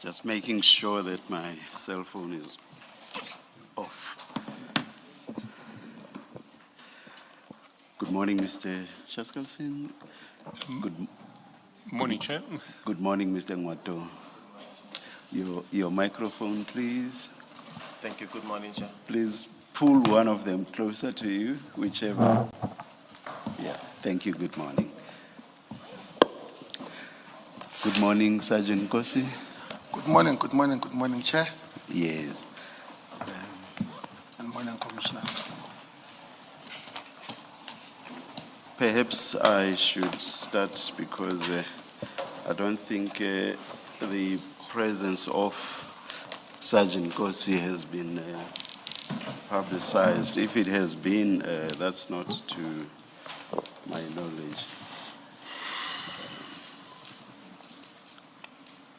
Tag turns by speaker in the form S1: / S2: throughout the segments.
S1: Just making sure that my cell phone is off. Good morning, Mr. Shaskalsin.
S2: Morning, Chair.
S1: Good morning, Mr. Ngwato. Your microphone, please.
S3: Thank you. Good morning, Chair.
S1: Please pull one of them closer to you, whichever. Yeah, thank you. Good morning. Good morning, Sergeant Nkosi.
S4: Good morning, Chair.
S1: Yes.
S4: Good morning, Commissioners.
S1: Perhaps I should start because I don't think the presence of Sergeant Nkosi has been publicized. If it has been, that's not to my knowledge.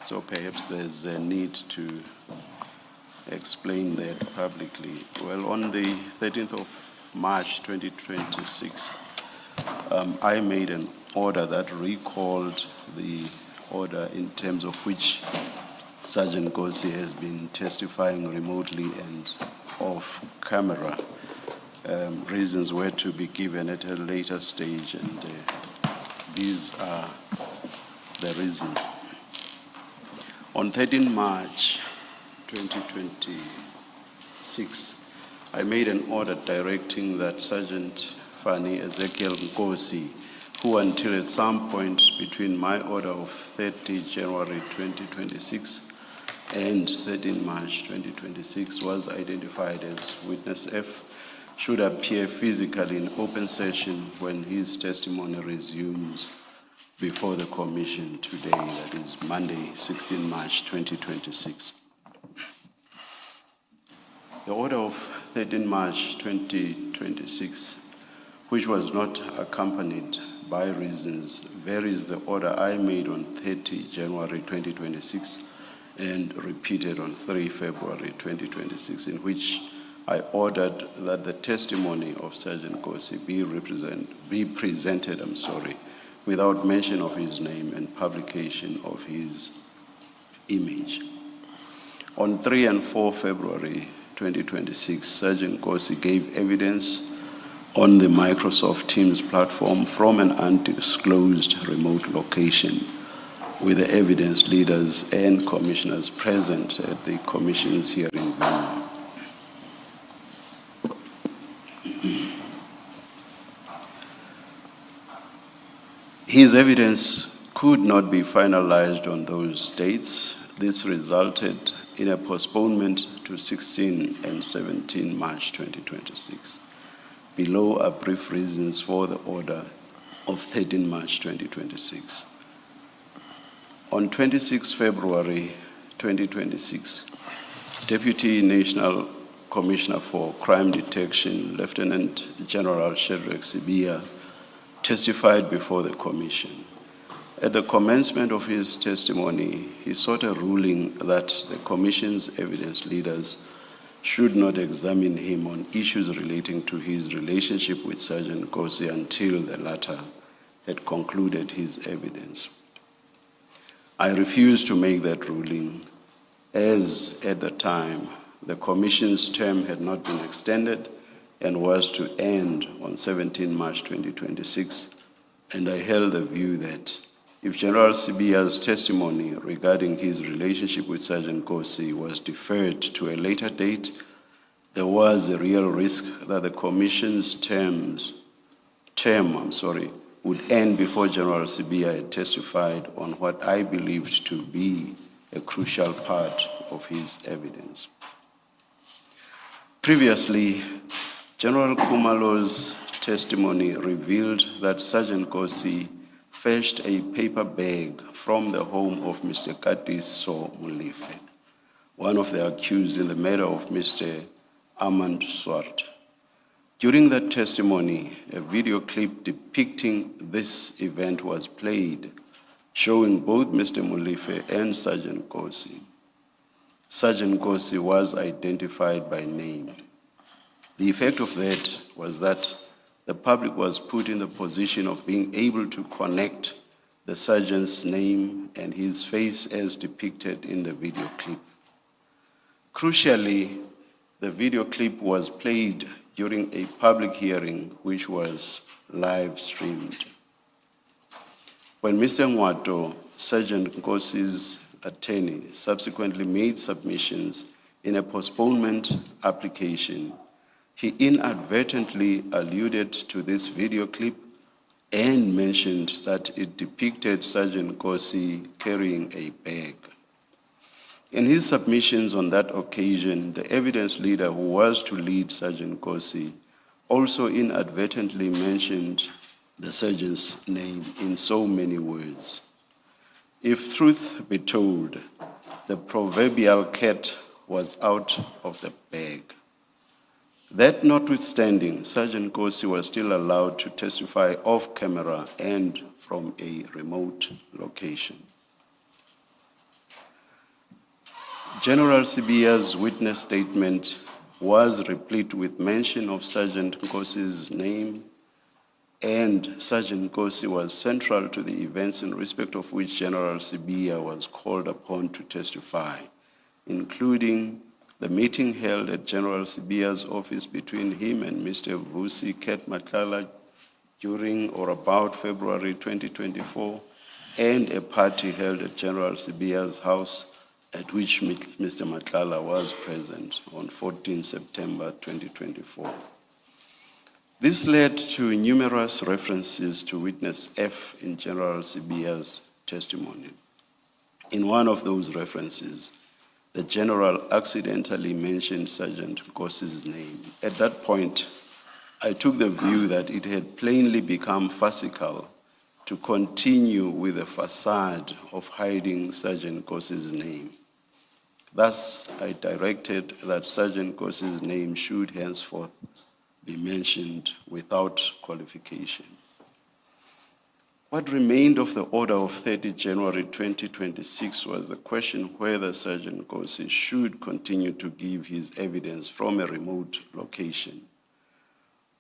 S1: So perhaps there's a need to explain that publicly. Well, on the 13th of March 2026, I made an order that recalled the order in terms of which Sergeant Nkosi has been testifying remotely and off camera. Reasons were to be given at a later stage, and these are the reasons. On 13 March 2026, I made an order directing that Sergeant Fannie Nkosi, who until at some point between my order of 30 January 2026 and 13 March 2026 was identified as witness F, should appear physically in open session when his testimony resumes before the Commission today, that is Monday, 16 March 2026. The order of 13 March 2026, which was not accompanied by reasons, varies the order I made on 30 January 2026 and repeated on 3 February 2026, in which I ordered that the testimony of Sergeant Nkosi be presented without mention of his name and publication of his image. On 3 and 4 February 2026, Sergeant Nkosi gave evidence on the Microsoft Teams platform from an undisclosed remote location with the evidence leaders and commissioners present at the Commission's hearing venue. His evidence could not be finalized on those dates. This resulted in a postponement to 16 and 17 March 2026. Below are brief reasons for the order of 13 March 2026. On 26 February 2026, Deputy National Commissioner for Crime Detection, Lieutenant General Shadrack Sibia, testified before the Commission. At the commencement of his testimony, he sought a ruling that the Commission's evidence leaders should not examine him on issues relating to his relationship with Sergeant Nkosi until the latter had concluded his evidence. I refused to make that ruling, as at the time the Commission's term had not been extended and was to end on 17 March 2026, and I held the view that if General Sibia's testimony regarding his relationship with Sergeant Nkosi was deferred to a later date, there was a real risk that the Commission's term would end before General Sibia had testified on what I believed to be a crucial part of his evidence. Previously, General Kumalo's testimony revealed that Sergeant Nkosi fetched a paper bag from the home of Mr. Katiso Molefe, one of the accused in the murder of Mr. Armand Swart. During that testimony, a video clip depicting this event was played, showing both Mr. Molefe and Sergeant Nkosi. Sergeant Nkosi was identified by name. The effect of that was that the public was put in the position of being able to connect the sergeant's name and his face as depicted in the video clip. Crucially, the video clip was played during a public hearing which was live streamed. When Mr. Ngwato, Sergeant Nkosi's attorney, subsequently made submissions in a postponement application, he inadvertently alluded to this video clip and mentioned that it depicted Sergeant Nkosi carrying a bag. In his submissions on that occasion, the evidence leader who was to lead Sergeant Nkosi also inadvertently mentioned the sergeant's name in so many words. If truth be told, the proverbial cat was out of the bag. That notwithstanding, Sergeant Nkosi was still allowed to testify off camera and from a remote location. General Sibiya's witness statement was replete with mention of Sergeant Nkosi's name, and Sergeant Nkosi was central to the events in respect of which General Sibiya was called upon to testify, including the meeting held at General Sibiya's office between him and Mr. Vusi Ket Matlala during or about February 2024, and a party held at General Sibiya's house at which Mr. Matlala was present on 14 September 2024. This led to numerous references to witness F in General Sibiya's testimony. In one of those references, the general accidentally mentioned Sergeant Nkosi's name. At that point, I took the view that it had plainly become farcical to continue with the facade of hiding Sergeant Nkosi's name. Thus, I directed that Sergeant Nkosi's name should henceforth be mentioned without qualification. What remained of the order of 30 January 2026 was the question whether Sergeant Nkosi should continue to give his evidence from a remote location.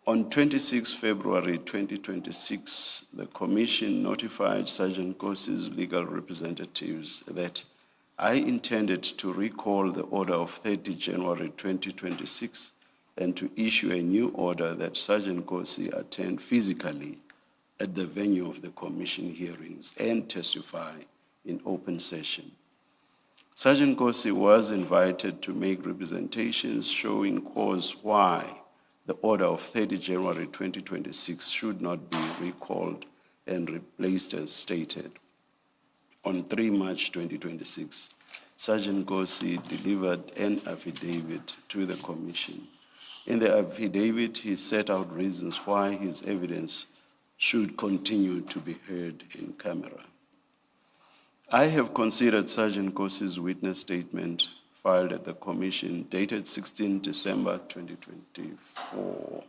S1: On 26 February 2026, the Commission notified Sergeant Nkosi's legal representatives that I intended to recall the order of 30 January 2026 and to issue a new order that Sergeant Nkosi attend physically at the venue of the Commission hearings and testify in open session. Sergeant Nkosi was invited to make representations showing cause why the order of 30 January 2026 should not be recalled and replaced as stated. On 3 March 2026, Sergeant Nkosi delivered an affidavit to the Commission. In the affidavit, he set out reasons why his evidence should continue to be heard in camera. I have considered Sergeant Nkosi's witness statement filed at the Commission dated 16 December 2024,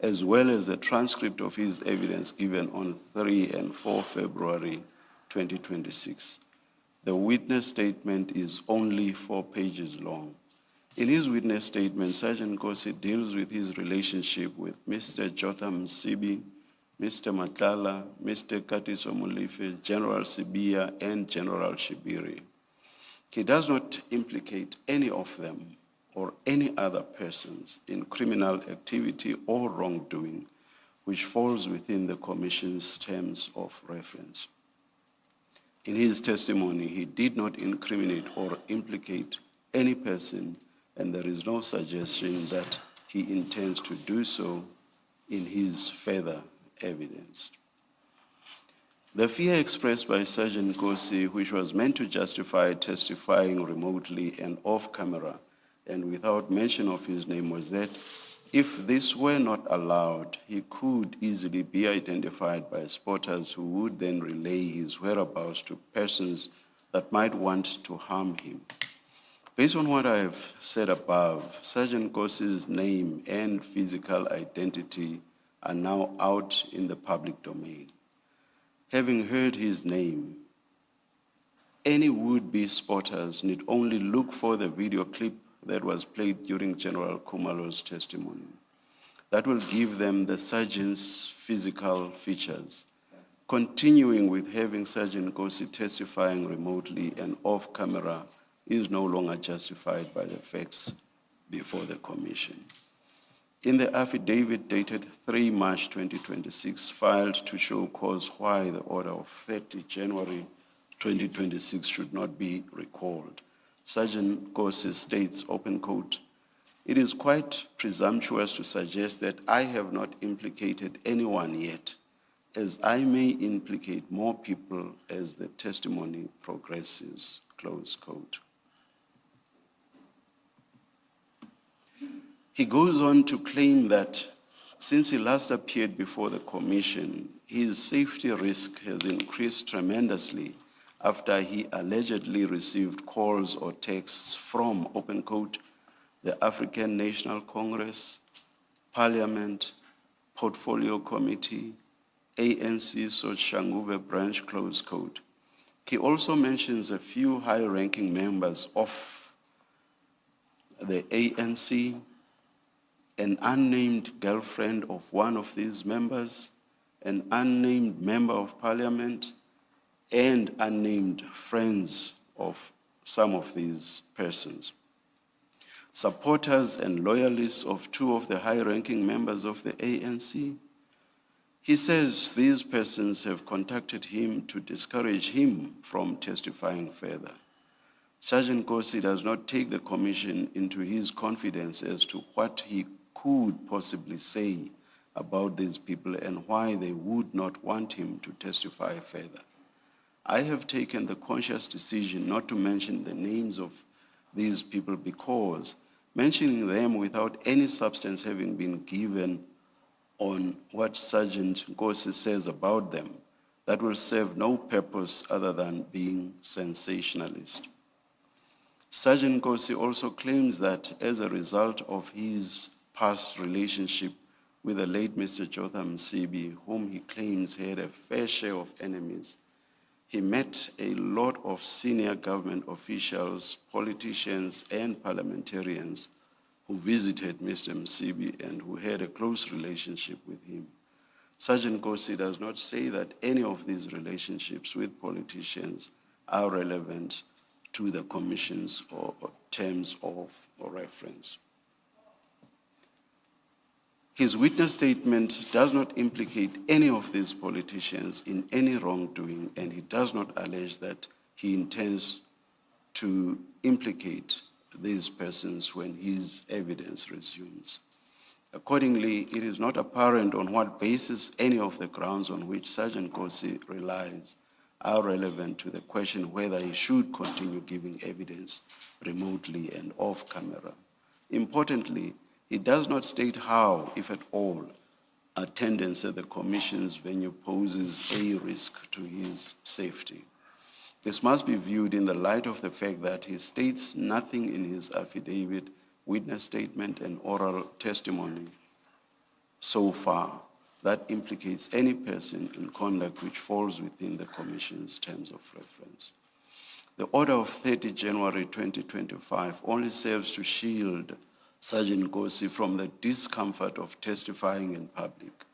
S1: as well as the transcript of his evidence given on 3 and 4 February 2026. The witness statement is only 4 pages long. In his witness statement, Sergeant Nkosi deals with his relationship with Mr. Jotham Msibi, Mr. Matlala, Mr. Katiso Mulife, General Sibiya, and General Shibiri. He does not implicate any of them or any other persons in criminal activity or wrongdoing, which falls within the Commission's terms of reference. In his testimony, he did not incriminate or implicate any person, and there is no suggestion that he intends to do so in his further evidence. The fear expressed by Sergeant Nkosi, which was meant to justify testifying remotely and off camera and without mention of his name, was that if this were not allowed, he could easily be identified by spotters who would then relay his whereabouts to persons that might want to harm him. Based on what I have said above, Sergeant Nkosi's name and physical identity are now out in the public domain. Having heard his name, any would-be spotters need only look for the video clip that was played during General Khumalo's testimony. That will give them the sergeant's physical features, Continuing with having Sergeant Nkosi testifying remotely and off camera is no longer justified by the facts before the Commission. In the affidavit dated 3 March 2026, filed to show cause why the order of 30 January 2026 should not be recalled, Sergeant Nkosi states, open quote, "It is quite presumptuous to suggest that I have not implicated anyone yet, as I may implicate more people as the testimony progresses," close quote. He goes on to claim that since he last appeared before the Commission, his safety risk has increased tremendously after he allegedly received calls or texts from, open quote, the African National Congress, Parliament, Portfolio Committee, ANC Soshanguve branch, close quote. He also mentions a few high-ranking members of the ANC, an unnamed girlfriend of one of these members, an unnamed member of parliament, and unnamed friends of some of these persons. Supporters and loyalists of two of the high-ranking members of the ANC. He says these persons have contacted him to discourage him from testifying further. Sergeant Nkosi does not take the Commission into his confidence as to what he could possibly say about these people and why they would not want him to testify further. I have taken the conscious decision not to mention the names of these people because mentioning them without any substance having been given on what Sergeant Nkosi says about them, that will serve no purpose other than being sensationalist. Sergeant Nkosi also claims that as a result of his past relationship with the late Mr. Jotham Msibi, whom he claims had a fair share of enemies, he met a lot of senior government officials, politicians, and parliamentarians who visited Mr. Msibi and who had a close relationship with him. Sergeant Nkosi does not say that any of these relationships with politicians are relevant to the Commission's or terms of reference. His witness statement does not implicate any of these politicians in any wrongdoing, and he does not allege that he intends to implicate these persons when his evidence resumes. Accordingly, it is not apparent on what basis any of the grounds on which Sergeant Nkosi relies are relevant to the question whether he should continue giving evidence remotely and off camera. Importantly, he does not state how, if at all, attendance at the Commission's venue poses a risk to his safety. This must be viewed in the light of the fact that he states nothing in his affidavit, witness statement, and oral testimony so far that implicates any person in conduct which falls within the Commission's terms of reference. The order of 30 January 2025 only serves to shield Sergeant Nkosi from the discomfort of testifying in public.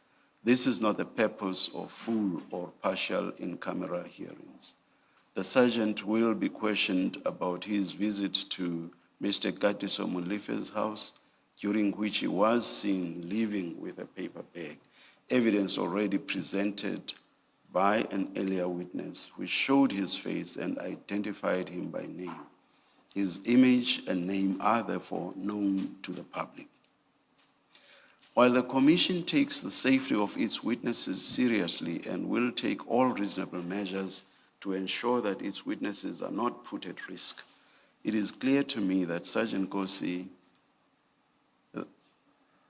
S1: This is not the purpose of full or partial in-camera hearings. The sergeant will be questioned about his visit to Mr. Katiso Molife's house, during which he was seen leaving with a paper bag, evidence already presented by an earlier witness which showed his face and identified him by name. His image and name are therefore known to the public. While the Commission takes the safety of its witnesses seriously and will take all reasonable measures to ensure that its witnesses are not put at risk, it is clear to me that Sergeant Nkosi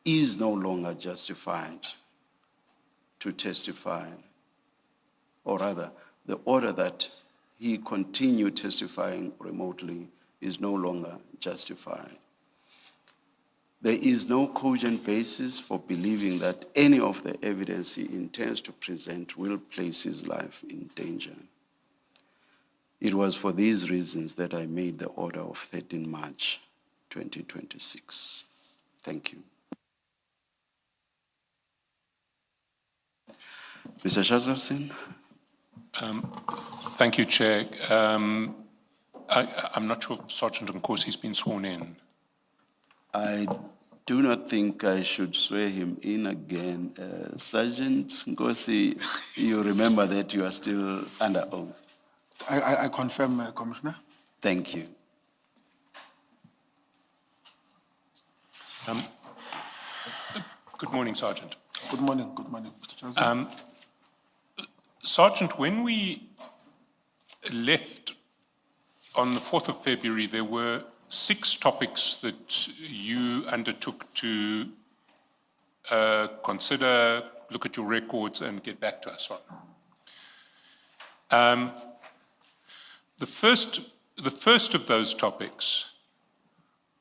S1: is no longer justified to testify, or rather, the order that he continue testifying remotely is no longer justified. There is no cogent basis for believing that any of the evidence he intends to present will place his life in danger. It was for these reasons that I made the order of 13 March 2026. Thank you. Mr. Shazarsin?
S2: Thank you, Chair. I'm not sure if Sergeant Nkosi has been sworn in.
S1: I do not think I should swear him in again. Sergeant Nkosi, you remember that you are still under oath.
S4: I confirm, Commissioner.
S1: Thank you.
S2: Good morning, Sergeant.
S4: Good morning, Mr. Chancellor.
S2: Sergeant, when we left on the 4th of February, there were 6 topics that you undertook to consider, look at your records, and get back to us on. The first of those topics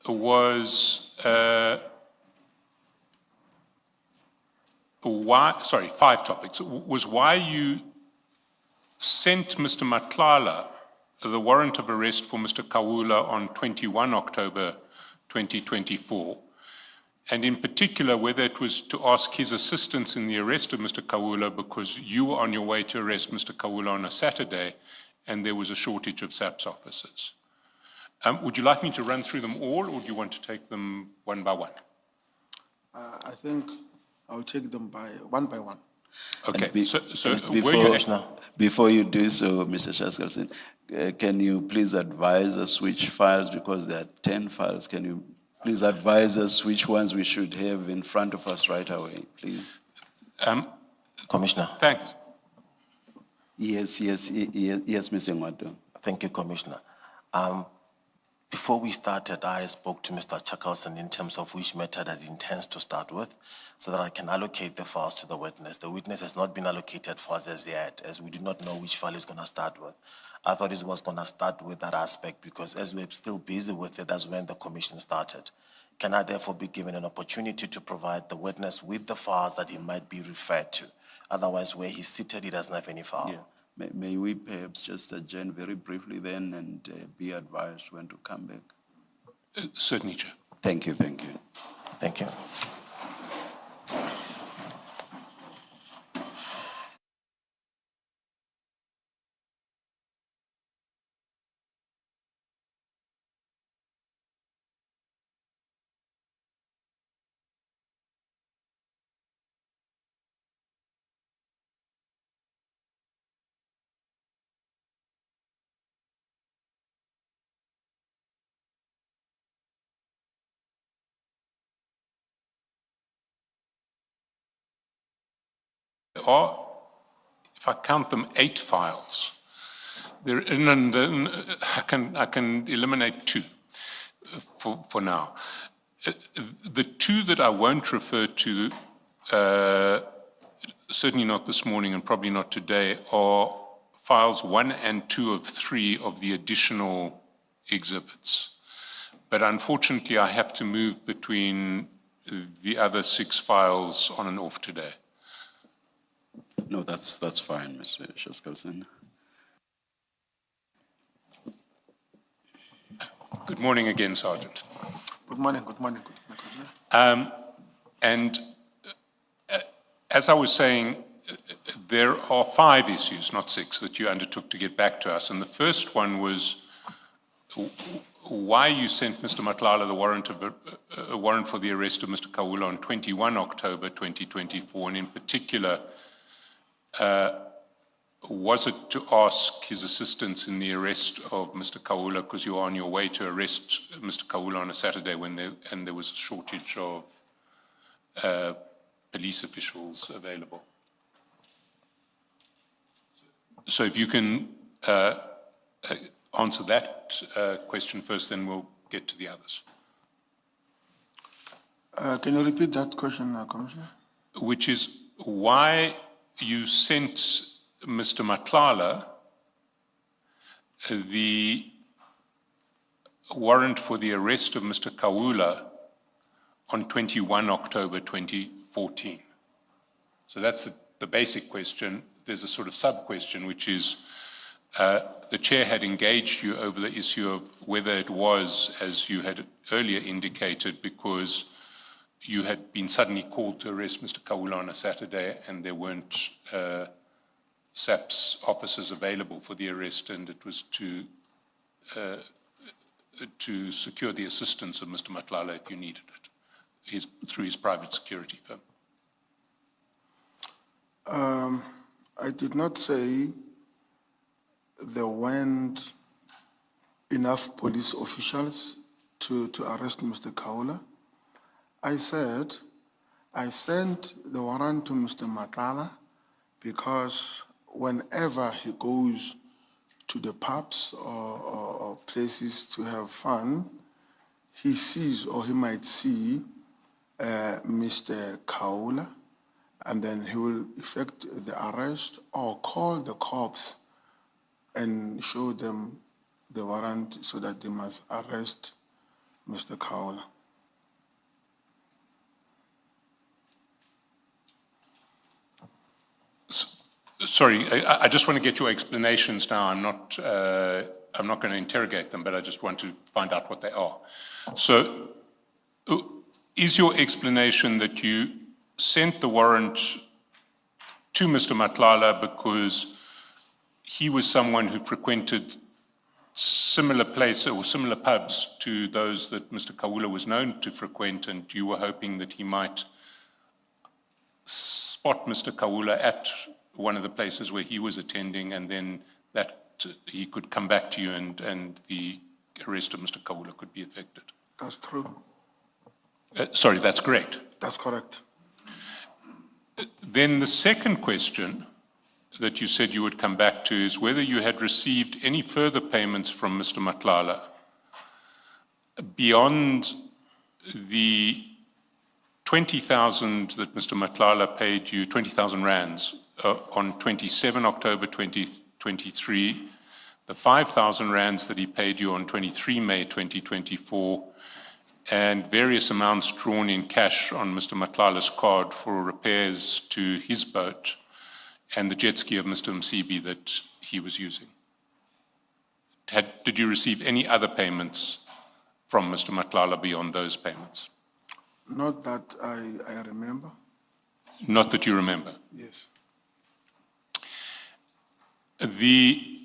S2: was 5 topics. Was why you sent Mr. Madlanga the warrant of arrest for Mr. Kawula on 21 October 2024, and in particular whether it was to ask his assistance in the arrest of Mr. Kawula because you were on your way to arrest Mr. Kawula on a Saturday and there was a shortage of SAPS officers. Would you like me to run through them all, or do you want to take them one by one?
S4: I think I'll take them one by one.
S2: Okay,
S1: Before you do so, Mr. Shaskalson, can you please advise us which files, because there are 10 files, can you please advise us which ones we should have in front of us right away, please?
S3: Commissioner.
S2: Thanks.
S1: Yes, Mr. Ngwado.
S3: Thank you, Commissioner. Before we started, I spoke to Mr. Chakalson in terms of which method he intends to start with, so that I can allocate the files to the witness. The witness has not been allocated files as yet, as we do not know which file he's going to start with. I thought it was going to start with that aspect because as we're still busy with it, that's when the commission started. Can I therefore be given an opportunity to provide the witness with the files that he might be referred to? Otherwise, where he's seated, he doesn't have any file.
S1: Yeah. May we perhaps just adjourn very briefly then and be advised when to come back?
S2: Certainly, Chair.
S1: Thank you.
S3: Thank you.
S2: There are, if I count them, 8 files. And then I can eliminate 2 for now. The 2 that I won't refer to, certainly not this morning and probably not today, are files 1 and 2 of 3 of the additional exhibits. But unfortunately, I have to move between the other 6 files on and off today.
S1: No, that's fine, Mr. Shaskalson.
S2: Good morning again, Sergeant.
S4: Good morning, Commissioner.
S2: And as I was saying, there are 5 issues, not 6, that you undertook to get back to us. And the first one was why you sent Mr. Madlanga the warrant for the arrest of Mr. Kawula on 21 October 2024, and in particular, was it to ask his assistance in the arrest of Mr. Kawula because you were on your way to arrest Mr. Kawula on a Saturday when there was a shortage of police officials available? So if you can answer that question first, then we'll get to the others.
S4: Can you repeat that question, Commissioner?
S2: Which is why you sent Mr. Madlanga the warrant for the arrest of Mr. Kawula on 21 October 2014. So that's the basic question. There's a sort of sub-question, which is the chair had engaged you over the issue of whether it was, as you had earlier indicated, because you had been suddenly called to arrest Mr. Kawula on a Saturday and there weren't SAP's officers available for the arrest, and it was to secure the assistance of Mr. Madlanga if you needed it, through his private security firm.
S4: I did not say there weren't enough police officials to arrest Mr. Kawula. I said I sent the warrant to Mr. Madlanga because whenever he goes to the pubs or places to have fun, he sees or he might see Mr. Kawula, and then he will effect the arrest or call the cops and show them the warrant so that they must arrest Mr. Kawula.
S2: Sorry, I just want to get your explanations now. I'm not going to interrogate them, but I just want to find out what they are. So, is your explanation that you sent the warrant to Mr. Madlanga because he was someone who frequented similar places or similar pubs to those that Mr. Kawula was known to frequent, and you were hoping that he might spot Mr. Kawula at one of the places where he was attending, and then that he could come back to you and the arrest of Mr. Kawula could be effected?
S4: That's true.
S2: Sorry, that's correct.
S4: That's correct.
S2: Then the second question that you said you would come back to is whether you had received any further payments from Mr. Madlanga beyond the 20,000 that Mr. Madlanga paid you, 20,000 rands, on 27 October 2023, the 5,000 rands that he paid you on 23 May 2024, and various amounts drawn in cash on Mr. Madlanga's card for repairs to his boat and the jet ski of Mr. Msibi that he was using. Did you receive any other payments from Mr. Madlanga beyond those payments?
S4: Not that I remember.
S2: Not that you remember?
S4: Yes.
S2: The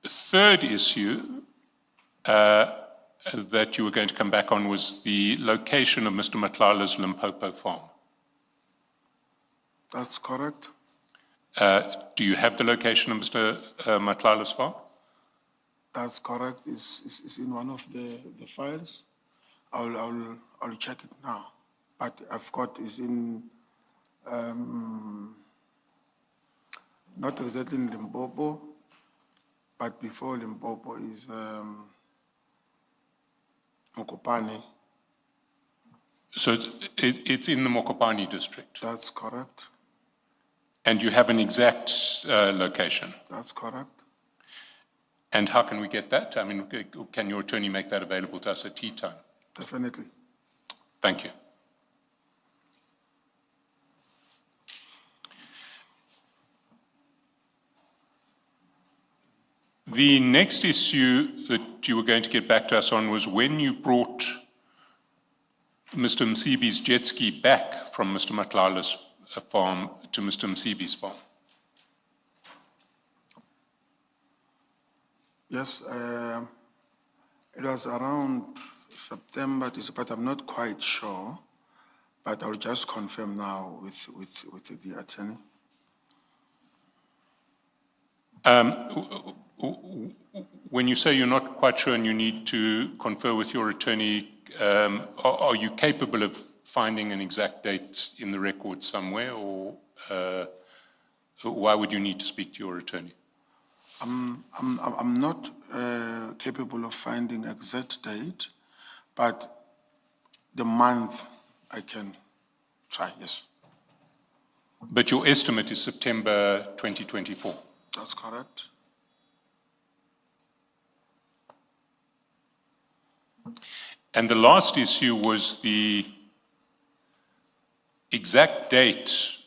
S2: third issue that you were going to come back on was the location of Mr. Madlanga's Limpopo farm.
S4: That's correct.
S2: Do you have the location of Mr. Madlanga's farm?
S4: That's correct. It's in one of the files. I'll check it now. But I've got it's in not exactly in Limpopo, but before Limpopo is Mokopane.
S2: So it's in the Mokopane district?
S4: That's correct.
S2: And you have an exact location?
S4: That's correct.
S2: And how can we get that? I mean, can your attorney make that available to us at tea time?
S4: Definitely.
S2: Thank you. The next issue that you were going to get back to us on was when you brought Mr. Msibi's jet ski back from Mr. Madlanga's farm to Mr. Msibi's farm.
S4: Yes, it was around September, but I'm not quite sure. But I'll just confirm now with the attorney.
S2: When you say you're not quite sure and you need to confer with your attorney, are you capable of finding an exact date in the record somewhere, or why would you need to speak to your attorney?
S4: I'm not capable of finding exact date, but the month I can try, yes.
S2: But your estimate is September 2024?
S4: That's correct.
S2: And the last issue was the exact date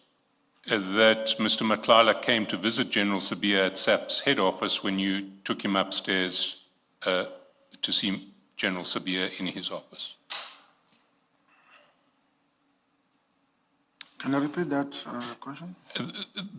S2: that Mr. Madlanga came to visit General Sibiya at SAP's head office when you took him upstairs to see General Sibiya in his office.
S4: Can you repeat that question?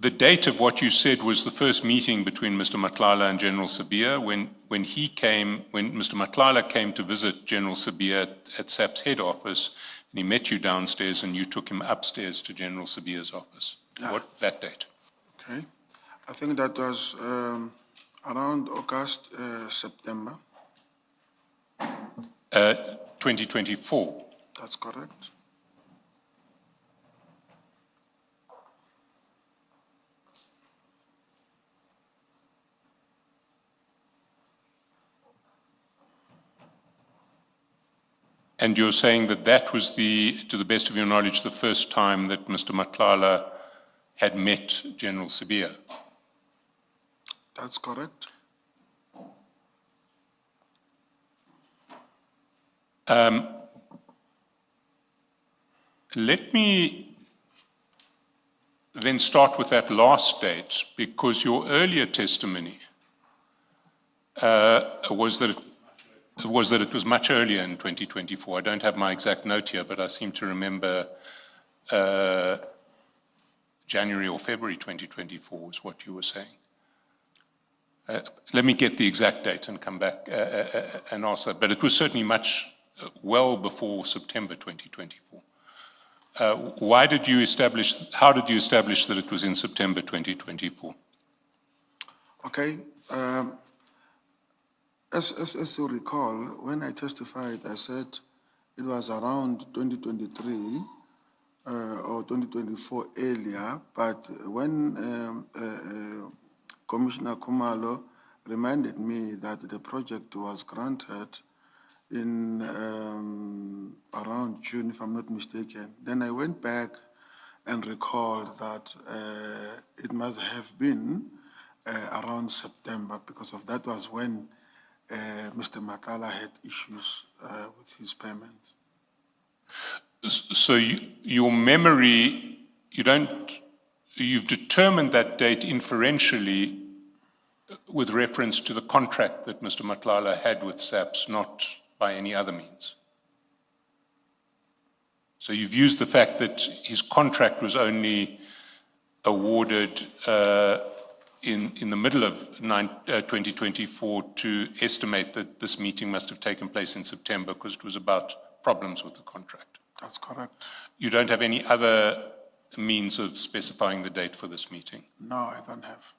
S2: The date of what you said was the first meeting between Mr. Matlala and General Sabia when Mr. Matlala came to visit General Sabia at SAP's head office, and he met you downstairs and you took him upstairs to General Sabia's office.
S4: Yeah.
S2: That date?
S4: Okay. I think that was around August, September.
S2: 2024.
S4: That's correct.
S2: And you're saying that that was to the best of your knowledge, the first time that Mr. Matlala had met General Sabia?
S4: That's correct.
S2: Let me then start with that last date, because your earlier testimony was that it was much earlier in 2024. I don't have my exact note here, but I seem to remember January or February 2024 was what you were saying. Let me get the exact date and come back and answer that. But it was certainly well before September 2024. How did you establish that it was in September 2024?
S4: Okay. As you recall, when I testified, I said it was around 2023 or 2024 earlier, but when Commissioner Kumalo reminded me that the project was granted in around June, if I'm not mistaken, then I went back and recalled that it must have been around September, because of that was when Mr. Matlala had issues with his payments.
S2: So your memory, you've determined that date inferentially with reference to the contract that Mr. Matlala had with SAPS, not by any other means. So you've used the fact that his contract was only awarded in the middle of 2024 to estimate that this meeting must have taken place in September because it was about problems with the contract.
S4: That's correct.
S2: You don't have any other means of specifying the date for this meeting?
S4: No, I don't have.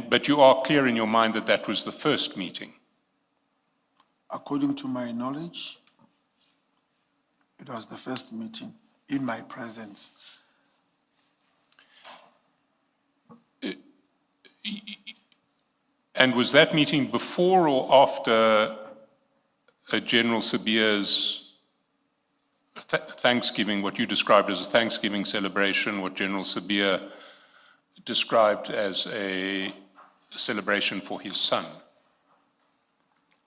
S2: But you are clear in your mind that that was the first meeting?
S4: According to my knowledge, it was the first meeting in my presence.
S2: And was that meeting before or after General Sabia's Thanksgiving, what you described as a Thanksgiving celebration, what General Sabia described as a celebration for his son?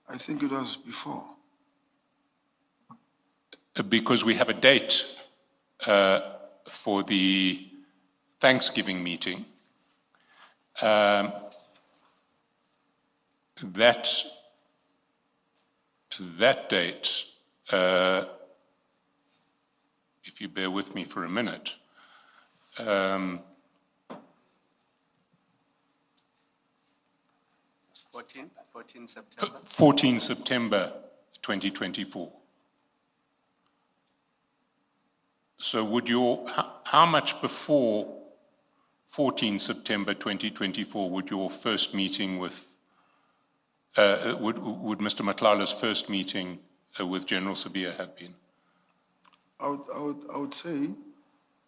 S4: I think it was before.
S2: Because we have a date for the Thanksgiving meeting. That date, if you bear with me for a minute,
S5: 14 September.
S2: 14 September 2024. So how much before 14 September 2024 would your first meeting with, would Mr. Matlala's first meeting with General Sabia have been?
S4: I would say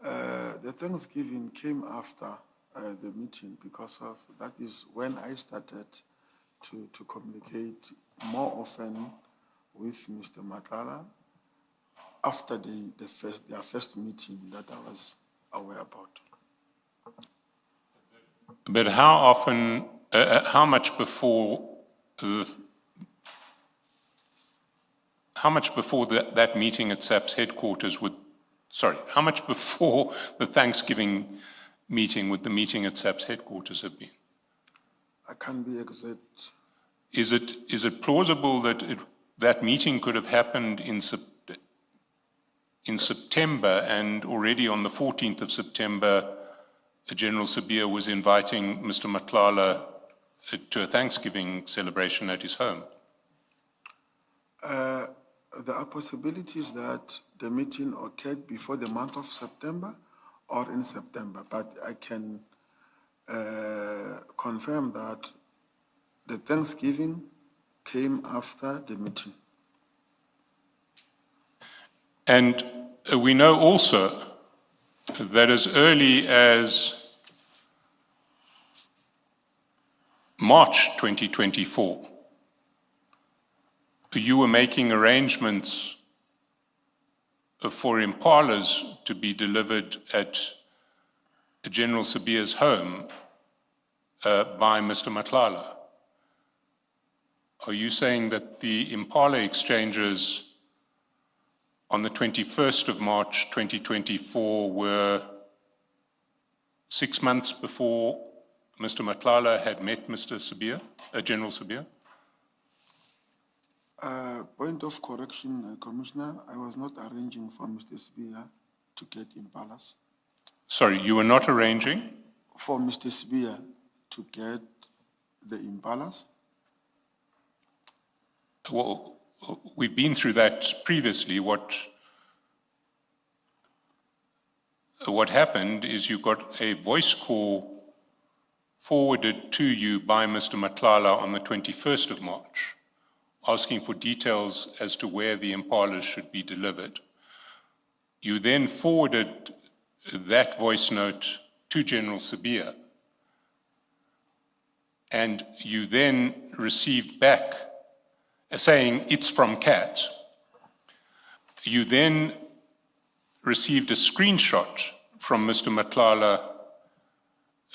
S4: the Thanksgiving came after the meeting, because of that is when I started to communicate more often with Mr. Matlala after their first meeting that I was aware about.
S2: But how often, how much before that meeting at SAP's headquarters how much before the Thanksgiving meeting would the meeting at SAP's headquarters have been?
S4: I can't be exact.
S2: Is it plausible that that meeting could have happened in September, and already on the 14th of September, General Sibiya was inviting Mr. Matlala to a Thanksgiving celebration at his home.
S4: There are possibilities that the meeting occurred before the month of September or in September, but I can confirm that the Thanksgiving came after the meeting.
S2: And we know also that as early as March 2024, you were making arrangements for impalas to be delivered at General Sibiya's home by Mr. Matlala. Are you saying that the impala exchanges on the 21st of March 2024 were 6 months before Mr. Matlala had met Mr. Sibiya, General Sibiya?
S4: Point of correction, Commissioner, I was not arranging for Mr. Sibiya to get impalas.
S2: Sorry, you were not arranging?
S4: For Mr. Sibiya to get the impalas.
S2: Well, we've been through that previously. What happened is you got a voice call forwarded to you by Mr. Matlala on the 21st of March, asking for details as to where the impalas should be delivered. You then forwarded that voice note to General Sibiya, and you then received back saying it's from CAT. You then received a screenshot from Mr. Matlala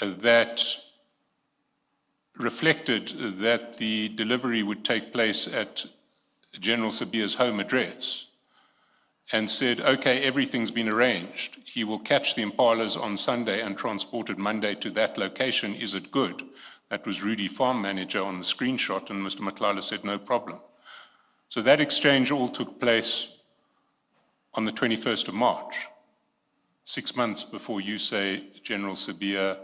S2: that reflected that the delivery would take place at General Sibiya's home address, and said, okay, everything's been arranged. He will catch the impalas on Sunday and transport it Monday to that location. Is it good? That was Rudy, farm manager, on the screenshot, and Mr. Matlala said, no problem. So that exchange all took place on the 21st of March, 6 months before you say General Sibiya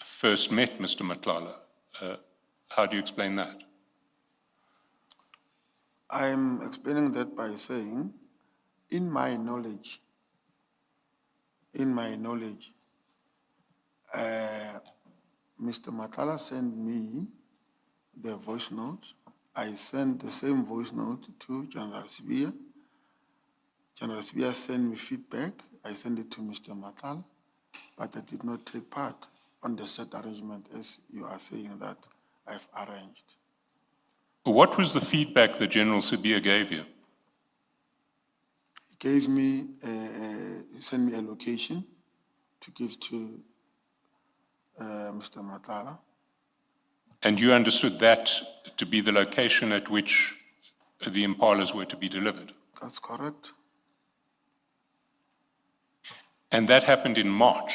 S2: first met Mr. Matlala. How do you explain that?
S4: I'm explaining that by saying, in my knowledge, Mr. Matlala sent me the voice note. I sent the same voice note to General Sibiya. General Sibiya sent me feedback. I sent it to Mr. Matlala, but I did not take part on the set arrangement as you are saying that I've arranged.
S2: What was the feedback that General Sibiya gave you?
S4: He gave me, he sent me a location to give to Mr. Matlala.
S2: And you understood that to be the location at which the impalas were to be delivered?
S4: That's correct.
S2: And that happened in March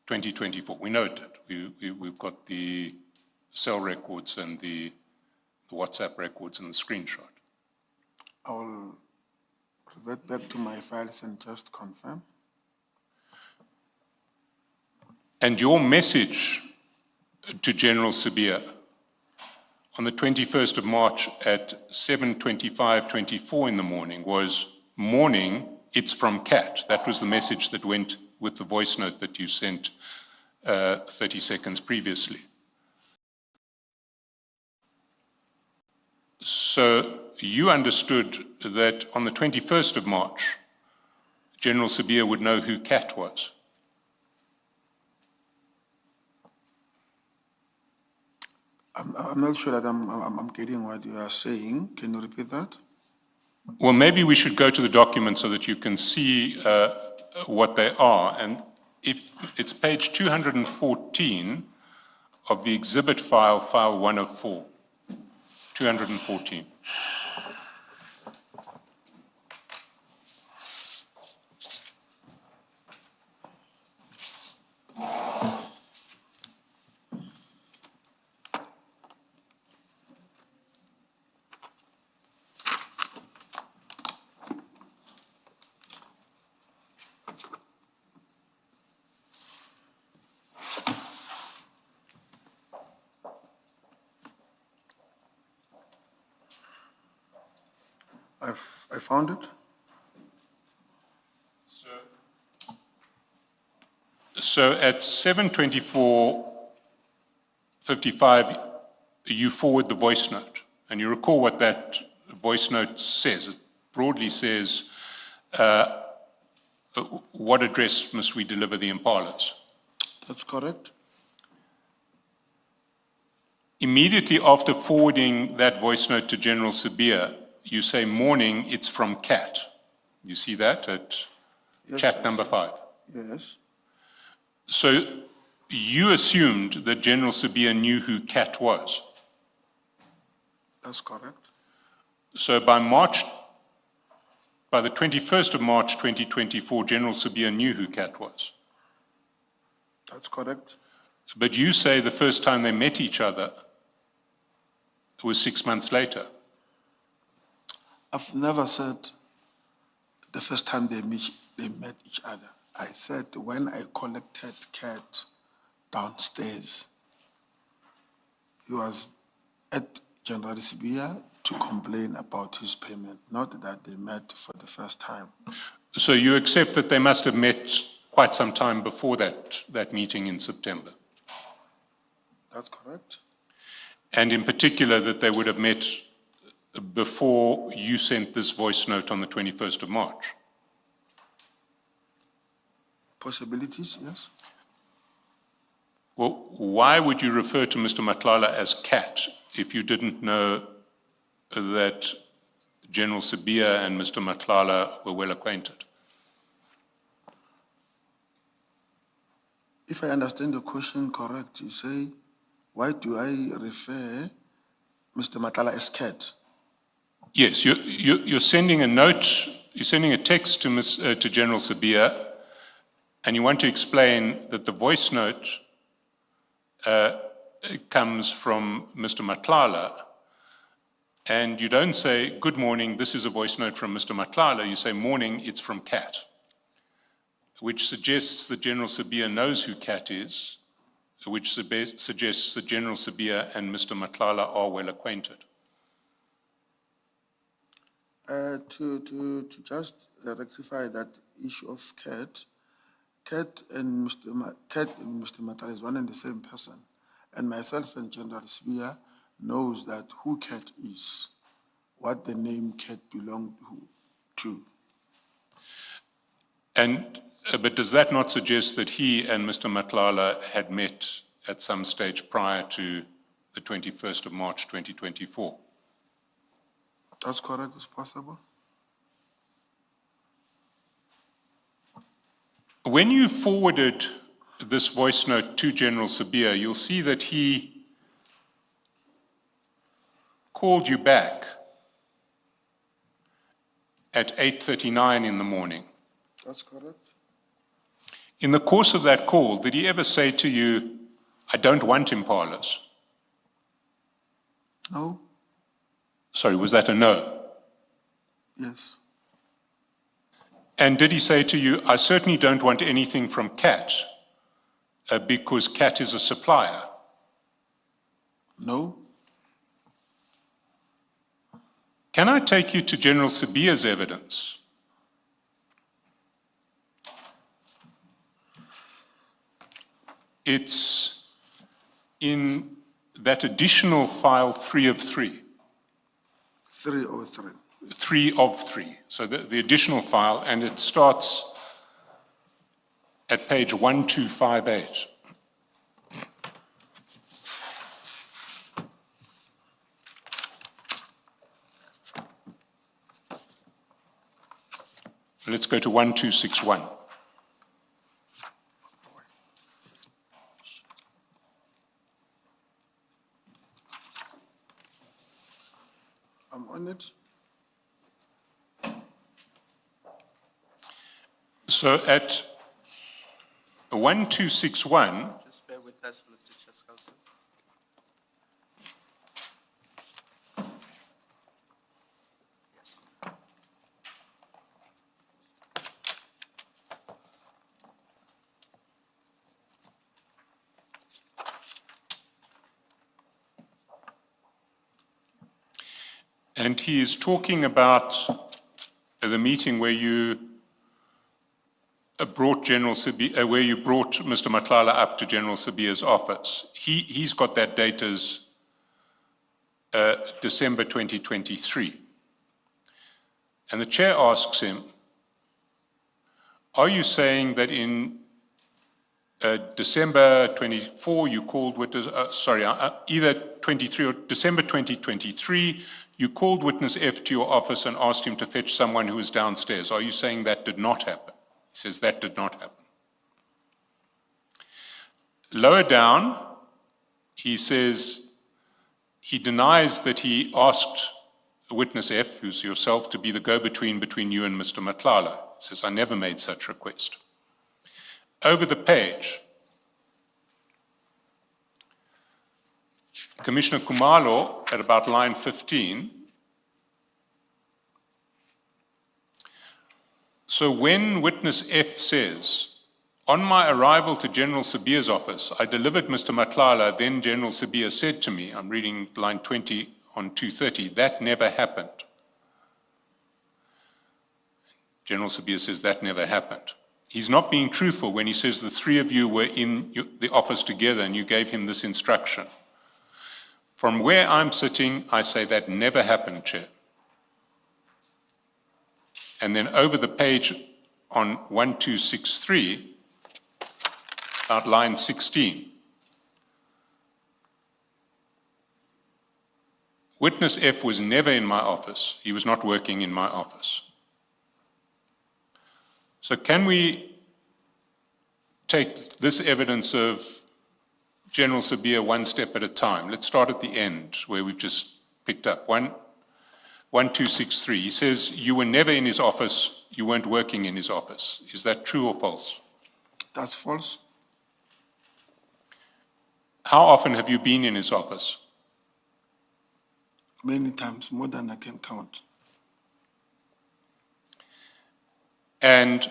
S2: 2024. We know that. We've got the cell records and the WhatsApp records and the screenshot.
S4: I will revert back to my files and just confirm.
S2: And your message to General Sibiya on the 21st of March at 7:25:24 in the morning was, morning, it's from CAT. That was the message that went with the voice note that you sent 30 seconds previously. So you understood that on the 21st of March, General Sibiya would know who CAT was.
S4: I'm not sure that I'm getting what you are saying. Can you repeat that?
S2: Well, maybe we should go to the document so that you can see what they are. And if it's page 214 of the exhibit file, file 104, 214.
S4: I found it.
S2: So at 7:24:55, you forward the voice note, and you recall what that voice note says. It broadly says, what address must we deliver the impalas?
S4: That's correct.
S2: Immediately after forwarding that voice note to General Sabia, you say, morning, it's from CAT. You see that at
S4: Yes,
S2: chat
S4: I
S2: number
S4: see.
S2: 5.
S4: Yes,
S2: So you assumed that General Sabia knew who CAT was.
S4: that's correct.
S2: So by the 21st of March 2024, General Sabia knew who CAT was.
S4: That's correct.
S2: But you say the first time they met each other was 6 months later.
S4: I've never said the first time they met each other. I said when I collected Cat downstairs, he was at General Sibia to complain about his payment, not that they met for the first time.
S2: So you accept that they must have met quite some time before that meeting in September,
S4: That's correct.
S2: and in particular that they would have met before you sent this voice note on the 21st of March.
S4: Possibilities, yes.
S2: Well, why would you refer to Mr. Matlala as CAT if you didn't know that General Sabia and Mr. Matlala were well acquainted?
S4: If I understand the question correct, you say, why do I refer Mr. Matala as Cat?
S2: Yes, you're sending a note, you're sending a text to General Sabia, and you want to explain that the voice note comes from Mr. Matlala, and you don't say, good morning, this is a voice note from Mr. Matlala. You say, morning, it's from CAT, which suggests that General Sabia knows who CAT is, which suggests that General Sabia and Mr. Matlala are well acquainted.
S4: To just rectify that issue of Cat and Mr. Matala is one and the same person. And myself and General Sibia knows that who Cat is, what the name Cat belonged to.
S2: And but does that not suggest that he and Mr. Matlala had met at some stage prior to the 21st of March 2024?
S4: That's correct, it's possible.
S2: When you forwarded this voice note to General Sabia, you'll see that he called you back at 8:39 in the morning.
S4: That's correct.
S2: In the course of that call, did he ever say to you, I don't want impalas?
S4: No?
S2: Sorry, was that a no?
S4: Yes.
S2: And did he say to you, I certainly don't want anything from CAT because CAT is a supplier?
S4: No?
S2: Can I take you to General Sabia's evidence? It's in that additional file 3 of 3.
S4: 303.
S2: 3 of 3. So the additional file, and it starts at page 1258. Let's go to 1261.
S4: I'm on it.
S2: So at 1261,
S5: Just bear with us, Mr. Chaskowski. Yes.
S2: And he is talking about the meeting where you brought General Sibiya, where you brought Mr. Matlala up to General Sibiya's office. He's got that date as December 2023. And the chair asks him, are you saying that in December 24 you called witness, either 23 or December 2023, you called witness F to your office and asked him to fetch someone who was downstairs. Are you saying that did not happen? He says that did not happen. Lower down, he says he denies that he asked witness F, who's yourself, to be the go-between between you and Mr. Matlala. He says, I never made such request. Over the page, Commissioner Kumalo, at about line 15, so when witness F says, on my arrival to General Sibiya's office, I delivered Mr. Matlala, then General Sibiya said to me, I'm reading line 20 on 230, that never happened. General Sibiya says that never happened. He's not being truthful when he says the three of you were in the office together and you gave him this instruction. From where I'm sitting, I say that never happened, Chair. And then over the page on 1263, about line 16, witness F was never in my office. He was not working in my office. So can we take this evidence of General Sibiya one step at a time? Let's start at the end where we've just picked up. 1263, he says you were never in his office, you weren't working in his office. Is that true or false?
S4: That's false.
S2: How often have you been in his office?
S4: Many times, more than I can count.
S2: And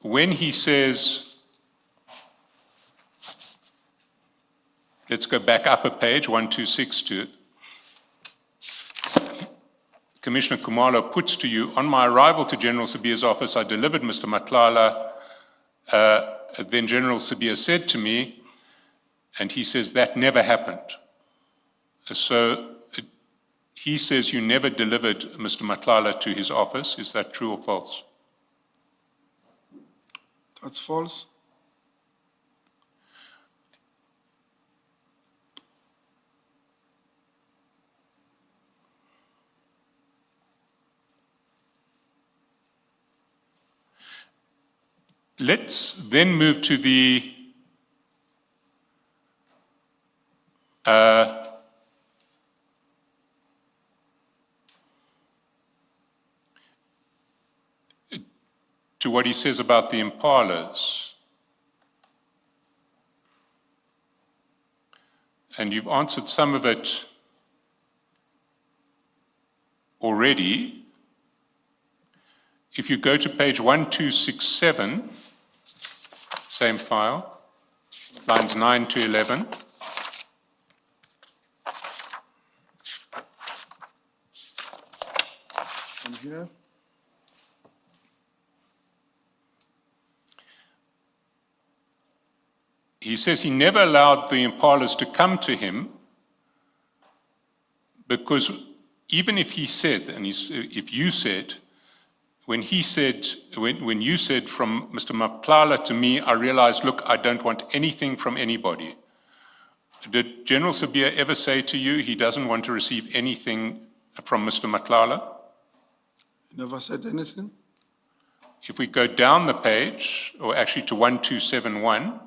S2: when he says, let's go back up a page, 1262, Commissioner Kumalo puts to you, on my arrival to General Sibiya's office, I delivered Mr. Matlala. Then General Sibiya said to me, and he says that never happened. So he says you never delivered Mr. Matlala to his office. Is that true or false?
S4: That's false.
S2: Let's then move to the to what he says about the impalas. And you've answered some of it already. If you go to page 1267, same file, lines 9 to 11.
S4: And here,
S2: He says he never allowed the impalas to come to him because even if he said, and if you said, when you said from Mr. Matlala to me, I realized, look, I don't want anything from anybody. Did General Sibiya ever say to you he doesn't want to receive anything from Mr. Matlala?
S4: he never said anything.
S2: If we go down the page, or actually to 1271,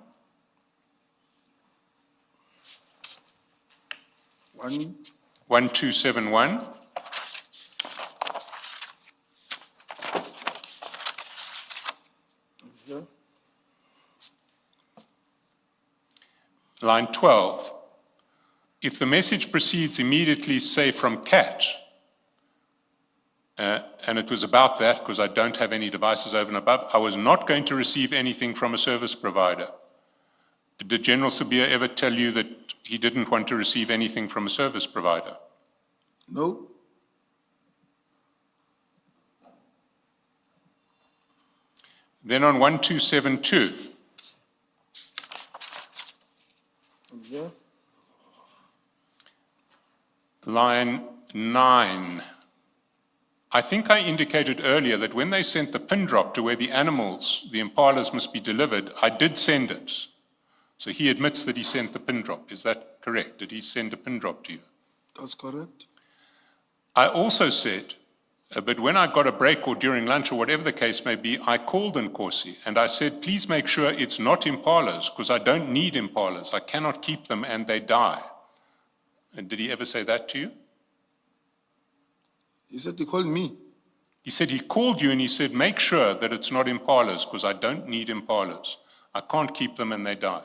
S2: 1271.
S4: Here,
S2: Line 12. If the message proceeds immediately, say from Cat, and it was about that because I don't have any devices over and above, I was not going to receive anything from a service provider. Did General Sibiya ever tell you that he didn't want to receive anything from a service provider?
S4: No?
S2: Then on 1272,
S4: Yeah.
S2: line 9. I think I indicated earlier that when they sent the pin drop to where the animals, the impalas, must be delivered, I did send it. So he admits that he sent the pin drop. Is that correct? Did he send a pin drop to you?
S4: That's correct.
S2: I also said, but when I got a break or during lunch or whatever the case may be, I called Nkosi and I said, please make sure it's not impalas because I don't need impalas. I cannot keep them and they die. And did he ever say that to you?
S4: He said he called me.
S2: He said he called you and he said, make sure that it's not impalas because I don't need impalas. I can't keep them and they die.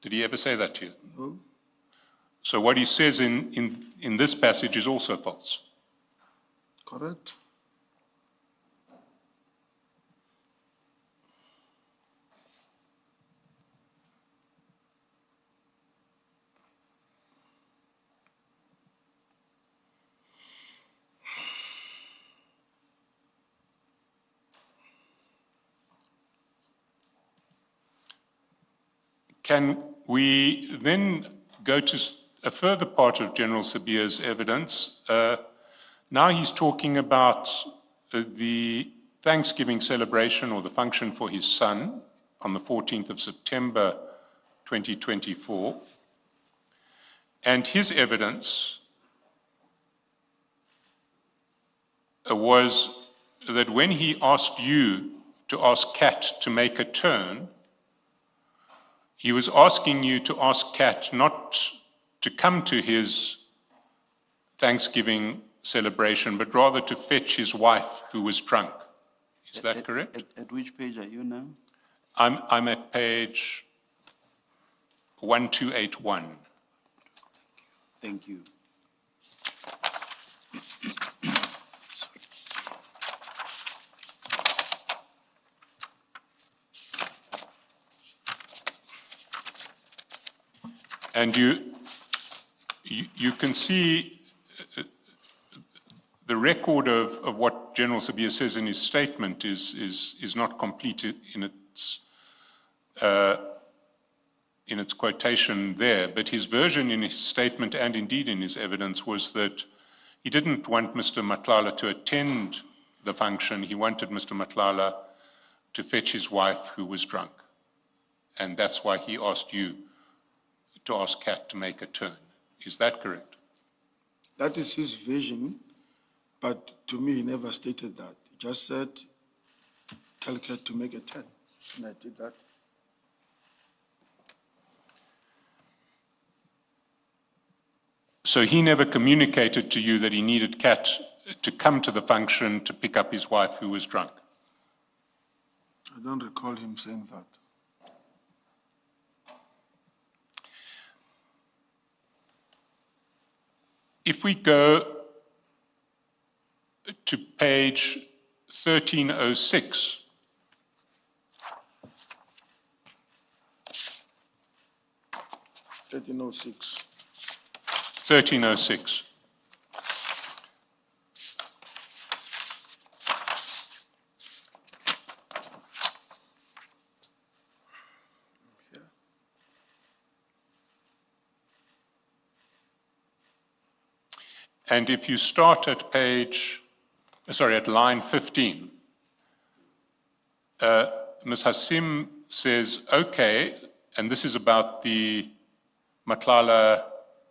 S2: Did he ever say that to you?
S4: No?
S2: So what he says in this passage is also false.
S4: Correct.
S2: Can we then go to a further part of General Sabia's evidence? Now he's talking about the Thanksgiving celebration or the function for his son on the 14th of September 2024. And his evidence was that when he asked you to ask Kat to make a turn, he was asking you to ask Kat not to come to his Thanksgiving celebration, but rather to fetch his wife who was drunk. Is that correct?
S1: At which page are you now?
S2: I'm at page 1281.
S1: Thank you.
S2: And you can see the record of what General Sabia says in his statement is not complete in its quotation there, but his version in his statement and indeed in his evidence was that he didn't want Mr. Madlanga to attend the function. He wanted Mr. Madlanga to fetch his wife who was drunk. And that's why he asked you to ask Kat to make a turn. Is that correct?
S4: That is his vision, but to me, he never stated that. He just said, tell Kat to make a turn. And I did that.
S2: So he never communicated to you that he needed Kat to come to the function to pick up his wife who was drunk?
S4: I don't recall him saying that.
S2: If we go to page 1306,
S4: No, 6.
S2: 1306. And if you start at at line 15, Ms. Hassim says, okay, and this is about the Madlanga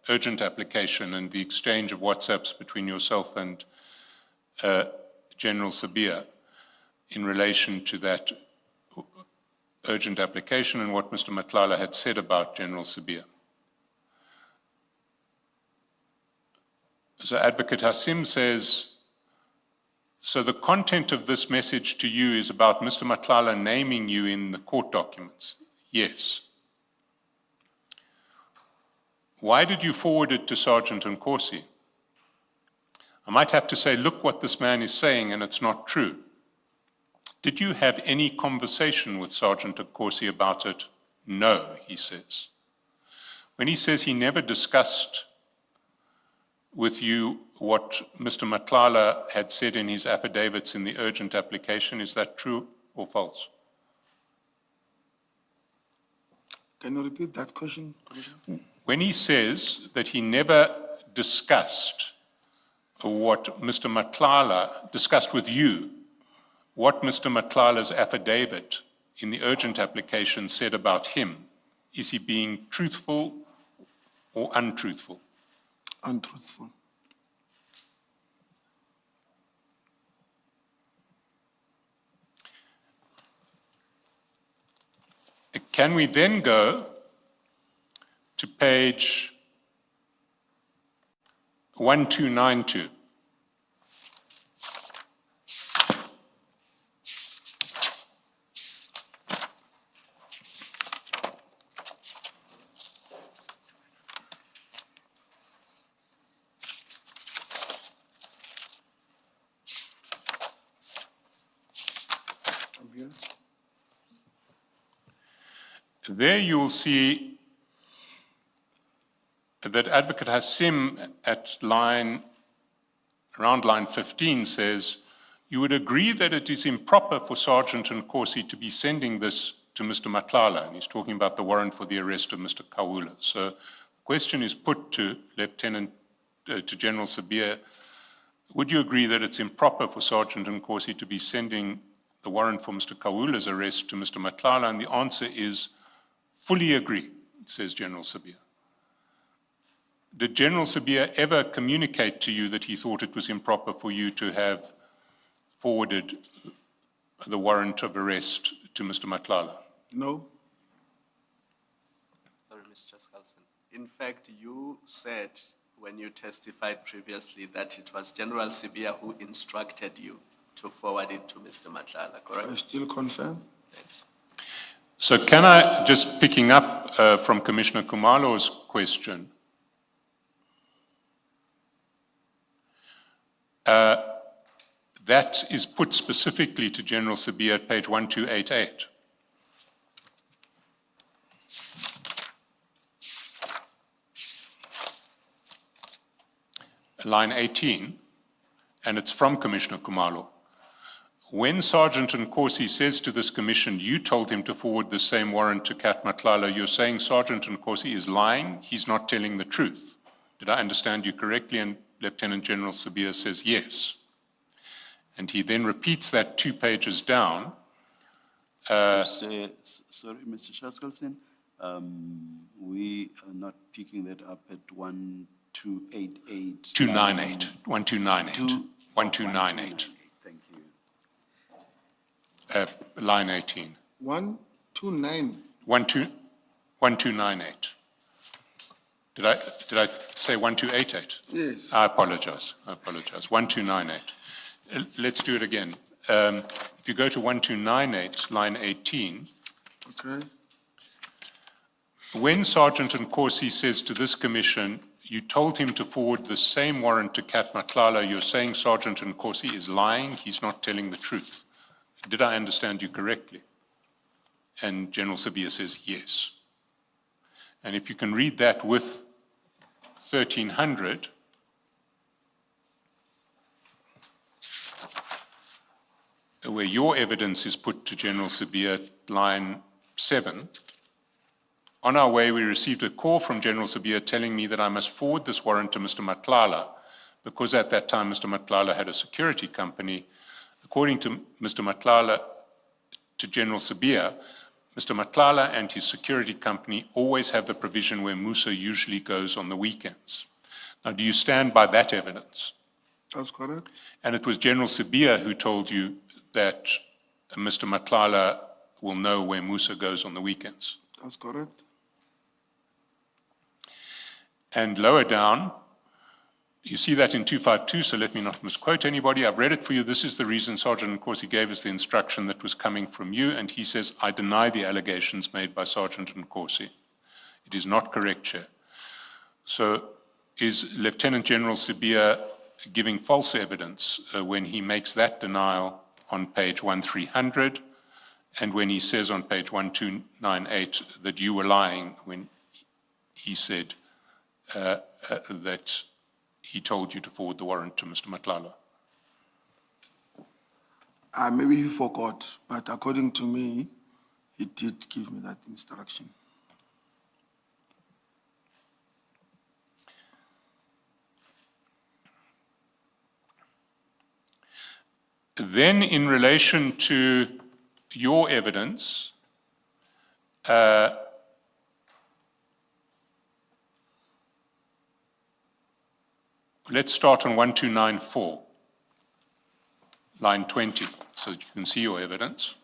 S2: urgent application and the exchange of WhatsApps between yourself and General Sabia in relation to that urgent application and what Mr. Madlanga had said about General Sabia. So Advocate Hassim says, so the content of this message to you is about Mr. Madlanga naming you in the court documents? Yes. Why did you forward it to Sergeant Nkosi? I might have to say, look what this man is saying, and it's not true. Did you have any conversation with Sergeant Nkosi about it? No, he says. When he says he never discussed with you what Mr. Matlala had said in his affidavits in the urgent application? Is that true or false?
S4: Can you repeat that question, Commissioner?
S2: When he says that he never discussed what Mr. Matlala discussed with you, what Mr. Matlala's affidavit in the urgent application said about him, is he being truthful or untruthful?
S4: Untruthful.
S2: Can we then go to page 1292?
S4: I'm here.
S2: There you will see that Advocate Hassim at around line 15 says, you would agree that it is improper for Sergeant Nkosi to be sending this to Mr. Matlala, and he's talking about the warrant for the arrest of Mr. Kawula. So the question is put to to General Sabia, would you agree that it's improper for Sergeant Nkosi to be sending the warrant for Mr. Kawula's arrest to Mr. Matlala? And the answer is, fully agree, says General Sabia. Did General Sabia ever communicate to you that he thought it was improper for you to have forwarded the warrant of arrest to Mr. Matlala?
S4: No.
S5: Sorry, Mr. Cheskalson. In fact, you said when you testified previously that it was General Sibia who instructed you to forward it to Mr. Matlala,
S4: I
S5: correct?
S4: still confirm.
S5: Thanks.
S2: So can I, just picking up from Commissioner Kumalo's question, that is put specifically to General Sabia at page 1288. Line 18, and it's from Commissioner Kumalo. When Sergeant Nkosi says to this commission, you told him to forward the same warrant to Kat Matlala, you're saying Sergeant Nkosi is lying, he's not telling the truth. Did I understand you correctly? And Lieutenant General Sabia says yes. And he then repeats that 2 pages down.
S1: Sorry, Mr. Chaskalson, we are not picking that up at 1288.
S2: 298, 1298, 1298,
S1: Thank you.
S2: line 18.
S4: 129.
S2: 1298. Did I say 1288?
S4: Yes.
S2: I apologize. 1298. Let's do it again. If you go to 1298, line 18,
S4: Okay.
S2: when Sergeant Nkosi says to this commission, you told him to forward the same warrant to Kat Matlala, you're saying Sergeant Nkosi is lying, he's not telling the truth. Did I understand you correctly? And General Sabia says yes. And if you can read that with 1300, where your evidence is put to General Sabia, line 7, on our way, we received a call from General Sabia telling me that I must forward this warrant to Mr. Matlala because at that time Mr. Matlala had a security company. According to Mr. Matlala, to General Sabia, Mr. Matlala and his security company always have the provision where Musa usually goes on the weekends. Now, do you stand by that evidence?
S4: That's correct.
S2: And it was General Sabia who told you that Mr. Matlala will know where Musa goes on the weekends.
S4: That's correct.
S2: And lower down, you see that in 252, so let me not misquote anybody. I've read it for you. This is the reason Sergeant Nkosi gave us the instruction that was coming from you, and he says, I deny the allegations made by Sergeant Nkosi. It is not correct, Chair. So is Lieutenant General Sabia giving false evidence when he makes that denial on page 1300, and when he says on page 1298 that you were lying when he said that he told you to forward the warrant to Mr. Madlanga?
S4: Maybe he forgot, but according to me, he did give me that instruction.
S2: Then, in relation to your evidence, let's start on 1294, line 20, so that you can see your evidence.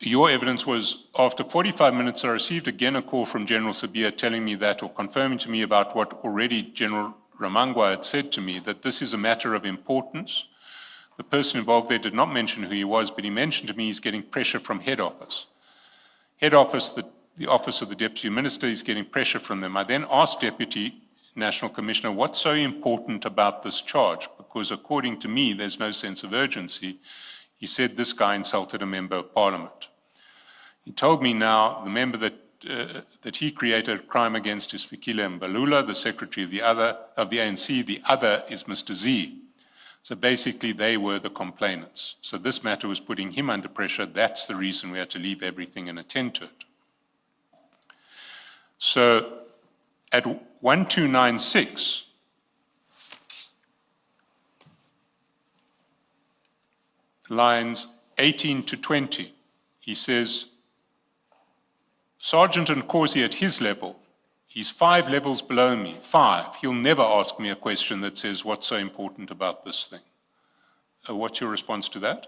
S2: Your evidence was, after 45 minutes, I received again a call from General Sabia telling me that, or confirming to me about what already General Ramangwa had said to me, that this is a matter of importance. The person involved there did not mention who he was, but he mentioned to me he's getting pressure from head office. Head office, the office of the Deputy Minister, is getting pressure from them. I then asked Deputy National Commissioner, what's so important about this charge? Because according to me, there's no sense of urgency. He said this guy insulted a member of parliament. He told me now the member that he created a crime against is Fikile Mbalula, the secretary of the ANC. The other is Mr. Z. So basically, they were the complainants. So this matter was putting him under pressure. That's the reason we had to leave everything and attend to it. So at 1296, lines 18 to 20, he says, Sergeant Nkosi at his level, he's 5 levels below me, 5. He'll never ask me a question that says, what's so important about this thing? What's your response to that?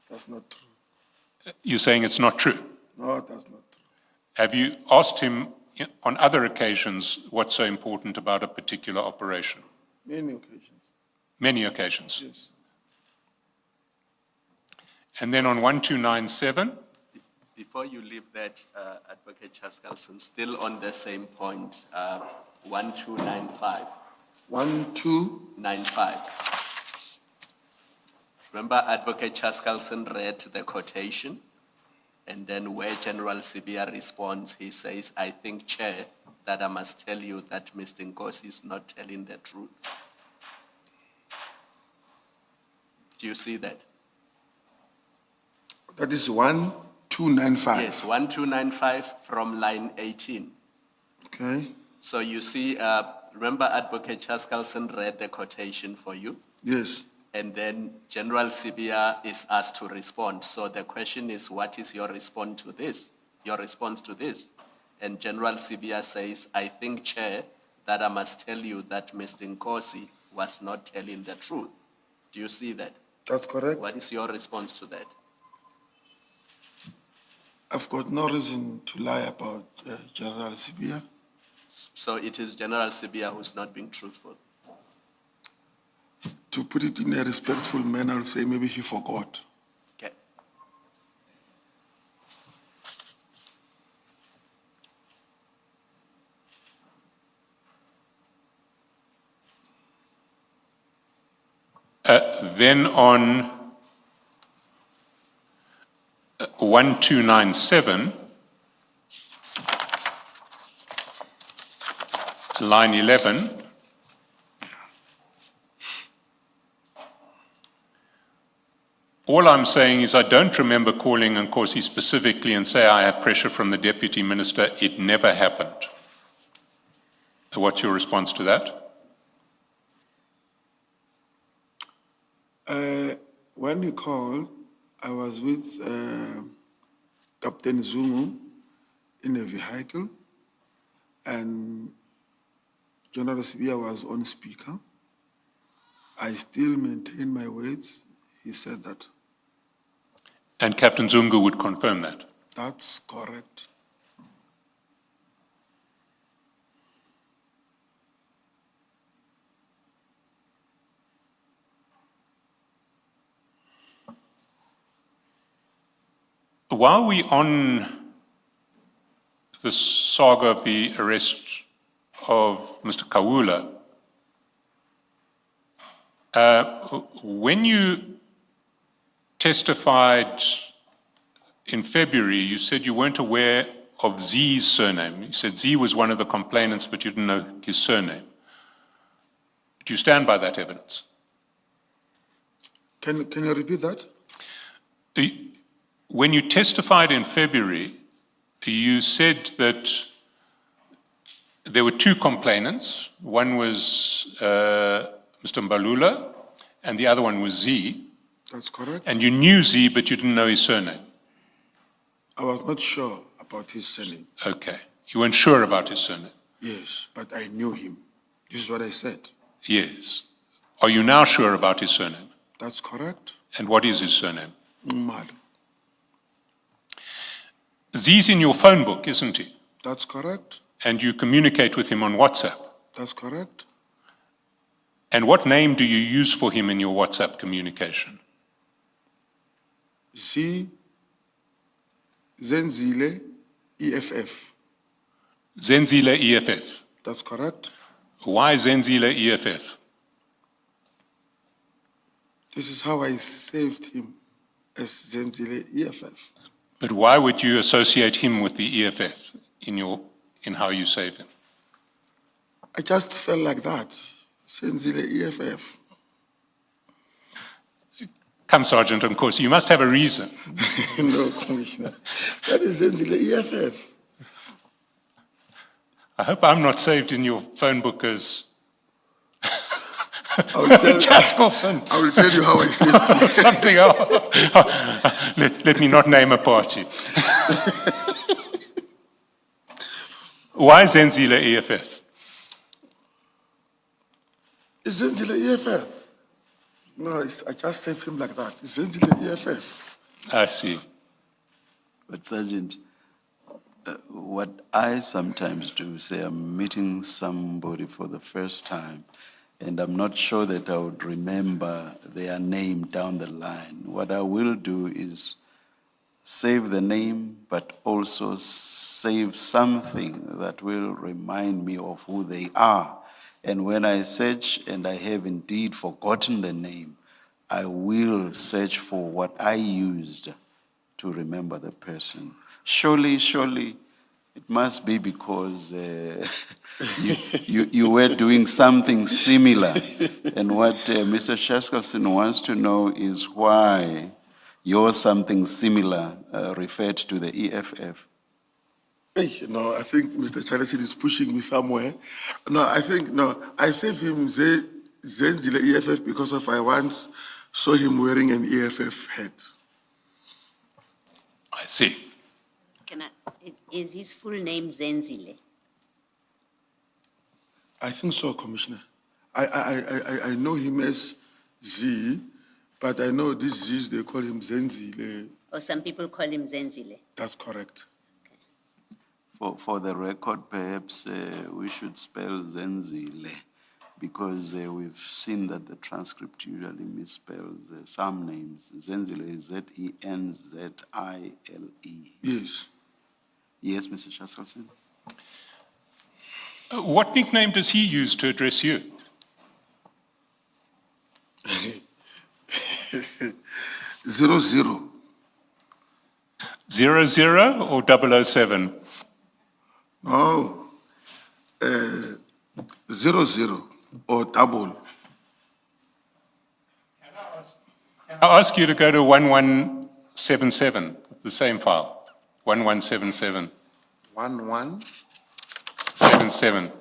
S4: That's not true.
S2: You're saying it's not true?
S4: No, that's not true.
S2: Have you asked him on other occasions what's so important about a particular operation?
S4: Many occasions.
S2: Many occasions.
S4: Yes.
S2: And then on 1297,
S5: Before you leave that, Advocate Chaskalson, still on the same point, 1295.
S4: 1295.
S5: Remember, Advocate Chaskalson read the quotation, and then where General Sibia responds, he says, I think, Chair, that I must tell you that Mr. Nkosi is not telling the truth. Do you see that?
S4: That is 1295.
S5: Yes, 1295 from line 18.
S4: Okay.
S5: So you see, remember Advocate Chaskalson read the quotation for you?
S4: Yes.
S5: And then General Sibia is asked to respond. So the question is, what is your response to this? Your response to this? And General Sibia says, I think, Chair, that I must tell you that Mr. Nkosi was not telling the truth. Do you see that?
S4: That's correct.
S5: What is your response to that?
S4: I've got no reason to lie about General Sibia.
S5: So it is General Sibia who's not being truthful.
S4: To put it in a respectful manner, I'll say maybe he forgot.
S5: Okay.
S2: then on 1297, line 11, all I'm saying is I don't remember calling Nkosi specifically and say I have pressure from the Deputy Minister. It never happened. What's your response to that?
S4: When you called, I was with Captain Zungu in a vehicle, and General Sibia was on speaker. I still maintain my words. He said that.
S2: And Captain Zungu would confirm that?
S4: That's correct.
S2: While we're on the saga of the arrest of Mr. Kawula, When you testified in February, you said you weren't aware of Z's surname. You said Z was one of the complainants, but you didn't know his surname. Do you stand by that evidence?
S4: Can you repeat that?
S2: When you testified in February, you said that there were two complainants. One was Mr. Mbalula, and the other one was Z.
S4: That's correct.
S2: And you knew Z, but you didn't know his surname.
S4: I was not sure about his surname.
S2: Okay. You weren't sure about his surname?
S4: Yes, but I knew him. This is what I said.
S2: Yes. Are you now sure about his surname?
S4: That's correct.
S2: And what is his surname?
S4: Mad.
S2: Z's in your phone book, isn't he?
S4: That's correct.
S2: And you communicate with him on WhatsApp.
S4: That's correct.
S2: And what name do you use for him in your WhatsApp communication?
S4: Zenzile EFF.
S2: Zenzile EFF.
S4: That's correct.
S2: Why Zenzile EFF?
S4: This is how I saved him as Zenzile EFF.
S2: But why would you associate him with the EFF in how you save him?
S4: I just felt like that. Zenzile EFF.
S2: Come, Sergeant Nkosi, you must have a reason.
S4: No, Commissioner. That is Zenzile EFF.
S2: I hope I'm not saved in your phone book as
S4: Jaskelson. I will tell you how I saved him.
S2: something else. Let me not name a party. Why Zenzile EFF?
S4: It's Zenzile EFF. No, I just saved him like that. It's Zenzile EFF.
S2: I see.
S1: But Sergeant, what I sometimes do, say I'm meeting somebody for the first time, and I'm not sure that I would remember their name down the line. What I will do is save the name, but also save something that will remind me of who they are. And when I search and I have indeed forgotten the name, I will search for what I used to remember the person. Surely, it must be because you were doing something similar. And what Mr. Jaskelson wants to know is why your something similar referred to the EFF.
S4: Hey, no, I think Mr. Charleson is pushing me somewhere. I saved him Zenzile EFF because I once saw him wearing an EFF hat.
S2: I see.
S6: Is his full name Zenzile?
S4: I think so, Commissioner. I know him as Z, but I know these Z's, they call him Zenzile.
S6: Or some people call him Zenzile?
S4: That's correct.
S1: For the record, perhaps we should spell Zenzile, because we've seen that the transcript usually misspells some names. Zenzile is Zenzile.
S4: Yes.
S1: Yes, Mr. Jaskelson?
S2: What nickname does he use to address you?
S4: 00.
S2: 00 or 007?
S4: No. 00 or double.
S2: I'll ask you to go to 1177, the same file. 1177.
S4: 1177.
S2: 77.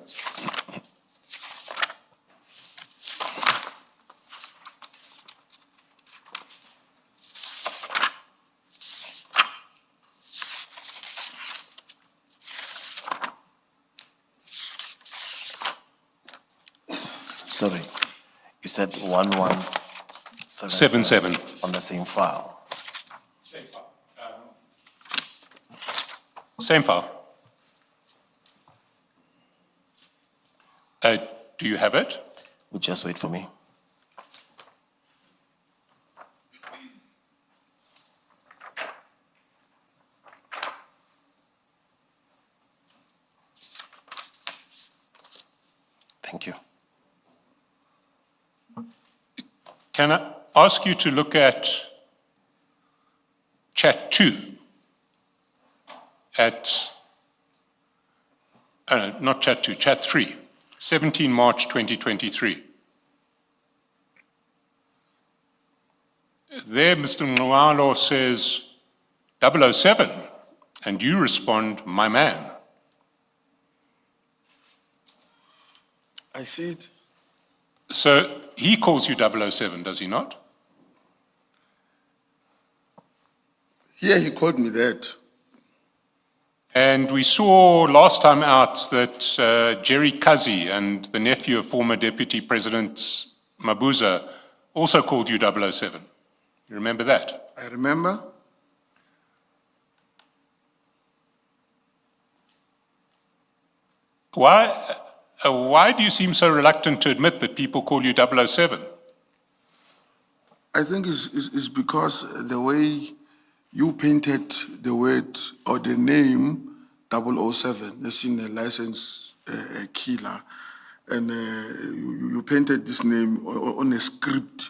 S3: Sorry, you said 1177 on the same file.
S2: Same file. Same file. Do you have it?
S3: Would just wait for me. Thank you.
S2: Can I ask you to look at chat 2 not chat 2, chat 3, 17 March 2023. There, Mr. Nwalo says 007, and you respond, my man.
S4: I see it.
S2: So he calls you 007, does he not?
S4: Here he called me that.
S2: And we saw last time out that Jerry Kazi and the nephew of former Deputy President Mabuza also called you 007. You remember that?
S4: I remember.
S2: Why do you seem so reluctant to admit that people call you 007?
S4: I think it's because the way you painted the word or the name 007, as in a licensed killer, and you painted this name on a script,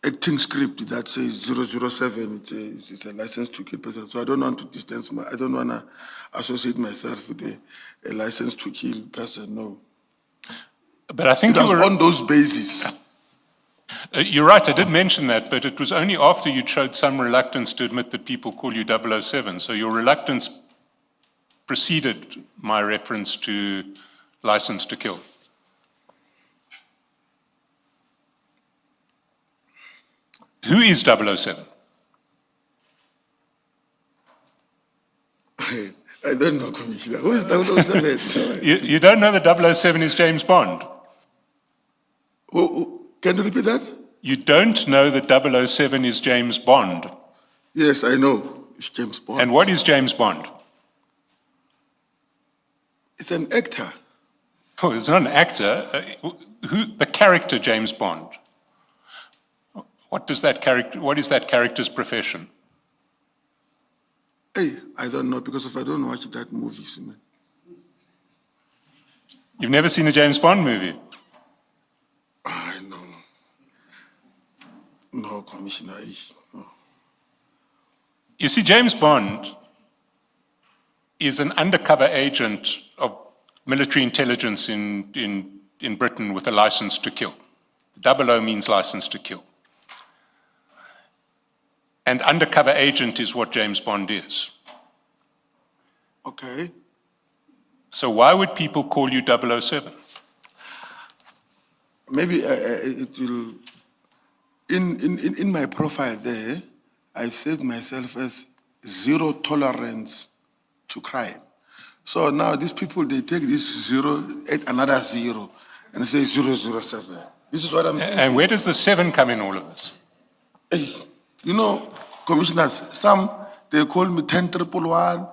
S4: acting script that says 007, it's a license to kill person. So I don't want to distance I don't want to associate myself with a license to kill person, no.
S2: But I think
S4: It
S2: you
S4: was
S2: were
S4: on those bases.
S2: You're right, I did mention that, but it was only after you showed some reluctance to admit that people call you 007. So your reluctance preceded my reference to license to kill. Who is 007?
S4: I don't know, Commissioner. Who is 007?
S2: You don't know that 007 is James Bond?
S4: Can you repeat that?
S2: You don't know that 007 is James Bond?
S4: Yes, I know. It's James Bond.
S2: And what is James Bond?
S4: It's an actor.
S2: Oh, it's not an actor. The character James Bond. What is that character's profession?
S4: Hey, I don't know because if I don't watch that movie, man.
S2: You've never seen a James Bond movie?
S4: I know. No, Commissioner. No.
S2: You see, James Bond is an undercover agent of military intelligence in Britain with a license to kill. 00 means license to kill. And undercover agent is what James Bond is.
S4: Okay.
S2: So why would people call you 007?
S4: Maybe it will. In my profile there, I've saved myself as 0 tolerance to crime. So now these people, they take this 0, add another 0, and say 007. This is what I'm saying.
S2: And where does the 7 come in all of this?
S4: Hey, you know, commissioners, some, they call me 10111,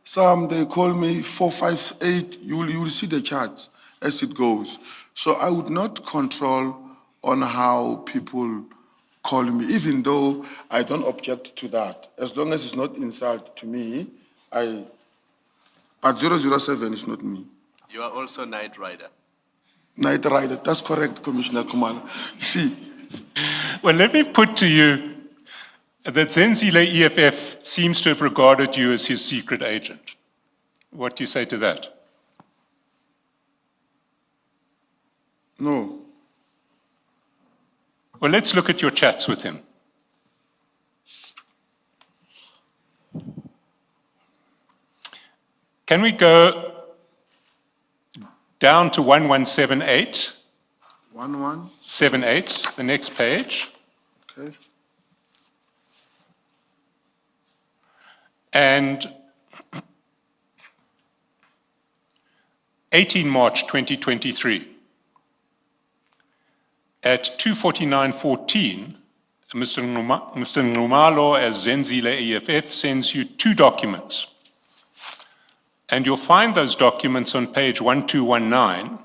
S4: some, they call me 458. You will see the charts as it goes. So I would not control on how people call me, even though I don't object to that. As long as it's not insult to me, but 007 is not me.
S5: You are also Night Rider.
S4: Night Rider, that's correct, Commissioner Kumalo. See.
S2: Well, let me put to you that Zenzile EFF seems to have regarded you as his secret agent. What do you say to that?
S4: No.
S2: Well, let's look at your chats with him. Can we go down to 1178?
S4: 1178.
S2: The next page.
S4: Okay.
S2: And 18 March 2023. At 2:49:14, Mr. Nxumalo as Zenzile EFF sends you 2 documents. And you'll find those documents on page 1219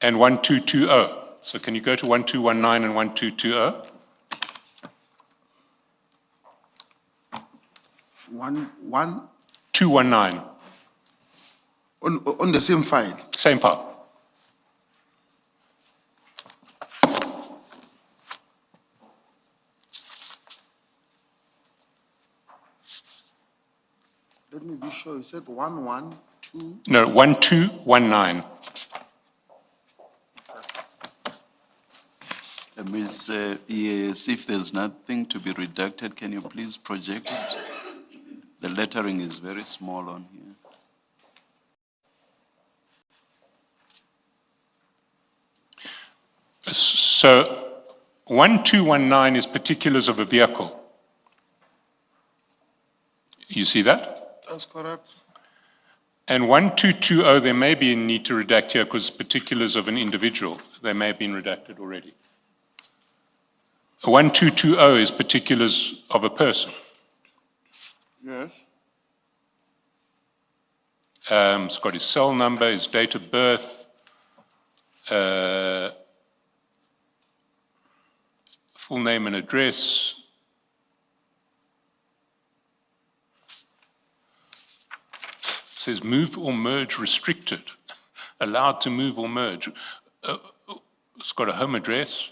S2: and 1220. So can you go to 1219 and 1220?
S4: 1.
S2: 219.
S4: On the same file.
S2: Same file.
S4: Let me be sure. You said 112.
S2: No, 1219.
S1: Ms. Yes, if there's nothing to be redacted, can you please project it? The lettering is very small on here.
S2: So 1219 is particulars of a vehicle. You see that?
S4: That's correct.
S2: And 1220, there may be a need to redact here because particulars of an individual, they may have been redacted already. 1220 is particulars of a person.
S4: Yes.
S2: It's got his cell number, his date of birth, full name and address. It says move or merge restricted, allowed to move or merge. It's got a home address.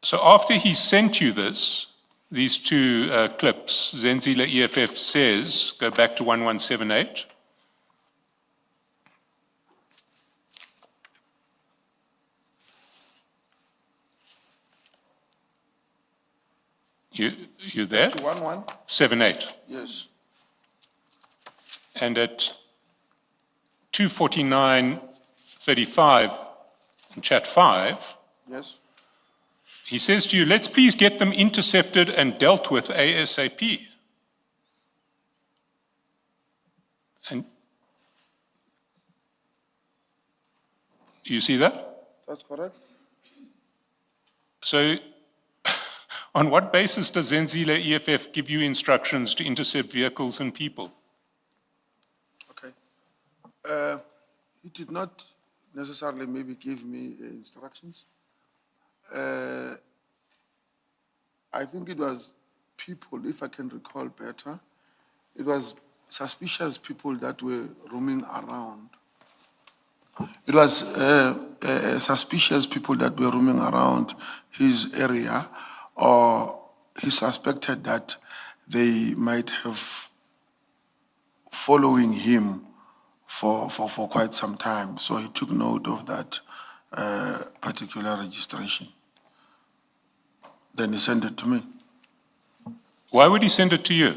S2: So after he sent you these two clips, Zenzile EFF says, go back to 1178. You there?
S4: 211?
S2: 78.
S4: Yes.
S2: And at 2:49:35 in chat 5,
S4: Yes.
S2: he says to you, let's please get them intercepted and dealt with ASAP. And you see that?
S4: That's correct.
S2: So on what basis does Zenzile EFF give you instructions to intercept vehicles and people?
S4: Okay. He did not necessarily maybe give me instructions. I think it was people, if I can recall better, it was suspicious people that were roaming around. It was suspicious people that were roaming around his area, or he suspected that they might have following him for quite some time. So he took note of that particular registration. Then he sent it to me.
S2: Why would he send it to you?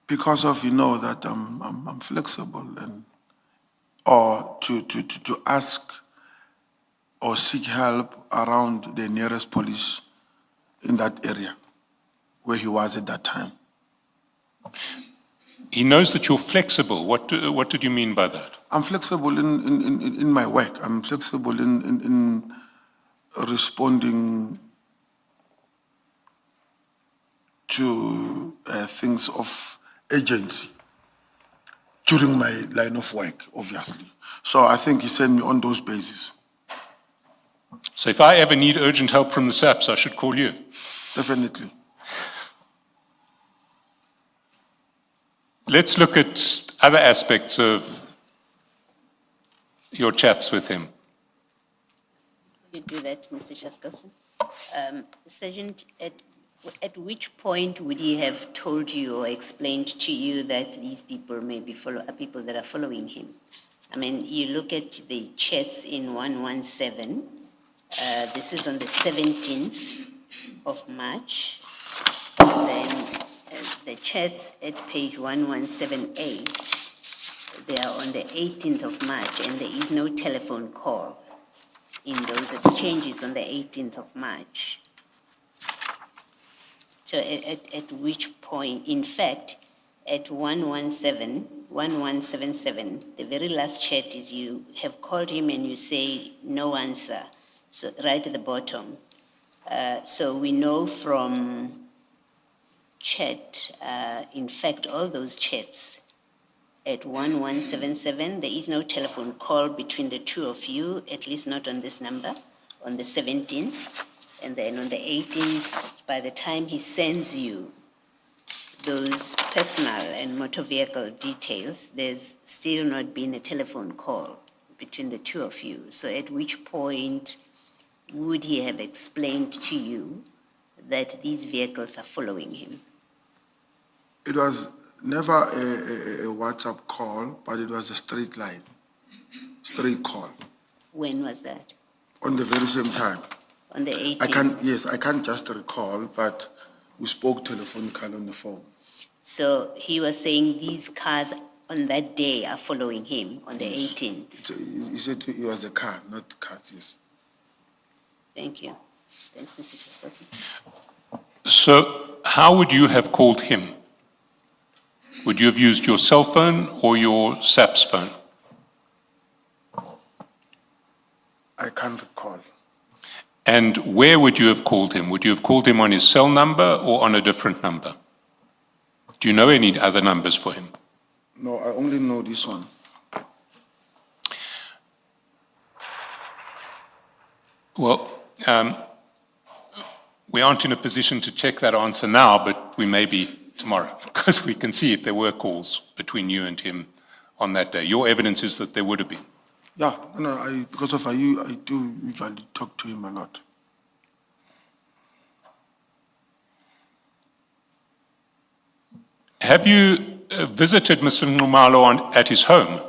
S4: Because of, that I'm flexible, and or to ask or seek help around the nearest police in that area where he was at that time.
S2: He knows that you're flexible. What did you mean by that?
S4: I'm flexible in my work. I'm flexible in responding to things of agency during my line of work, obviously. So I think he sent me on those bases.
S2: So if I ever need urgent help from the SAPS, I should call you.
S4: Definitely.
S2: Let's look at other aspects of your chats with him.
S6: You do that, Mr. Shaskelson. Sergeant, at which point would he have told you or explained to you that these people may be people that are following him? I mean, you look at the chats in 117. This is on the 17th of March. Then the chats at page 1178, they are on the 18th of March, and there is no telephone call in those exchanges on the 18th of March. So at which point, in fact, at 1177, the very last chat is you have called him and you say, no answer, so right at the bottom. So we know from chat, in fact, all those chats at 1177, there is no telephone call between the two of you, at least not on this number, on the 17th. And then on the 18th, by the time he sends you those personal and motor vehicle details, there's still not been a telephone call between the two of you. So at which point would he have explained to you that these vehicles are following him?
S4: It was never a WhatsApp call, but it was a straight straight call,
S6: When was that?
S4: on the very same time.
S6: On the 18th?
S4: I can't just recall, but we spoke telephonically on the phone.
S6: So he was saying these cars on that day are following him on the 18th.
S4: He said it was a car, not cars, yes.
S6: Thank you. Thanks, Mr. Chaskalson.
S2: So how would you have called him? Would you have used your cell phone or your SAPS phone?
S4: I can't recall.
S2: And where would you have called him? Would you have called him on his cell number or on a different number? Do you know any other numbers for him?
S4: No, I only know this one.
S2: Well, we aren't in a position to check that answer now, but we may be tomorrow, because we can see if there were calls between you and him on that day. Your evidence is that there would have been.
S4: Yeah, no, because of you, I do usually talk to him a lot.
S2: Have you visited Mr. Nxumalo at his home?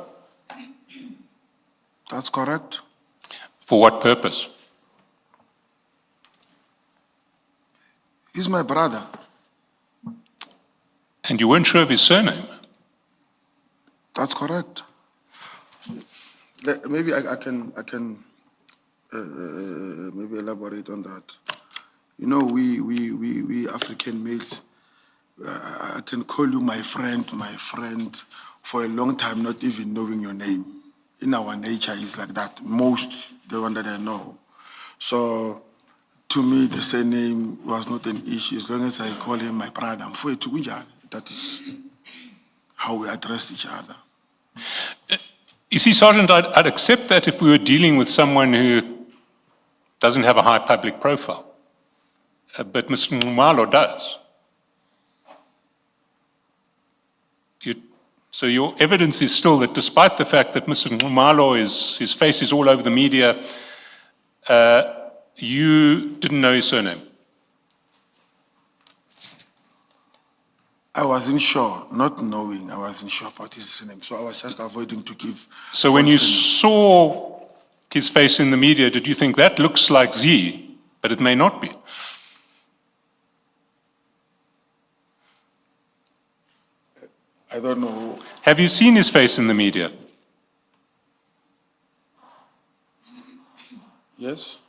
S4: That's correct.
S2: For what purpose?
S4: He's my brother.
S2: And you weren't sure of his surname?
S4: That's correct. Maybe I can maybe elaborate on that. You know, we African males, I can call you my friend, for a long time, not even knowing your name. In our nature, it's like that. Most, the one that I know. So, to me, the surname was not an issue. As long as I call him my brother, that is how we address each other.
S2: You see, Sergeant, I'd accept that if we were dealing with someone who doesn't have a high public profile. But Mr. Nxumalo does. So your evidence is still that despite the fact that Mr. Nxumalo, his face is all over the media, you didn't know his surname?
S4: I wasn't sure, not knowing, I wasn't sure about his surname. So I was just avoiding to give.
S2: So when you
S4: false surname.
S2: saw his face in the media, did you think that looks like Z, but it may not be?
S4: I don't know.
S2: Have you seen his face in the media?
S4: Yes?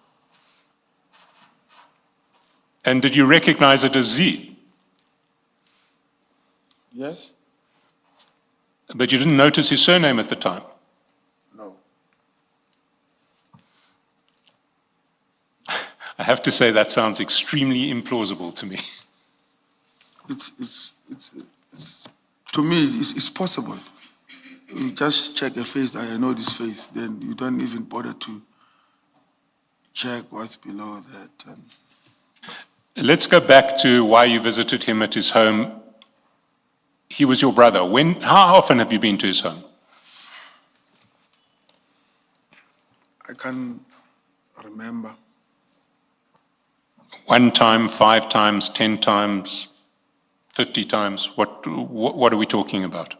S2: And did you recognize it as Z?
S4: Yes?
S2: But you didn't notice his surname at the time?
S4: No.
S2: I have to say that sounds extremely implausible to me.
S4: It's to me, it's possible. You just check a face, I know this face, then you don't even bother to check what's below that.
S2: Let's go back to why you visited him at his home. He was your brother. How often have you been to his home?
S4: I can't remember.
S2: 1 time, 5 times, 10 times, 50 times? What are we talking about?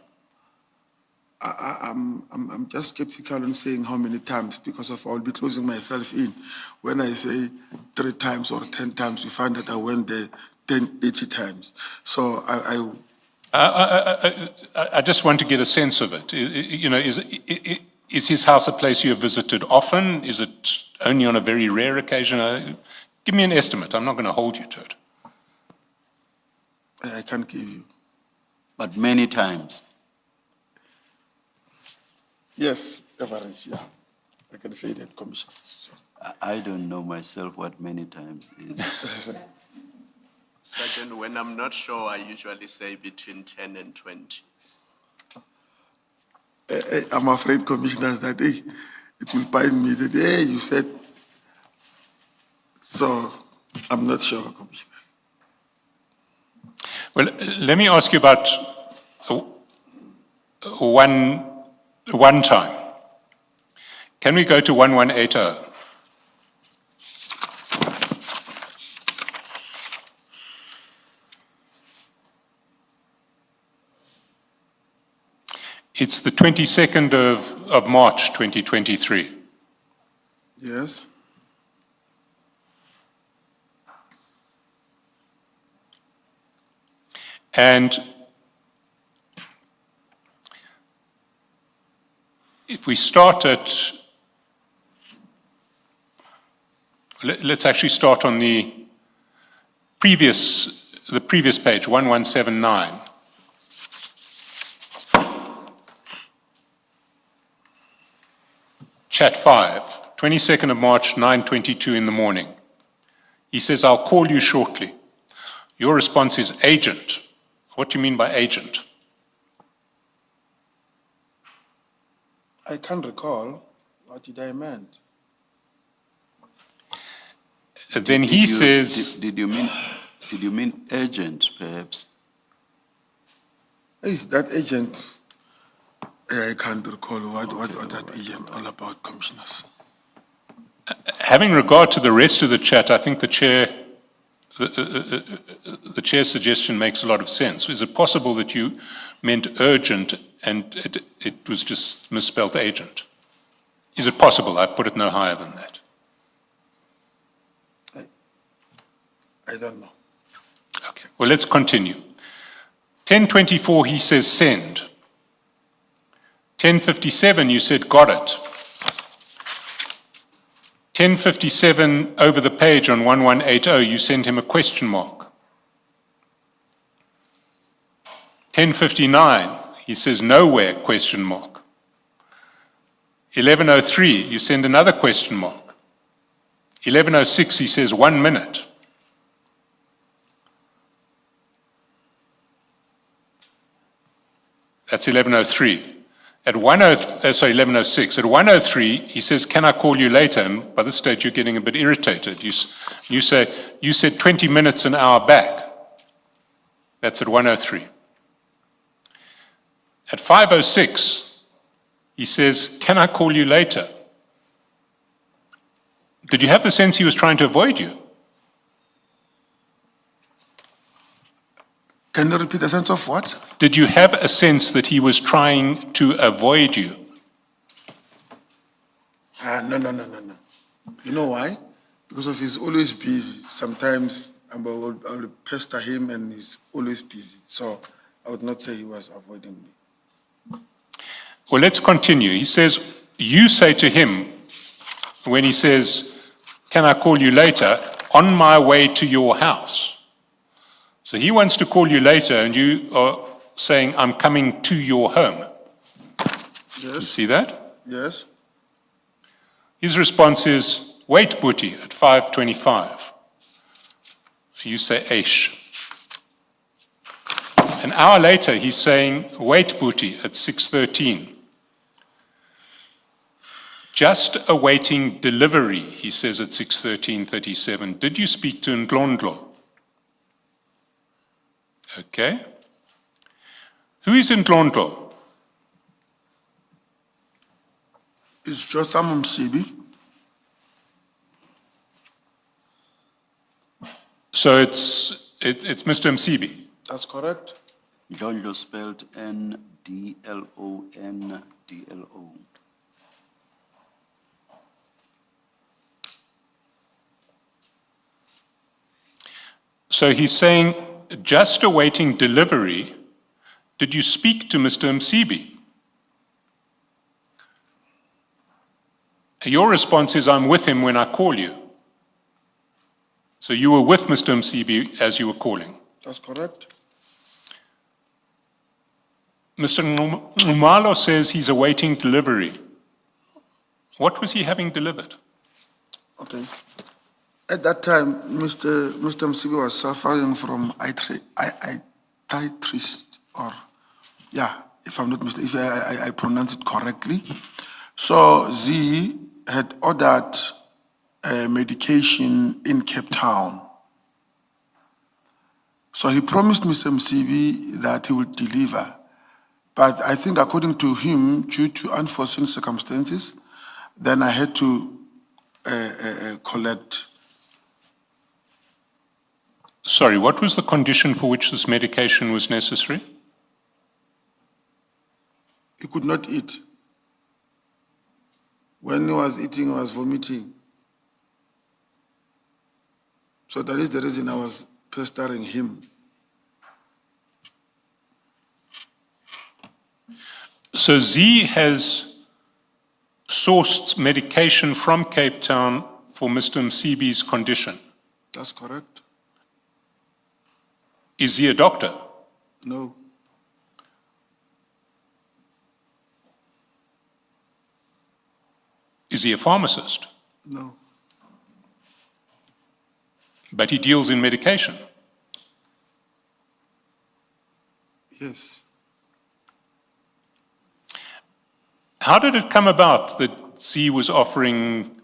S4: I'm just skeptical on saying how many times, because I'll be closing myself in. When I say 3 times or 10 times, you find that I went there 80 times. So
S2: I just want to get a sense of it. You know, is his house a place you have visited often? Is it only on a very rare occasion? Give me an estimate. I'm not going to hold you to it.
S4: I can't give you.
S1: But many times.
S4: Yes, average, yeah. I can say that, Commissioner. So.
S1: I don't know myself what many times is.
S5: Sergeant, when I'm not sure, I usually say between 10 and 20.
S4: I'm afraid, Commissioners, that it will bind me that, hey, you said. So I'm not sure, Commissioner.
S2: Well, let me ask you about one time. Can we go to 1180? It's the 22nd of March, 2023.
S4: Yes.
S2: And if we start at, let's actually start on the previous page, 1179. Chat 5, 22nd of March, 9:22 in the morning. He says, I'll call you shortly. Your response is agent. What do you mean by agent?
S4: I can't recall. What did I mean?
S2: Then he says,
S1: Did you mean agent, perhaps?
S4: Hey, that agent, I can't recall what that agent all about, Commissioners.
S2: having regard to the rest of the chat, I think the chair's suggestion makes a lot of sense. Is it possible that you meant urgent and it was just misspelled agent? Is it possible? I put it no higher than that.
S4: I don't know.
S2: Okay, well, let's continue. 10:24, he says send. 10:57, you said got it. 10:57, over the page on 1180, you sent him a question mark. 10:59, he says nowhere, question mark. 11:03, you send another question mark. 11:06, he says 1 minute. That's 11:03. At 11:06. At 1:03, he says, "Can I call you later?" And by this stage, you're getting a bit irritated. You say, "You said 20 minutes an hour back." That's at 1:03. At 5:06, he says, "Can I call you later?" Did you have the sense he was trying to avoid you?
S4: Can you repeat the sense of what?
S2: Did you have a sense that he was trying to avoid you?
S4: No. You know why? Because of he's always busy. Sometimes I will pester him and he's always busy. So I would not say he was avoiding me.
S2: Well, let's continue. He says, you say to him, when he says, "Can I call you later?" "On my way to your house." So he wants to call you later, and you are saying, "I'm coming to your home." You
S4: Yes,
S2: see that?
S4: yes.
S2: His response is, "Wait, Boetie," at 5:25. You say, "Aish." An hour later, he's saying, "Wait, Boetie," at 6:13. "Just awaiting delivery," he says at 6:13:37. "Did you speak to Ndlondlo?" Okay. Who is Ndlondlo?
S4: It's Jotham Msibi.
S2: So it's Mr. Msibi.
S4: That's correct.
S1: Ndlondlo spelled Ndlondlo.
S2: So he's saying, just awaiting delivery. Did you speak to Mr. Msibi? Your response is, "I'm with him when I call you." So you were with Mr. Msibi as you were calling.
S4: That's correct.
S2: Mr. Numalo says he's awaiting delivery. What was he having delivered?
S4: Okay. At that time, Mr. Msibi was suffering from arthritis, or, yeah, if I'm not mistaken, if I pronounce it correctly. So Z had ordered medication in Cape Town So he promised Mr. Msibi that he would deliver. But I think according to him, due to unforeseen circumstances, then I had to collect.
S2: Sorry, what was the condition for which this medication was necessary?
S4: He could not eat. When he was eating, he was vomiting. So that is the reason I was pestering him.
S2: So Z has sourced medication from Cape Town for Mr. Msibi's condition.
S4: That's correct?
S2: Is he a doctor?
S4: No.
S2: Is he a pharmacist?
S4: No.
S2: But he deals in medication.
S4: Yes.
S2: How did it come about that Z was offering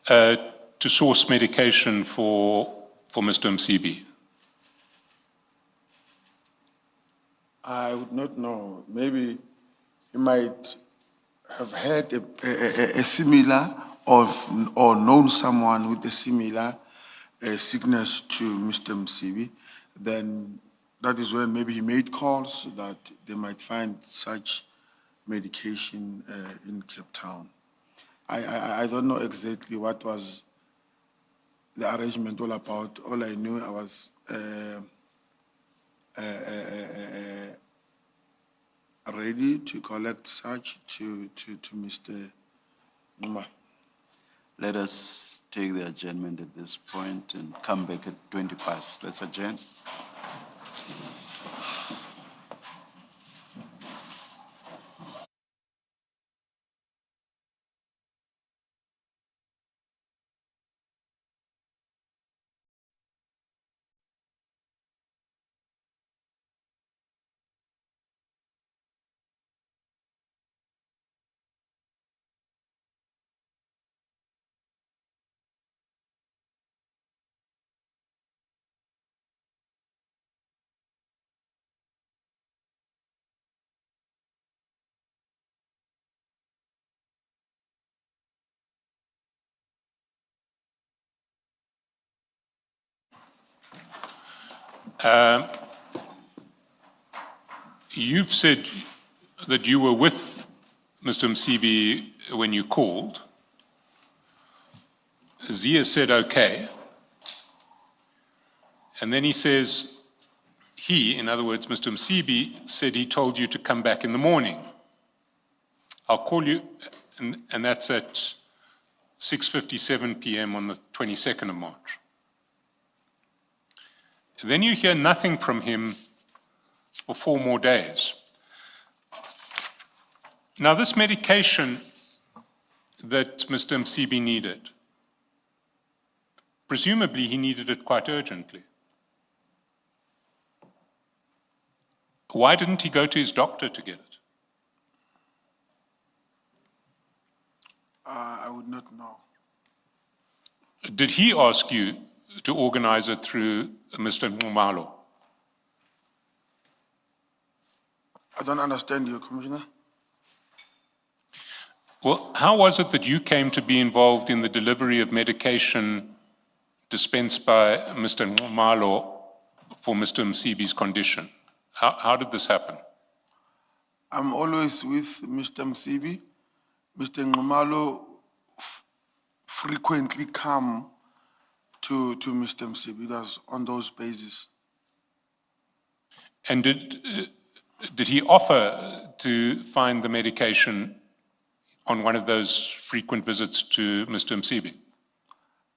S2: to source medication for Mr. Msibi?
S4: I would not know. Maybe he might have had a similar or known someone with a similar sickness to Mr. Msibi. Then that is when maybe he made calls so that they might find such medication in Cape Town. I don't know exactly what was the arrangement all about. All I knew, I was ready to collect such to Mr. Numa.
S1: Let us take the adjournment at this point and come back at 20 past. Let's adjourn.
S2: You've said that you were with Mr. Msibi when you called. Zia said, okay. And then he says, in other words, Mr. Msibi, said he told you to come back in the morning. I'll call you, and that's at 6:57 p.m. on the 22nd of March. Then you hear nothing from him for 4 more days. Now, this medication that Mr. Msibi needed, presumably he needed it quite urgently. Why didn't he go to his doctor to get it?
S4: I would not know.
S2: Did he ask you to organize it through Mr. Nxumalo?
S4: I don't understand you, Commissioner.
S2: Well, how was it that you came to be involved in the delivery of medication dispensed by Mr. Nxumalo for Mr. Msibi's condition? How did this happen?
S4: I'm always with Mr. Msibi. Mr. Nxumalo frequently come to Mr. Msibi. That's on those bases.
S2: And did he offer to find the medication on one of those frequent visits to Mr. Msibi?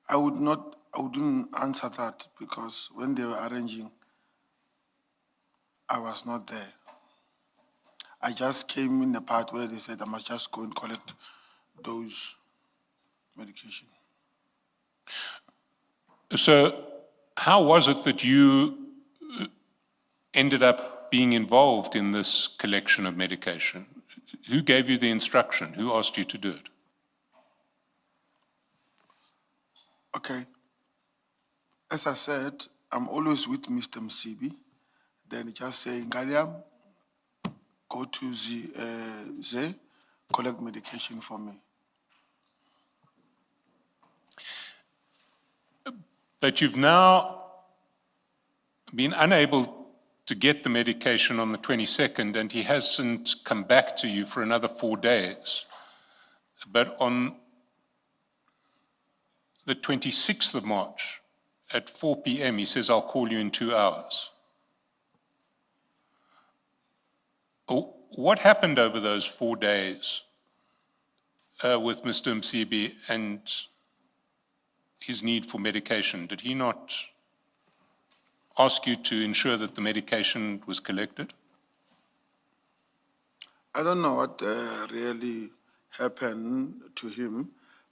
S4: I wouldn't answer that because when they were arranging, I was not there. I just came in the part where they said I must just go and collect those medication.
S2: So how was it that you ended up being involved in this collection of medication? Who gave you the instruction? Who asked you to do it?
S4: Okay. As I said, I'm always with Mr. Msibi. Then he just say, Ngaliam, go to the collect medication for me.
S2: But you've now been unable to get the medication on the 22nd, and he hasn't come back to you for another 4 days. But on the 26th of March at 4 p.m., he says, I'll call you in 2 hours. What happened over those 4 days with Mr. Msibi and his need for medication? Did he not ask you to ensure that the medication was collected?
S4: I don't know what really happened to him,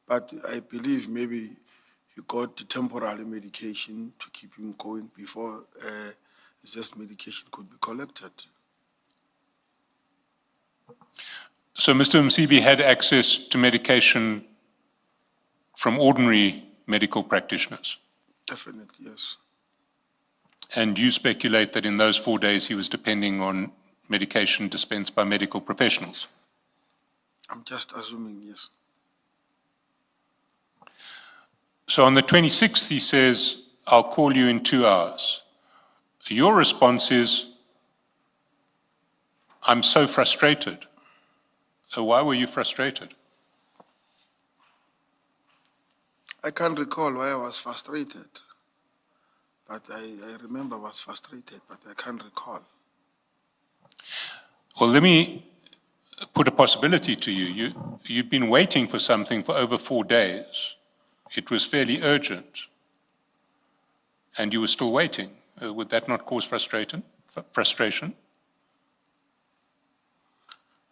S4: but I believe maybe he got the temporary medication to keep him going before this medication could be collected.
S2: So Mr. Msibi had access to medication from ordinary medical practitioners?
S4: Definitely, yes.
S2: And you speculate that in those 4 days he was depending on medication dispensed by medical professionals?
S4: I'm just assuming, yes.
S2: So on the 26th he says, I'll call you in 2 hours. Your response is, I'm so frustrated. Why were you frustrated?
S4: I can't recall why I was frustrated, but I remember I was frustrated, but I can't recall.
S2: Well, let me put a possibility to you. You've been waiting for something for over 4 days. It was fairly urgent, and you were still waiting. Would that not cause frustration?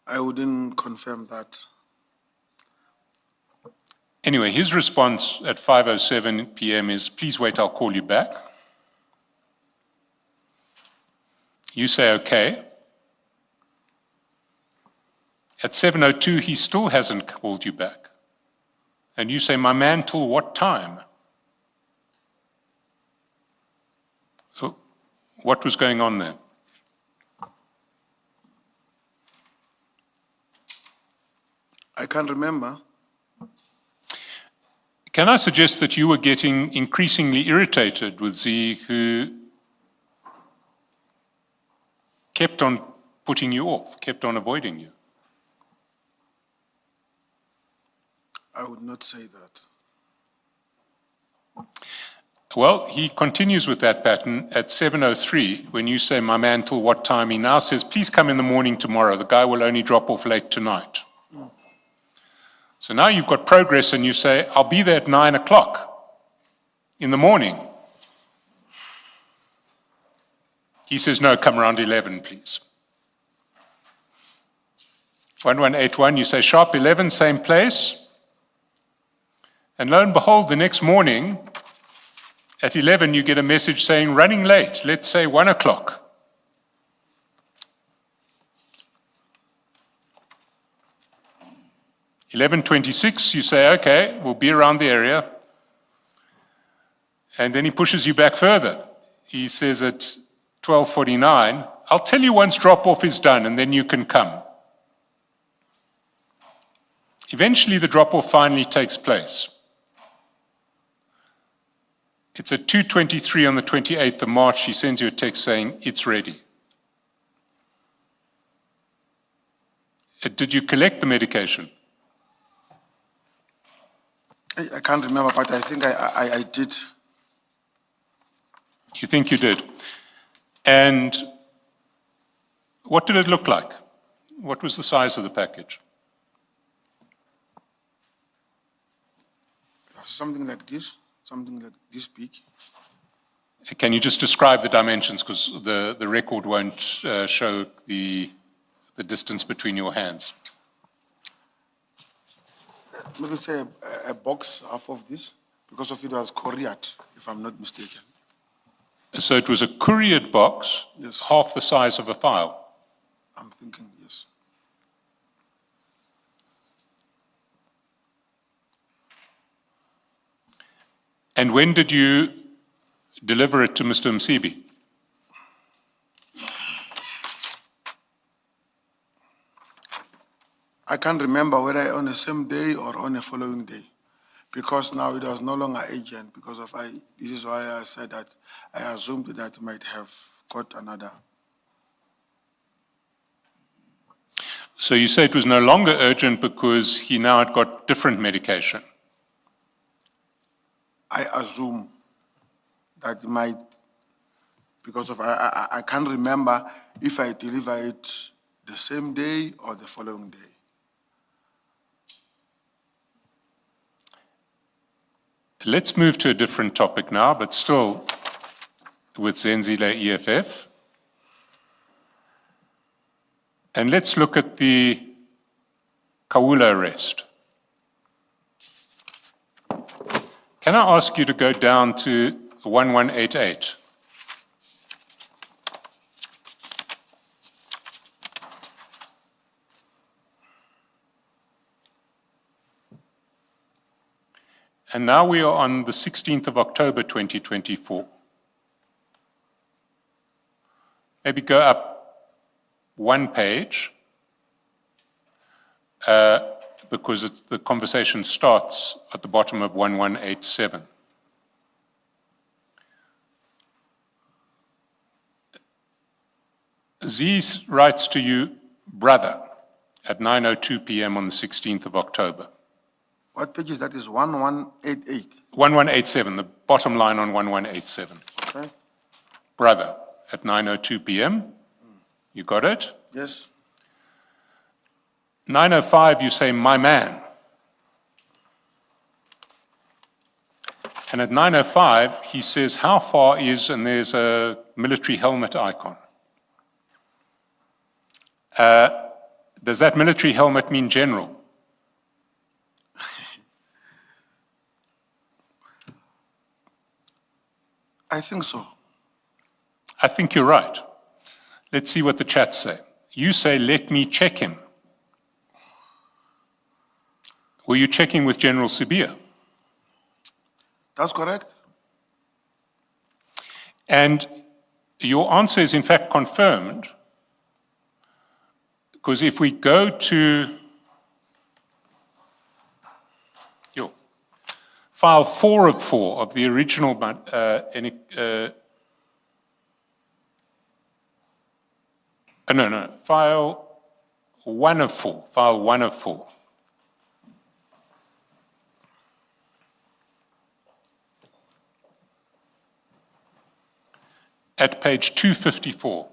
S4: I wouldn't confirm that.
S2: Anyway, his response at 5:07 p.m. is, please wait, I'll call you back. You say, okay. At 7:02, he still hasn't called you back. And you say, my man, till what time? What was going on there?
S4: I can't remember.
S2: Can I suggest that you were getting increasingly irritated with Z, who kept on putting you off, kept on avoiding you?
S4: I would not say that.
S2: Well, he continues with that pattern at 7:03. When you say, my man, till what time? He now says, please come in the morning tomorrow. The guy will only drop off late tonight. So now you've got progress and you say, I'll be there at 9 o'clock in the morning. He says, no, come around 11, please. 1181, you say, sharp 11, same place. And lo and behold, the next morning at 11, you get a message saying, running late, let's say 1 o'clock. (11:26), you say, okay, we'll be around the area. And then he pushes you back further. He says at 12:49, I'll tell you once drop-off is done and then you can come. Eventually the drop-off finally takes place. It's at 2:23 on the 28th of March, he sends you a text saying, it's ready. Did you collect the medication?
S4: I can't remember, but I think I did.
S2: You think you did? And what did it look like? What was the size of the package?
S4: Something like this big.
S2: Can you just describe the dimensions, because the record won't show the distance between your hands.
S4: Maybe say a box half of this, because of it was couriered, if I'm not mistaken.
S2: So it was a couriered box,
S4: Yes.
S2: half the size of a file.
S4: I'm thinking, yes.
S2: And when did you deliver it to Mr. Msibi?
S4: I can't remember whether on the same day or on the following day, because now it was no longer agent, because of this is why I said that I assumed that he might have got another.
S2: So you say it was no longer urgent because he now had got different medication.
S4: I assume that it might, because of, I can't remember if I deliver it the same day or the following day.
S2: Let's move to a different topic now, but still with Zenzile EFF. And let's look at the Kawula arrest. Can I ask you to go down to 1188? And now we are on the 16th of October 2024. Maybe go up one page, because the conversation starts at the bottom of 1187. Z writes to you, brother, at 9:02 p.m. on the 16th of October.
S4: What page is that? Is 1188?
S2: 1187, the bottom line on 1187.
S4: Okay.
S2: Brother, at 9:02 p.m. You got it?
S4: Yes.
S2: 9:05, you say, my man. And at 9:05, he says, how far is, and there's a military helmet icon. Does that military helmet mean general?
S4: I think so.
S2: I think you're right. Let's see what the chat say. You say, let me check him. Were you checking with General Sibia?
S4: That's correct.
S2: And your answer is in fact confirmed, because if we go to file 4 of 4 of the original file 1 of 4, file 1 of 4. At page 254.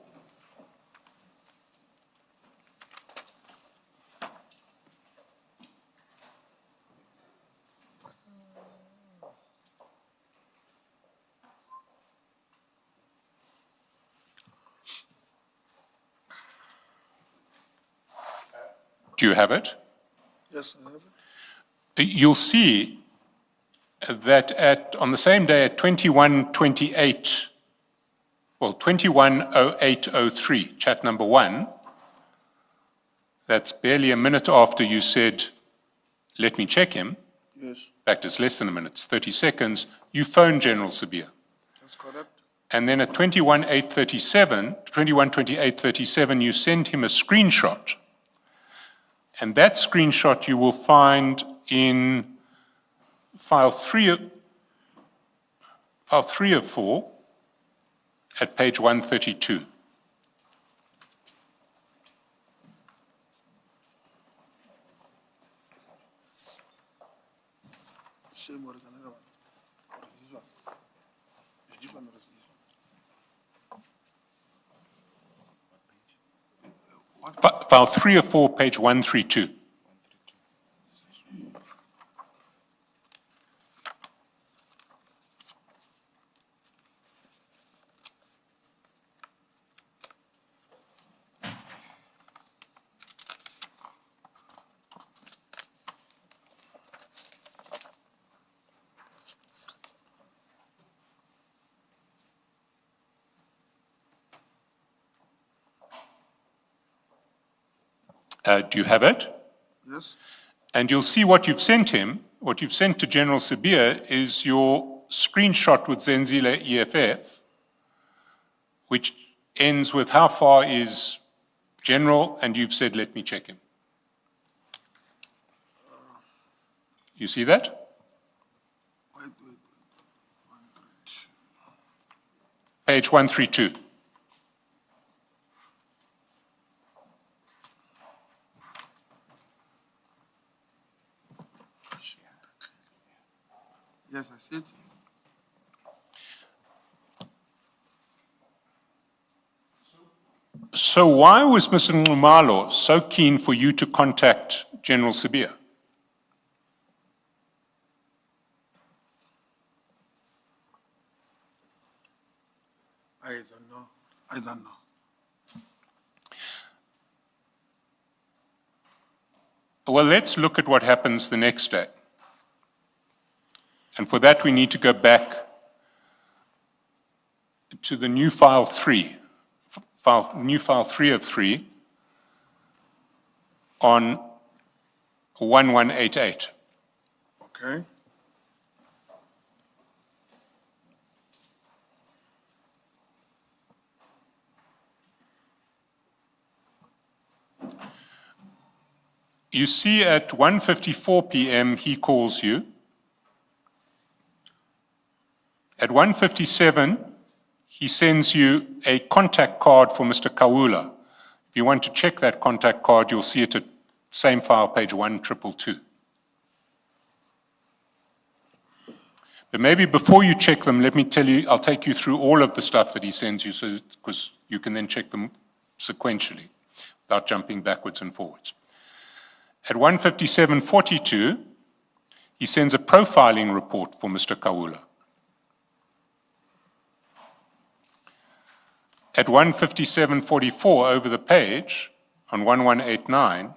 S2: Do you have it?
S4: Yes, I have it.
S2: You'll see that on the same day at 21:28, well, 21:08:03, chat number 1, that's barely a minute after you said, let me check him.
S4: Yes,
S2: In fact, it's less than a minute, it's 30 seconds, you phoned General Sibia.
S4: that's correct.
S2: And then at 21:28:37, you send him a screenshot. And that screenshot you will find in file 3 of 4 at page 132.
S4: Same or is another one? Or is this one? Is this one or is this one?
S2: File 3 of 4, page 132. Do you have it?
S4: Yes,
S2: And you'll see what you've sent him, what you've sent to General Sibia is your screenshot with Zenzile EFF, which ends with how far is general, and you've said, let me check him. You see that? Page 132.
S4: Yes, I see it.
S2: So why was Mr. Nxumalo so keen for you to contact General Sibiya?
S4: I don't know. I don't know.
S2: Well, let's look at what happens the next day. And for that, we need to go back to the new file 3, new file 303 on 1188.
S4: Okay.
S2: You see at 1:54 p.m. he calls you. At 1:57, he sends you a contact card for Mr. Kawula. If you want to check that contact card, you'll see it at same file, page 1222. But maybe before you check them, let me tell you, I'll take you through all of the stuff that he sends you, so because you can then check them sequentially without jumping backwards and forwards. At 1:57:42, he sends a profiling report for Mr. Kawula. At 1:57:44 over the page, on 1189,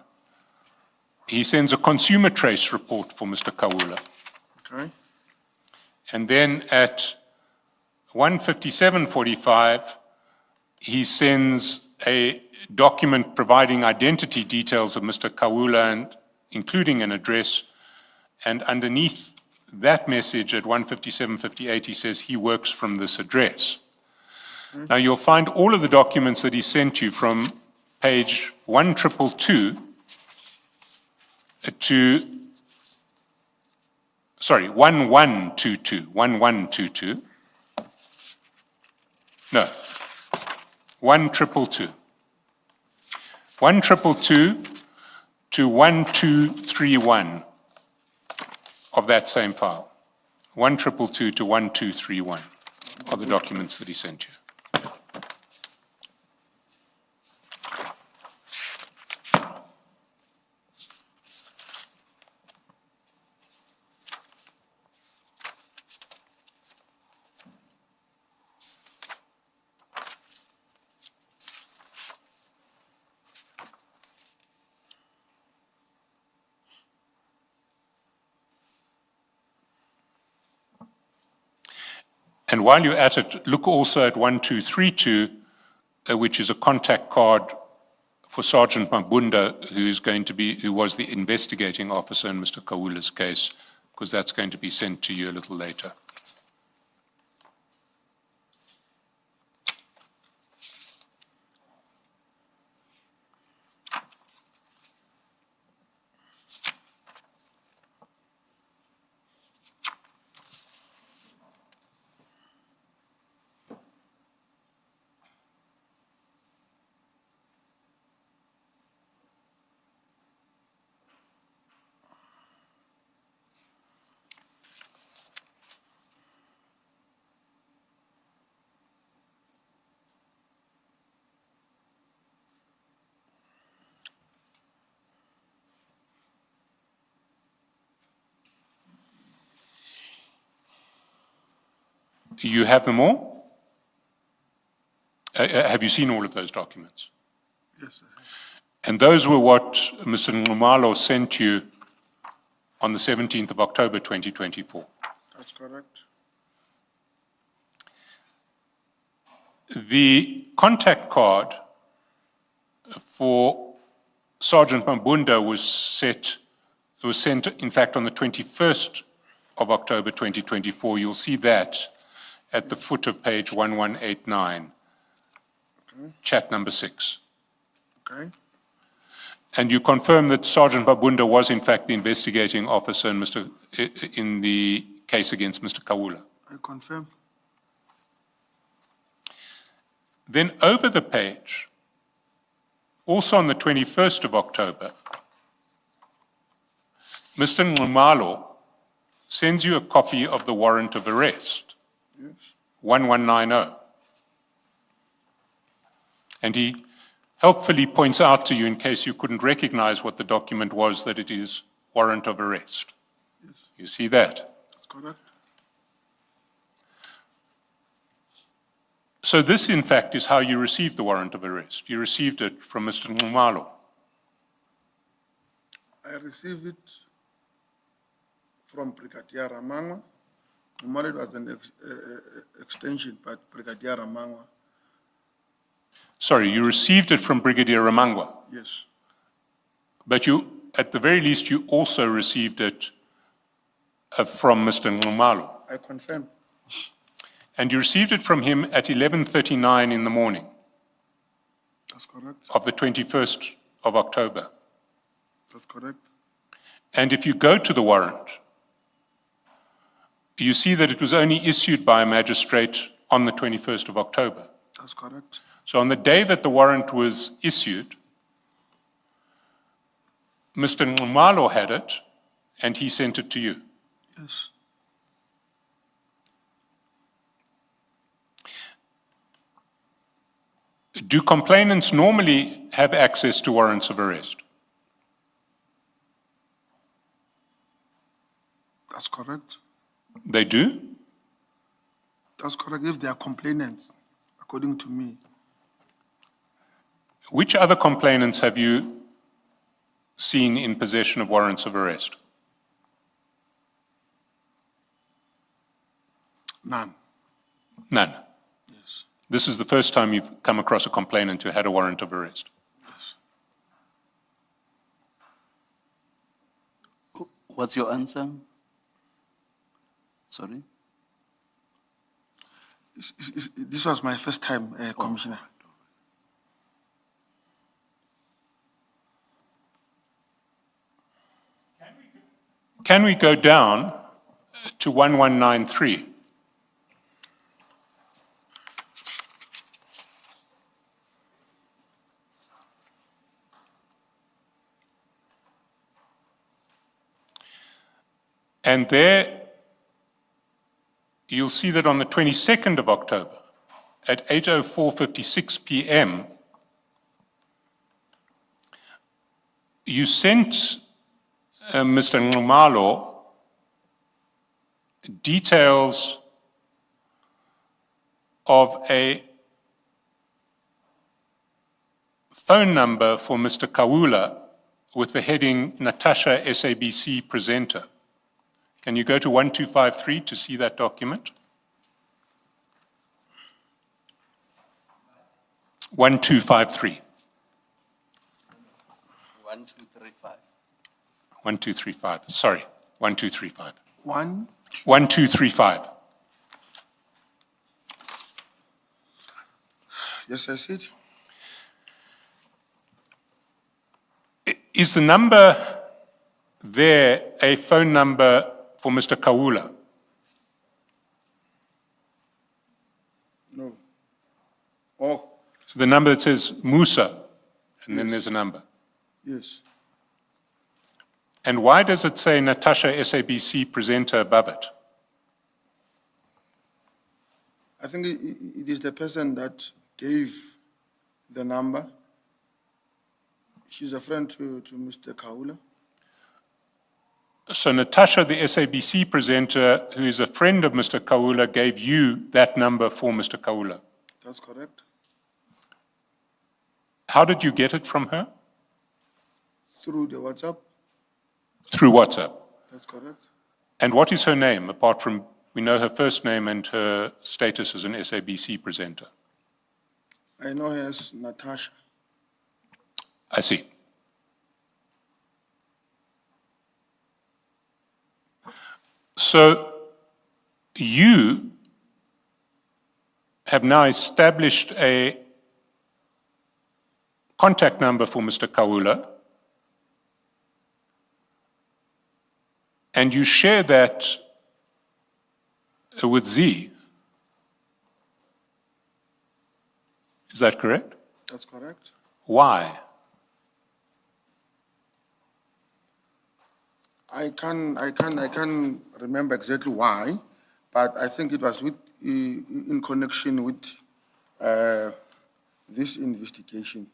S2: he sends a consumer trace report for Mr. Kawula.
S4: Okay.
S2: And then at 1:57:45, he sends a document providing identity details of Mr. Kawula, and including an address. And underneath that message at 1:57:58, he says he works from this address. Now, you'll find all of the documents that he sent you from page 1222 to, sorry, 1122. No, 1222. 1222 to 1231 of that same file. 1222 to 1231 are the documents that he sent you. And while you're at it, look also at 1232, which is a contact card for Sergeant Mabunda, who was the investigating officer in Mr. Kawula's case, because that's going to be sent to you a little later. You have them all? Have you seen all of those documents?
S4: Yes, I have.
S2: And those were what Mr. Nxumalo sent you on the 17th of October, 2024.
S4: That's correct.
S2: The contact card for Sergeant Mabunda was sent, in fact, on the 21st of October 2024. You'll see that at the foot of page 1189, chat number 6.
S4: Okay?
S2: And you confirm that Sergeant Babunda was in fact the investigating officer in the case against Mr. Kawula.
S4: I confirm.
S2: Then over the page, also on the 21st of October, Mr. Nxumalo sends you a copy of the warrant of arrest,
S4: Yes.
S2: 1190. And he helpfully points out to you, in case you couldn't recognize what the document was, that it is warrant of arrest.
S4: Yes.
S2: You see that?
S4: That's correct.
S2: So this, in fact, is how you received the warrant of arrest. You received it from Mr. Nxumalo.
S4: I received it from Brigadier Ramangwa. Normally it was an extension, but Brigadier Ramangwa,
S2: Sorry, you received it from Brigadier Ramangwa,
S4: yes.
S2: but you, at the very least, you also received it from Mr. Nxumalo.
S4: I confirm.
S2: And you received it from him at 11:39 in the morning
S4: That's correct.
S2: of the 21st of October.
S4: That's correct.
S2: And if you go to the warrant, you see that it was only issued by a magistrate on the 21st of October.
S4: That's correct.
S2: So on the day that the warrant was issued, Mr. Nxumalo had it, and he sent it to you.
S4: Yes.
S2: Do complainants normally have access to warrants of arrest?
S4: That's correct.
S2: They do?
S4: That's correct. If they are complainants, according to me,
S2: Which other complainants have you seen in possession of warrants of arrest?
S4: none.
S2: None.
S4: Yes.
S2: This is the first time you've come across a complainant who had a warrant of arrest.
S4: Yes.
S1: What's your answer? Sorry?
S4: This was my first time, Commissioner.
S2: Can we go down to 1193? And there, you'll see that on the 22nd of October, at 8:04:56 p.m., you sent Mr. Nxumalo details of a phone number for Mr. Kawula with the heading Natasha SABC presenter. Can you go to 1253 to see that document? 1253.
S5: 1235.
S2: 1235. Sorry, 1235.
S4: 1235. Yes, I see it.
S2: Is the number there a phone number for Mr. Kawula?
S4: No. Oh,
S2: So the number that says Musa, and then
S4: Yes.
S2: there's a number.
S4: yes.
S2: And why does it say Natasha SABC presenter above it?
S4: I think it is the person that gave the number. She's a friend to Mr. Kawula.
S2: So Natasha, the SABC presenter, who is a friend of Mr. Kawula, gave you that number for Mr. Kawula.
S4: That's correct.
S2: How did you get it from her?
S4: Through the WhatsApp.
S2: Through WhatsApp.
S4: That's correct.
S2: And what is her name, apart from, we know her first name and her status as an SABC presenter?
S4: I know her as Natasha.
S2: I see. So you have now established a contact number for Mr. Kawula, and you share that with Z. Is that correct?
S4: That's correct.
S2: Why?
S4: I can remember exactly why, but I think it was in connection with this investigation.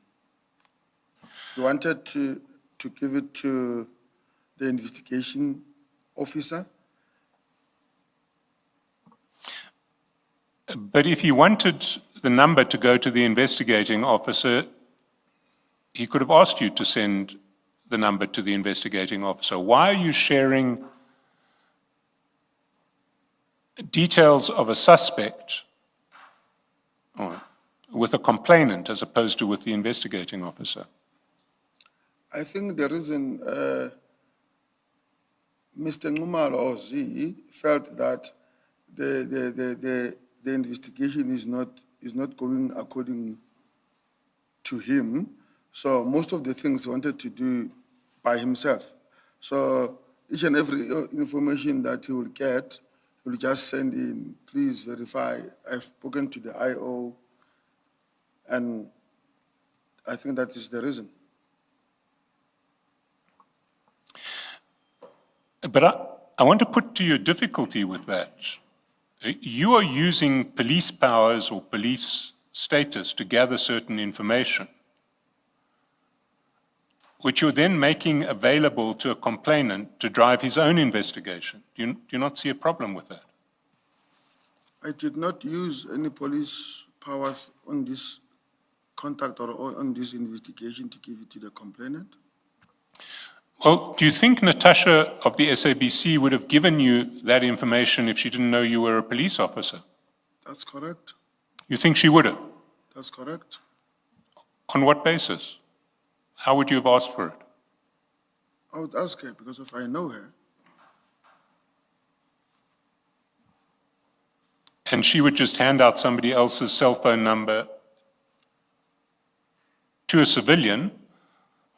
S4: We wanted to give it to the investigation officer.
S2: But if he wanted the number to go to the investigating officer, he could have asked you to send the number to the investigating officer. Why are you sharing details of a suspect with a complainant as opposed to with the investigating officer?
S4: I think the reason Mr. Ngumalo or Z felt that the investigation is not going according to him. So most of the things he wanted to do by himself. So each and every information that he will get, he will just send in, please verify, I've spoken to the IO, and I think that is the reason.
S2: But I want to put to you a difficulty with that. You are using police powers or police status to gather certain information, which you're then making available to a complainant to drive his own investigation. Do you not see a problem with that?
S4: I did not use any police powers on this contact or on this investigation to give it to the complainant.
S2: Well, do you think Natasha of the SABC would have given you that information if she didn't know you were a police officer?
S4: That's correct.
S2: You think she would have?
S4: That's correct.
S2: On what basis? How would you have asked for it?
S4: I would ask her because if I know her.
S2: And she would just hand out somebody else's cell phone number to a civilian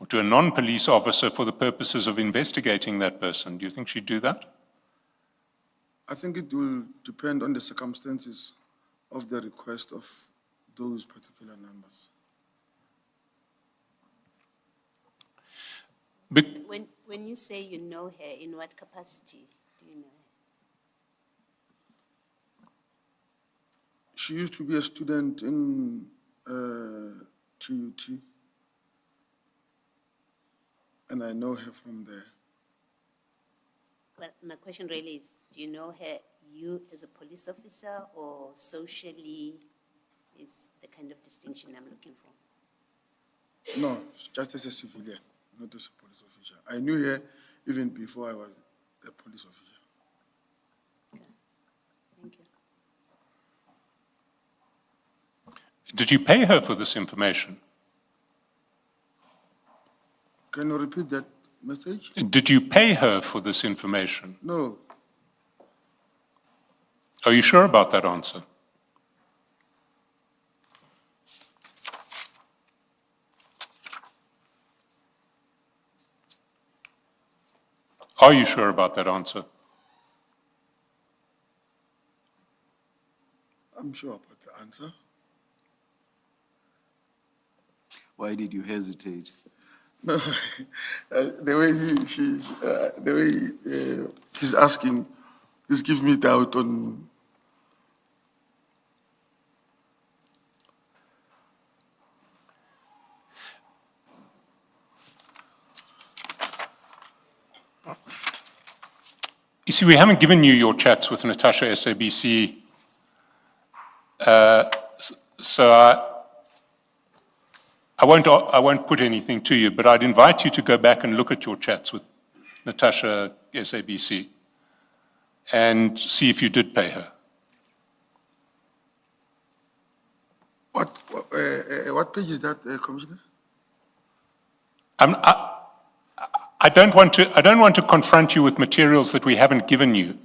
S2: or to a non-police officer for the purposes of investigating that person. Do you think she'd do that?
S4: I think it will depend on the circumstances of the request of those particular numbers.
S2: But
S6: When you say you know her, in what capacity do you know her?
S4: She used to be a student in TUT, and I know her from there.
S6: Well, my question really is, do you know her, you as a police officer, or socially is the kind of distinction I'm looking for?
S4: No, just as a civilian, not as a police officer. I knew her even before I was a police officer.
S6: Okay, thank you.
S2: did you pay her for this information?
S4: Can you repeat that message?
S2: Did you pay her for this information?
S4: No,
S2: Are you sure about that answer? Are you sure about that answer?
S4: I'm sure about the answer.
S1: Why did you hesitate?
S4: No, the way he's asking, this gives me doubt on.
S2: You see, we haven't given you your chats with Natasha SABC, so I won't put anything to you, but I'd invite you to go back and look at your chats with Natasha SABC and see if you did pay her.
S4: What page is that, Commissioner?
S2: I don't want to confront you with materials that we haven't given you.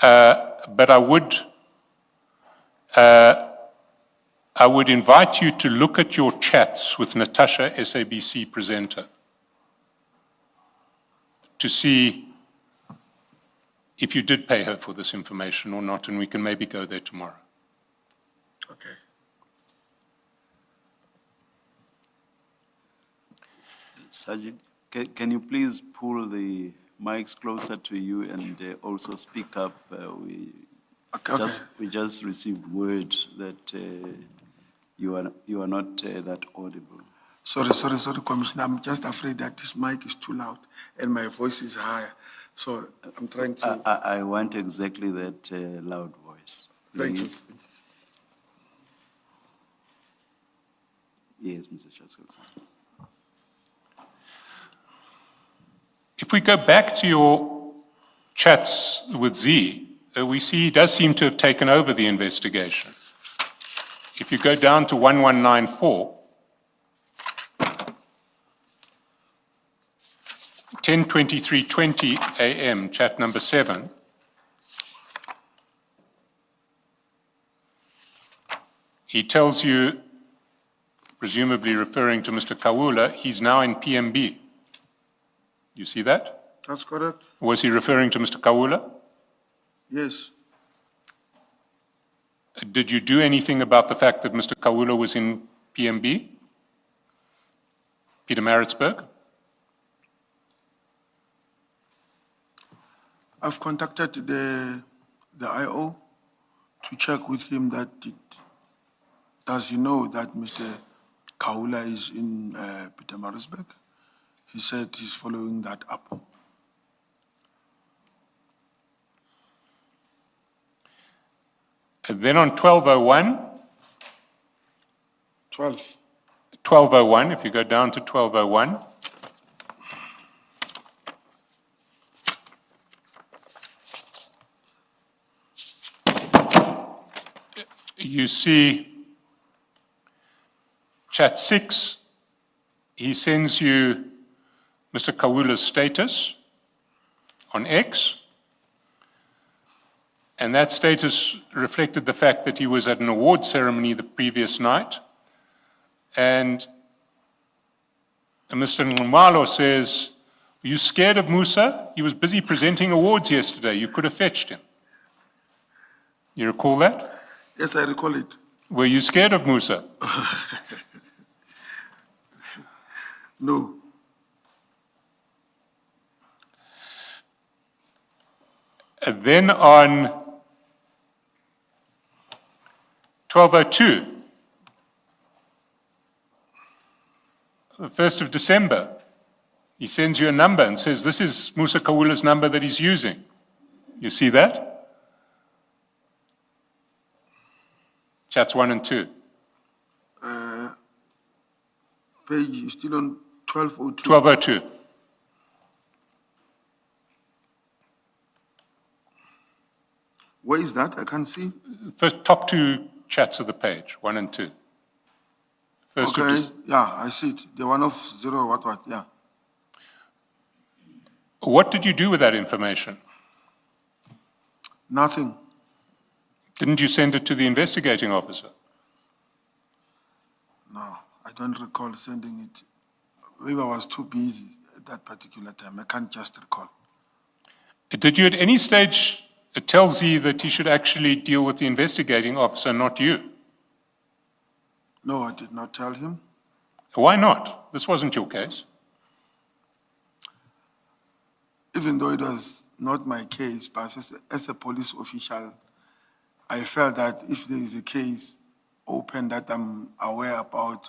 S2: But I would invite you to look at your chats with Natasha, SABC presenter, to see if you did pay her for this information or not, and we can maybe go there tomorrow.
S4: Okay.
S1: Sergeant, can you please pull the mics closer to you and also speak up? We just received word that you are not that audible.
S4: Sorry, Commissioner. I'm just afraid that this mic is too loud and my voice is higher. So I'm trying to.
S1: I want exactly that loud voice.
S4: Thank you.
S1: Please. Yes, Mr. Chaskell.
S2: If we go back to your chats with Z, we see he does seem to have taken over the investigation. If you go down to 1194, 10:23:20 a.m., chat number 7, he tells you, presumably referring to Mr. Kawula, he's now in PMB. You see that?
S4: That's correct.
S2: Was he referring to Mr. Kawula?
S4: Yes.
S2: Did you do anything about the fact that Mr. Kawula was in PMB? Pietermaritzburg?
S4: I've contacted the IO to check with him that does he know that Mr. Kawula is in Pietermaritzburg? He said he's following that up.
S2: And then on 1201, 1201, if you go down to 1201, you see chat 6, he sends you Mr. Kawula's status on X, and that status reflected the fact that he was at an award ceremony the previous night, and Mr. Nxumalo says, "Were you scared of Musa? He was busy presenting awards yesterday. You could have fetched him." You recall that?
S4: Yes, I recall it.
S2: Were you scared of Musa?
S4: No.
S2: And then on 1202, the 1st of December, he sends you a number and says, "This is Musa Kawula's number that he's using." You see that? Chats 1 and 2.
S4: Page is still on 1202.
S2: 1202.
S4: Where is that? I can't see.
S2: First, top 2 chats of the page, 1 and 2. First of
S4: Okay, yeah, I see it. The one of 0, what, yeah.
S2: What did you do with that information?
S4: Nothing.
S2: Didn't you send it to the investigating officer?
S4: No, I don't recall sending it. Maybe I was too busy at that particular time. I can't just recall.
S2: Did you at any stage tell Z that he should actually deal with the investigating officer, not you?
S4: No, I did not tell him.
S2: Why not? This wasn't your case.
S4: Even though it was not my case, but as a police official, I felt that if there is a case open that I'm aware about,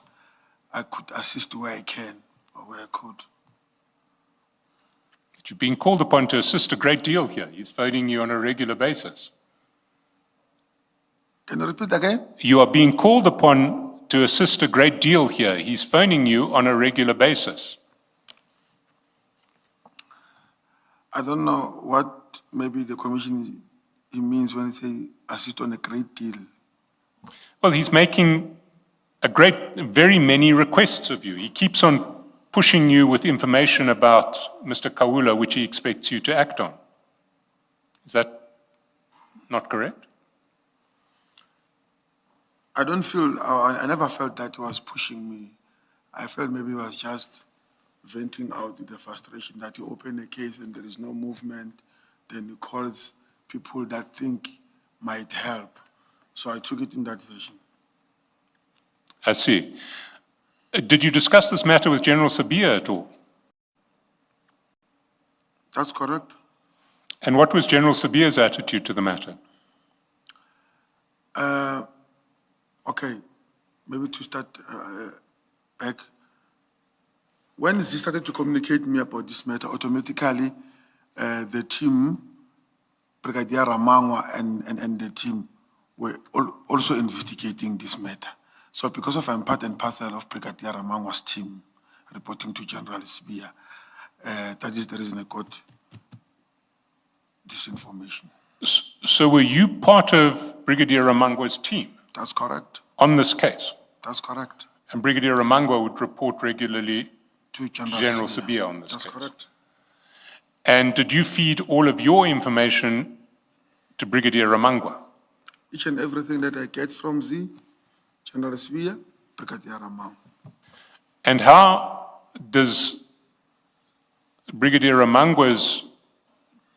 S4: I could assist where I can or where I could.
S2: But you're being called upon to assist a great deal here. He's phoning you on a regular basis.
S4: Can you repeat again?
S2: You are being called upon to assist a great deal here. He's phoning you on a regular basis.
S4: I don't know what maybe the commission he means when he say assist on a great deal.
S2: Well, he's making very many requests of you. He keeps on pushing you with information about Mr. Kawula, which he expects you to act on. Is that not correct?
S4: I don't feel, I never felt that he was pushing me. I felt maybe he was just venting out the frustration that you open a case and there is no movement, then he calls people that think might help. So I took it in that version.
S2: I see. Did you discuss this matter with General Sabia at all?
S4: That's correct.
S2: And what was General Sabia's attitude to the matter?
S4: Okay, maybe to start back. When he started to communicate me about this matter, automatically the team, Brigadier Ramangwa and the team were also investigating this matter. So because of I'm part and parcel of Brigadier Ramangwa's team reporting to General Sabia, that is the reason I got this information.
S2: So were you part of Brigadier Ramangwa's team
S4: That's correct.
S2: on this case?
S4: That's correct.
S2: And Brigadier Ramangwa would report regularly
S4: To
S2: General Sabia on this
S4: That's
S2: case?
S4: correct.
S2: And did you feed all of your information to Brigadier Ramangwa?
S4: Each and everything that I get from Z, General Sabia, Brigadier Ramangwa.
S2: And how does Brigadier Ramangwa's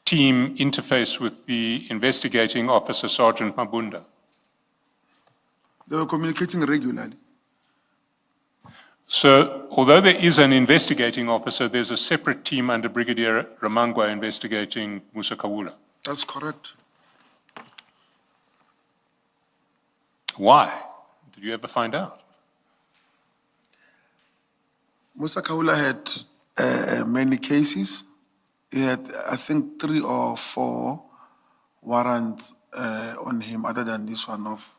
S2: team interface with the investigating officer, Sergeant Mabunda?
S4: They were communicating regularly.
S2: So, although there is an investigating officer, there's a separate team under Brigadier Ramangwa investigating Musa Kawula.
S4: That's correct.
S2: Why? Did you ever find out?
S4: Musa Kawula had many cases. He had, I think, 3 or 4 warrants on him other than this one of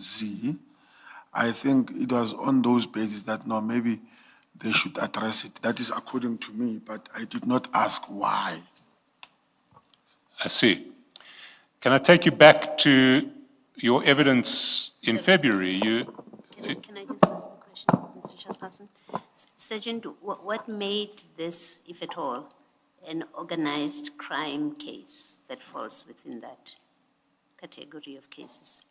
S4: Z. I think it was on those bases that, no, maybe they should address it. That is according to me, but I did not ask why.
S2: I see. Can I take you back to your evidence in February?
S6: Can I just ask the question, Mr. Shaskalson? Sergeant, what made this, if at all, an organized crime case that falls within that category of cases?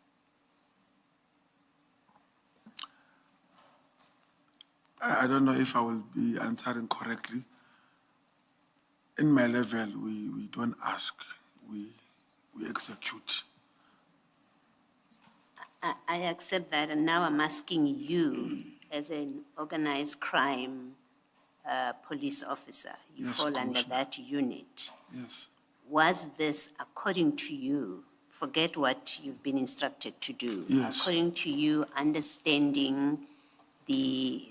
S4: I don't know if I will be answering correctly. In my level, we don't ask, we execute.
S6: I accept that, and now I'm asking you, as an organized crime police officer, you
S4: Yes,
S6: fall under
S4: Commissioner.
S6: that unit.
S4: Yes.
S6: Was this, according to you, forget what you've been instructed to do?
S4: Yes.
S6: According to you, understanding the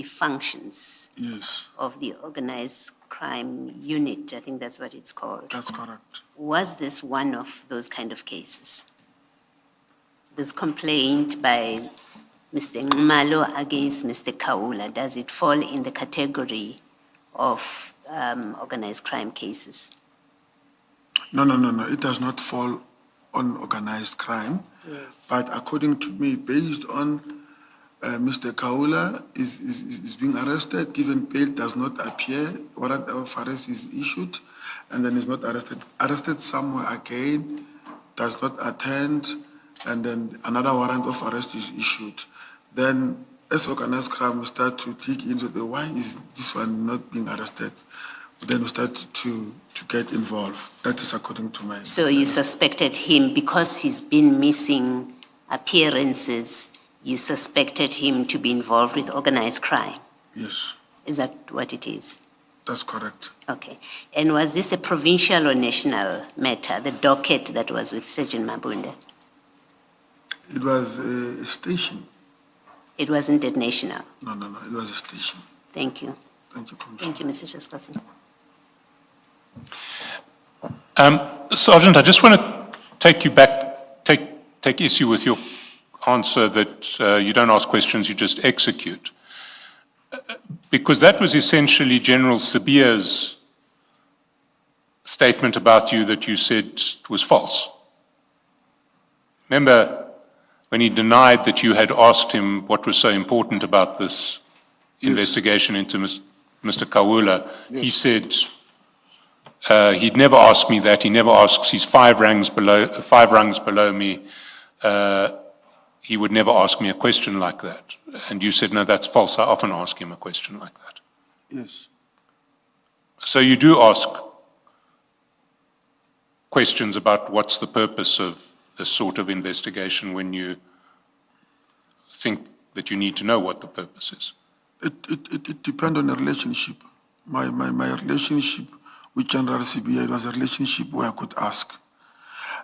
S6: functions
S4: Yes,
S6: of the organized crime unit, I think that's what it's called.
S4: that's correct.
S6: Was this one of those kind of cases? This complaint by Mr. Ngumalo against Mr. Kawula, does it fall in the category of organized crime cases?
S4: No. It does not fall on organized crime.
S6: Yes.
S4: But according to me, based on Mr. Kawula is being arrested, given bail does not appear, warrant of arrest is issued, and then is not arrested somewhere again, does not attend, and then another warrant of arrest is issued. Then, as organized crime, we start to dig into why is this one not being arrested? Then we start to get involved. That is according to my...
S6: So you suspected him, because he's been missing appearances, you suspected him to be involved with organized crime?
S4: Yes,
S6: Is that what it is?
S4: that's correct.
S6: Okay. And was this a provincial or national matter, the docket that was with Sergeant Mabunda?
S4: It was a station.
S6: It wasn't at national?
S4: No, it was a station.
S6: Thank you.
S4: Thank you, Commissioner.
S6: Thank you, Mr. Shaskalson.
S2: Sergeant, I just want to take you back, take issue with your answer that you don't ask questions, you just execute. Because that was essentially General Sabia's statement about you that you said was false. Remember when he denied that you had asked him what was so important about this investigation into Mr. Kawula, he said He'd never asked me that. He never asks. He's five rungs below me. He would never ask me a question like that. And you said, no, that's false. I often ask him a question like that.
S4: Yes.
S2: So you do ask questions about what's the purpose of this sort of investigation when you think that you need to know what the purpose is.
S4: It depends on the relationship. My relationship with General CBA was a relationship where I could ask.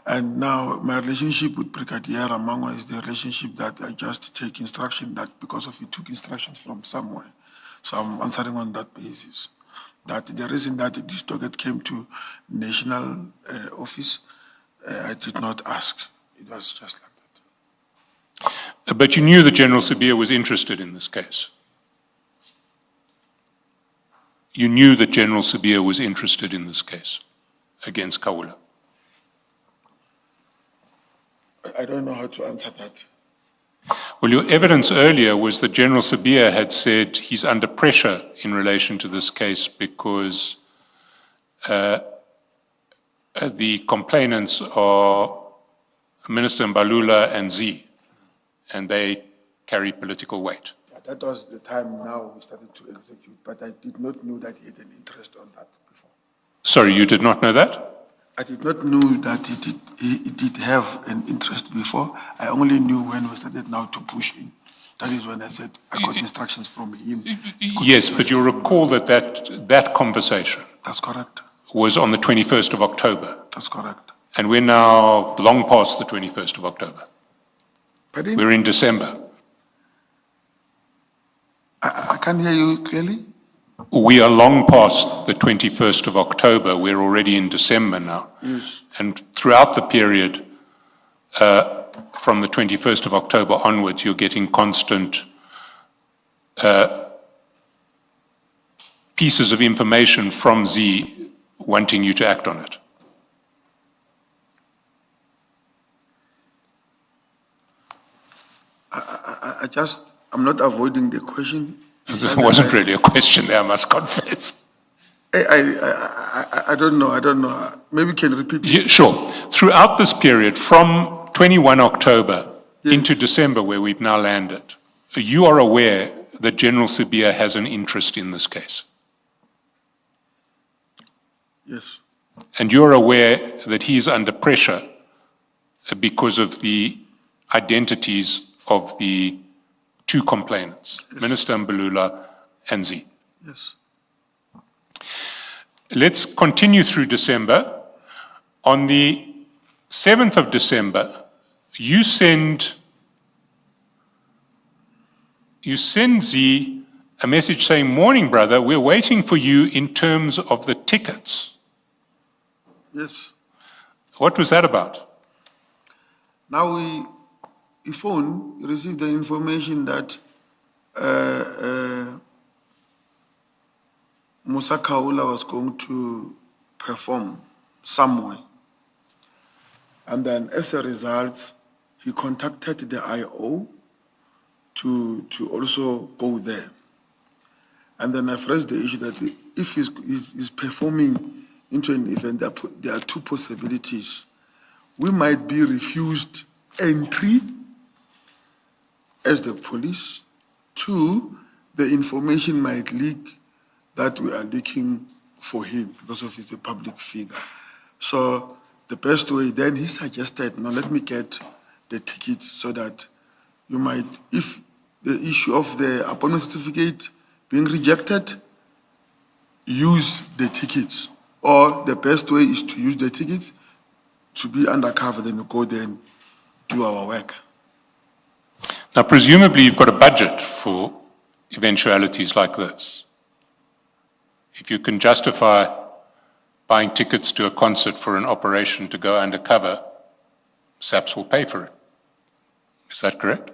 S4: And now my relationship with Brigadier Ramangwa is the relationship that I just take instruction that because of he took instructions from somewhere. So I'm answering on that basis. That the reason that this docket came to national office, I did not ask. It was just like that.
S2: But you knew that General Sabia was interested in this case. You knew that General Sabia was interested in this case against Kaula.
S4: I don't know how to answer that.
S2: Well, your evidence earlier was that General Sabia had said he's under pressure in relation to this case because the complainants are Minister Mbalula and Z, and they carry political weight.
S4: Yeah, that was the time now we started to execute, but I did not know that he had an interest on that before.
S2: Sorry, you did not know that?
S4: I did not know that he did have an interest before. I only knew when we started now to push in. That is when I said I got instructions from him.
S2: Yes, but you'll recall that conversation
S4: That's correct.
S2: was on the 21st of October.
S4: That's correct.
S2: And we're now long past the 21st of October.
S4: Pardon?
S2: We're in December.
S4: I can't hear you clearly.
S2: We are long past the 21st of October. We're already in December now.
S4: Yes.
S2: And throughout the period, from the 21st of October onwards, you're getting constant pieces of information from Z wanting you to act on it.
S4: I'm not avoiding the question.
S2: This wasn't really a question there, I must confess.
S4: I don't know. Maybe you can repeat it.
S2: Yeah, sure. Throughout this period, from 21 October into December, where we've now landed, you are aware that General Sabia has an interest in this case.
S4: Yes.
S2: And you're aware that he is under pressure because of the identities of the two complainants, Minister Mbalula and Z.
S4: Yes.
S2: Let's continue through December. On the 7th of December, you send Z a message saying, "Morning, brother, we're waiting for you in terms of the tickets."
S4: Yes.
S2: What was that about?
S4: Now we received the information that Musa Kaula was going to perform somewhere. And then as a result, he contacted the IO to also go there. And then I phrased the issue that if he's performing into an event, there are two possibilities. We might be refused entry as the police. Two, the information might leak that we are looking for him because of he's a public figure. So the best way, then he suggested, now let me get the ticket so that you might, if the issue of the appointment certificate being rejected, use the tickets. Or the best way is to use the tickets to be undercover, then we go there and do our work.
S2: Now, presumably you've got a budget for eventualities like this. If you can justify buying tickets to a concert for an operation to go undercover, SAPS will pay for it. Is that correct?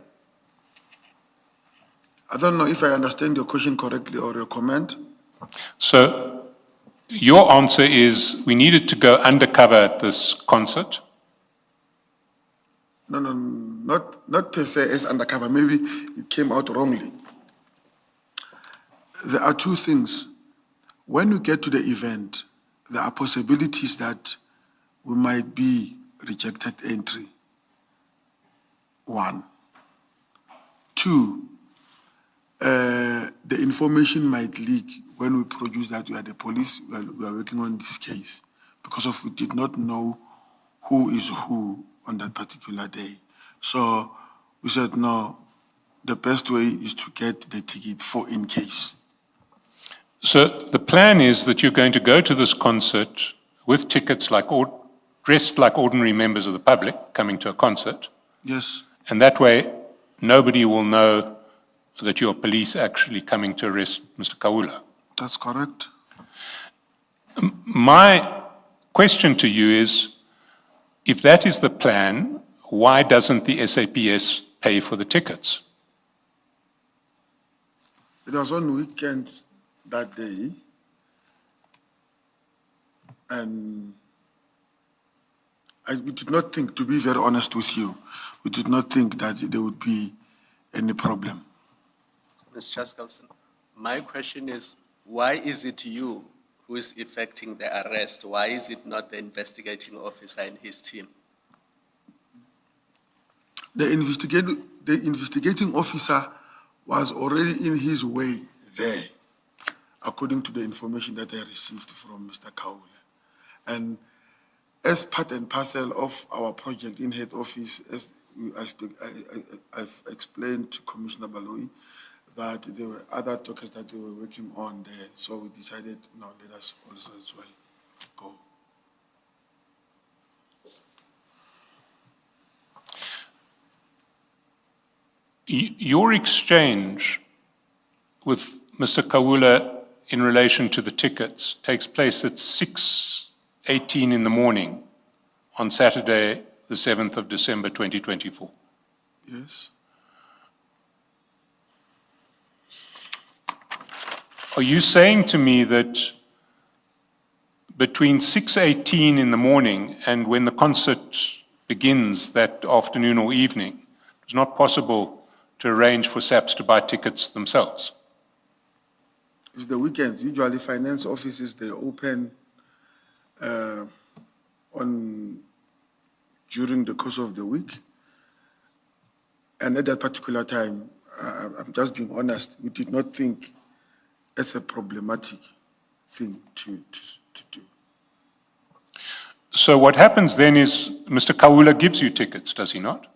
S4: I don't know if I understand your question correctly or your comment.
S2: So your answer is we needed to go undercover at this concert.
S4: No, not per se as undercover. Maybe it came out wrongly. There are two things. When you get to the event, there are possibilities that we might be rejected entry. 1. 2, the information might leak when we produce that we are the police, we are working on this case, because of we did not know who is who on that particular day. So we said, no, the best way is to get the ticket for in case.
S2: So the plan is that you're going to go to this concert with tickets dressed like ordinary members of the public coming to a concert,
S4: Yes,
S2: and that way nobody will know that you're police actually coming to arrest Mr. Kaula.
S4: that's correct.
S2: My question to you is, if that is the plan, why doesn't the SAPS pay for the tickets?
S4: It was on weekends that day, and we did not think, to be very honest with you, we did not think that there would be any problem.
S5: Ms. Chaskalson, my question is, why is it you who is effecting the arrest? Why is it not the investigating officer and his team?
S4: The investigating officer was already in his way there, according to the information that I received from Mr. Kaula. And as part and parcel of our project in head office, as I've explained to Commissioner Baloyi, that there were other topics that they were working on there. So we decided, no, let us also as well go.
S2: Your exchange with Mr. Kaula in relation to the tickets takes place at 6:18 in the morning on Saturday, the 7th of December, 2024.
S4: Yes.
S2: Are you saying to me that between 6:18 in the morning and when the concert begins that afternoon or evening, it's not possible to arrange for SAPs to buy tickets themselves?
S4: It's the weekends. Usually finance offices, they open during the course of the week. And at that particular time, I'm just being honest, we did not think it's a problematic thing to do.
S2: So what happens then is Mr. Kaula gives you tickets, does he not?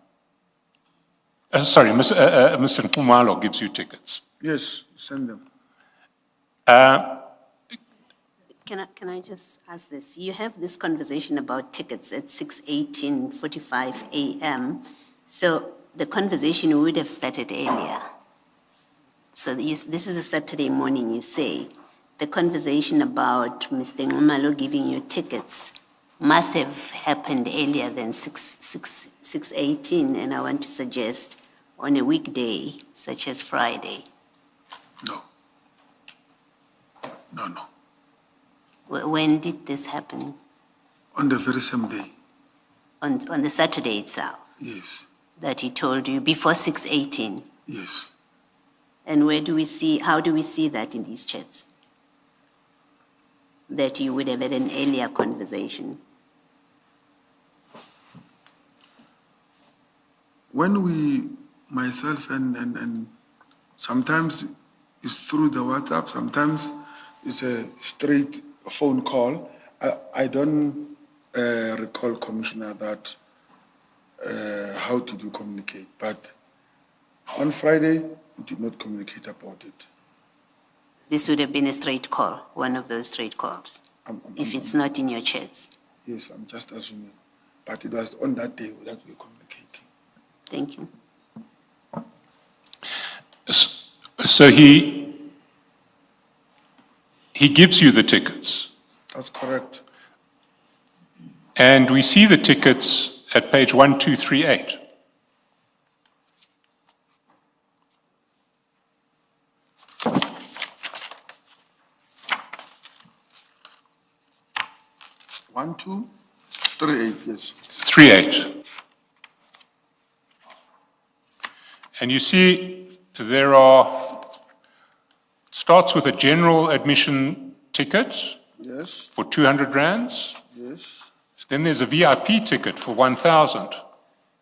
S2: Mr. Nkumalo gives you tickets.
S4: Yes, send them.
S6: Can I just ask this? You have this conversation about tickets at 6:18:45 a.m. So the conversation would have started earlier. So this is a Saturday morning, you say. The conversation about Mr. Nkumalo giving you tickets must have happened earlier than 6:18, and I want to suggest on a weekday, such as Friday.
S4: No. No.
S6: When did this happen?
S4: On the very same day.
S6: On the Saturday itself,
S4: Yes.
S6: that he told you before 6:18?
S4: Yes.
S6: And how do we see that in these chats? That you would have had an earlier conversation?
S4: When myself and sometimes it's through the WhatsApp, sometimes it's a straight phone call. I don't recall, Commissioner, that how did you communicate, but on Friday, we did not communicate about it.
S6: This would have been a straight call, one of those straight calls, if it's not in your chats.
S4: Yes, I'm just assuming. But it was on that day that we were communicating.
S6: Thank you.
S2: So he gives you the tickets.
S4: That's correct.
S2: And we see the tickets at page 1238.
S4: One, 2, 3, 8, yes.
S2: 38. And you see starts with a general admission ticket,
S4: Yes. Yes,
S2: for 200 rands.
S4: yes,
S2: Then there's a VIP ticket for 1,000.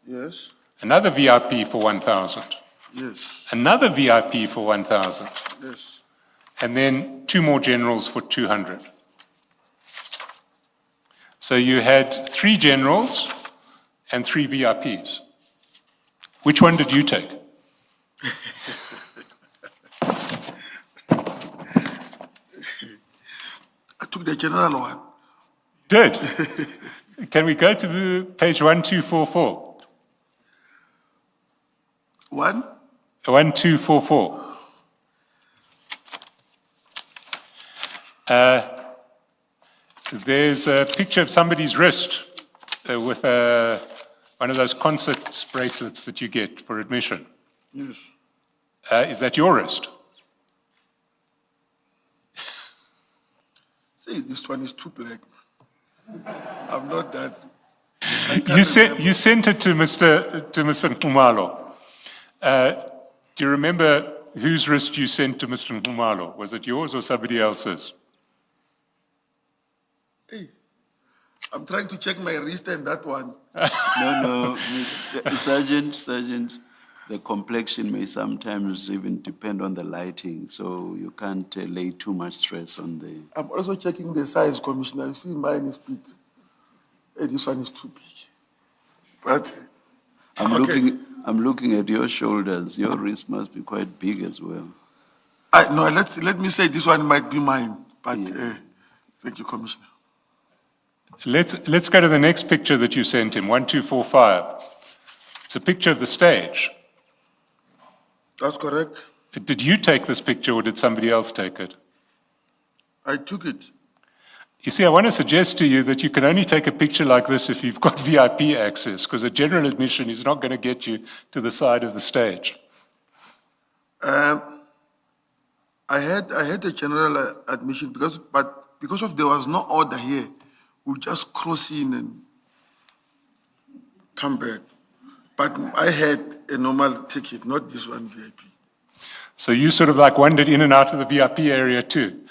S4: yes,
S2: Another VIP for 1,000.
S4: yes,
S2: Another VIP for 1,000.
S4: yes.
S2: And then 2 more generals for 200. So you had 3 generals and 3 VIPs. Which one did you take?
S4: I took the general one.
S2: Did. Can we go to page 1244? 1244. There's a picture of somebody's wrist with one of those concert bracelets that you get for admission.
S4: Yes.
S2: Is that your wrist?
S4: Hey, this one is too black. I'm not that.
S2: You sent it to Mr. Nkumalo. Do you remember whose wrist you sent to Mr. Nkumalo? Was it yours or somebody else's?
S4: Hey, I'm trying to check my wrist and that one.
S1: No, Sergeant, the complexion may sometimes even depend on the lighting, so you can't lay too much stress on the...
S4: I'm also checking the size, Commissioner. You see, mine is big. Hey, this one is too big. But
S1: I'm looking at your shoulders. Your wrist must be quite big as well.
S4: no, let me say this one might be mine. But thank you, Commissioner.
S2: Let's go to the next picture that you sent him, 1245. It's a picture of the stage.
S4: That's correct.
S2: Did you take this picture or did somebody else take it?
S4: I took it.
S2: You see, I want to suggest to you that you can only take a picture like this if you've got VIP access, because a general admission is not going to get you to the side of the stage.
S4: I had a general admission because of there was no order here, we just cross in and come back. But I had a normal ticket, not this one VIP.
S2: So you sort of like wandered in and out of the VIP area too.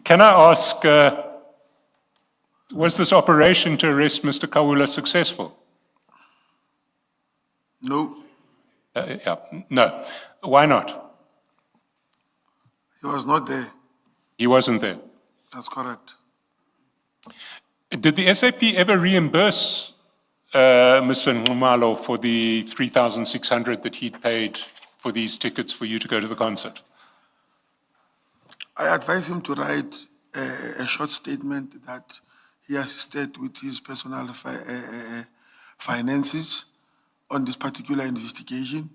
S2: Can I ask, was this operation to arrest Mr. Kawula successful?
S4: No,
S2: No. Why not?
S4: he was not there.
S2: He wasn't there.
S4: That's correct.
S2: Did the SAP ever reimburse Mr. Nkumalo for the 3,600 that he'd paid for these tickets for you to go to the concert?
S4: I advised him to write a short statement that he assisted with his personal finances on this particular investigation.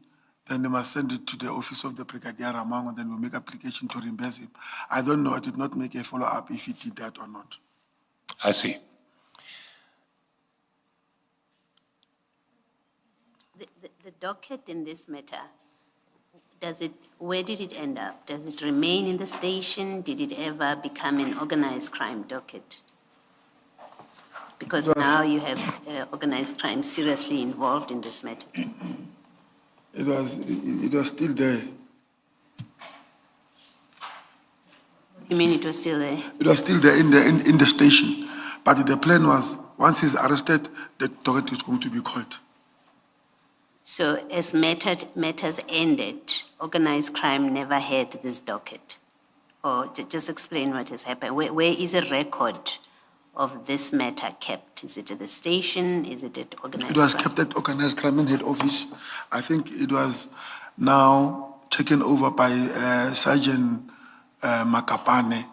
S4: Then they must send it to the office of the Brigadier Ramang, and then we'll make application to reimburse him. I don't know. I did not make a follow-up if he did that or not.
S2: I see.
S6: The docket in this matter, where did it end up? Does it remain in the station? Did it ever become an organized crime docket? Because now you have organized crime seriously involved in this matter.
S4: It was still there.
S6: You mean it was still there?
S4: It was still there in the station. But the plan was, once he's arrested, the docket is going to be called.
S6: So as matters ended, organized crime never had this docket? Or just explain what has happened. Where is a record of this matter kept? Is it at the station? Is it at organized crime?
S4: It was kept at organized crime head office. I think it was now taken over by Sergeant Makapane.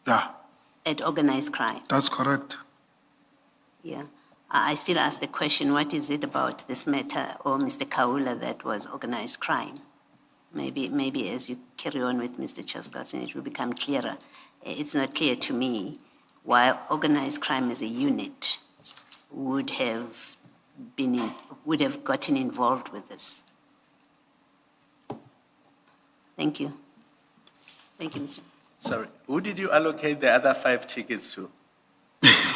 S4: Yeah.
S6: At organized crime?
S4: That's correct.
S6: Yeah. I still ask the question, what is it about this matter or Mr. Kawula that was organized crime? Maybe as you carry on with Mr. Chaskalson, it will become clearer. It's not clear to me why organized crime as a unit would have gotten involved with this. Thank you. Thank you, Mr.
S5: Sorry, who did you allocate the other 5 tickets to?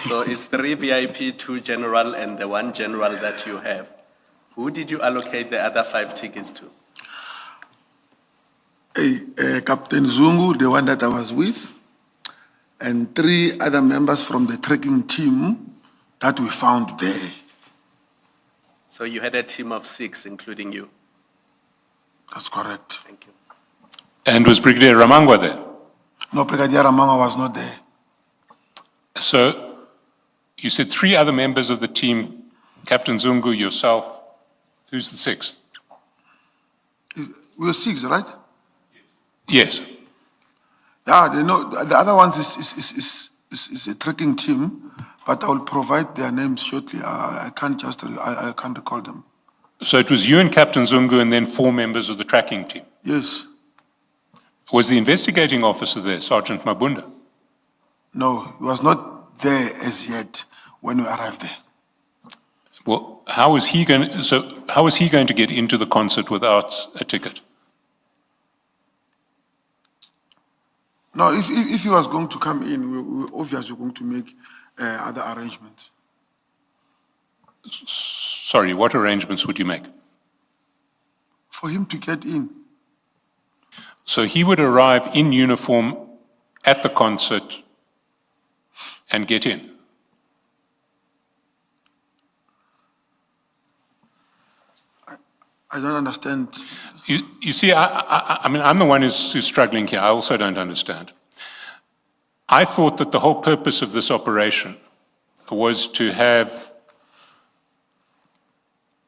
S5: So it's 3 VIP, 2 general, and the 1 general that you have. Who did you allocate the other 5 tickets to?
S4: Captain Zungu, the one that I was with, and 3 other members from the trekking team that we found there.
S5: So you had a team of 6, including you.
S4: That's correct.
S5: Thank you.
S2: And was Brigadier Ramangwa there?
S4: No, Brigadier Ramanga was not there.
S2: So you said 3 other members of the team, Captain Zungu, yourself. Who's the 6th?
S4: We were 6, right?
S2: Yes.
S4: Yeah, they know, the other ones is a trekking team, but I will provide their names shortly. I can't I can't recall them.
S2: So it was you and Captain Zungu and then 4 members of the tracking team.
S4: Yes.
S2: Was the investigating officer there, Sergeant Mabunda?
S4: No, he was not there as yet when we arrived there.
S2: Well, how was he going to get into the concert without a ticket?
S4: No, if he was going to come in, we obviously going to make other arrangements.
S2: Sorry, what arrangements would you make?
S4: For him to get in.
S2: So he would arrive in uniform at the concert and get in?
S4: I don't understand.
S2: You see, I mean, I'm the one who's struggling here. I also don't understand. I thought that the whole purpose of this operation was to have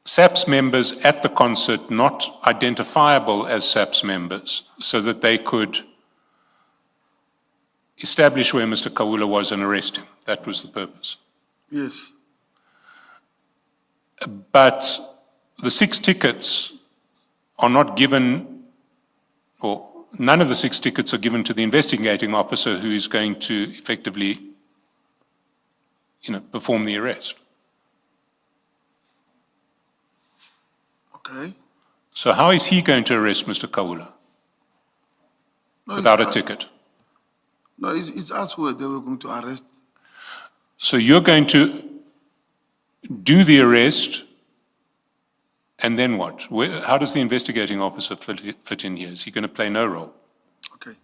S2: SAPS members at the concert not identifiable as SAPS members so that they could establish where Mr. Kawula was and arrest him. That was the purpose.
S4: Yes.
S2: But the 6 tickets are not given, or none of the 6 tickets are given to the investigating officer who is going to effectively, perform the arrest.
S4: Okay.
S2: So how is he going to arrest Mr. Kawula without a ticket?
S4: No, it's us who they were going to arrest.
S2: So you're going to do the arrest, and then what? How does the investigating officer fit in here? Is he going to play no role?
S4: Okay.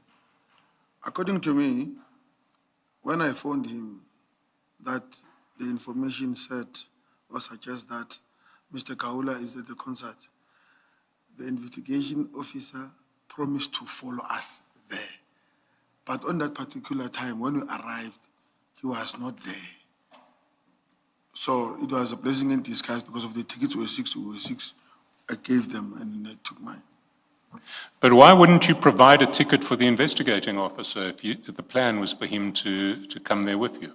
S4: According to me, when I phoned him, that the information said or suggests that Mr. Kawula is at the concert, the investigation officer promised to follow us there. But on that particular time, when we arrived, he was not there. So it was a blessing in disguise because of the tickets were 6, I gave them and they took mine.
S2: But why wouldn't you provide a ticket for the investigating officer if the plan was for him to come there with you?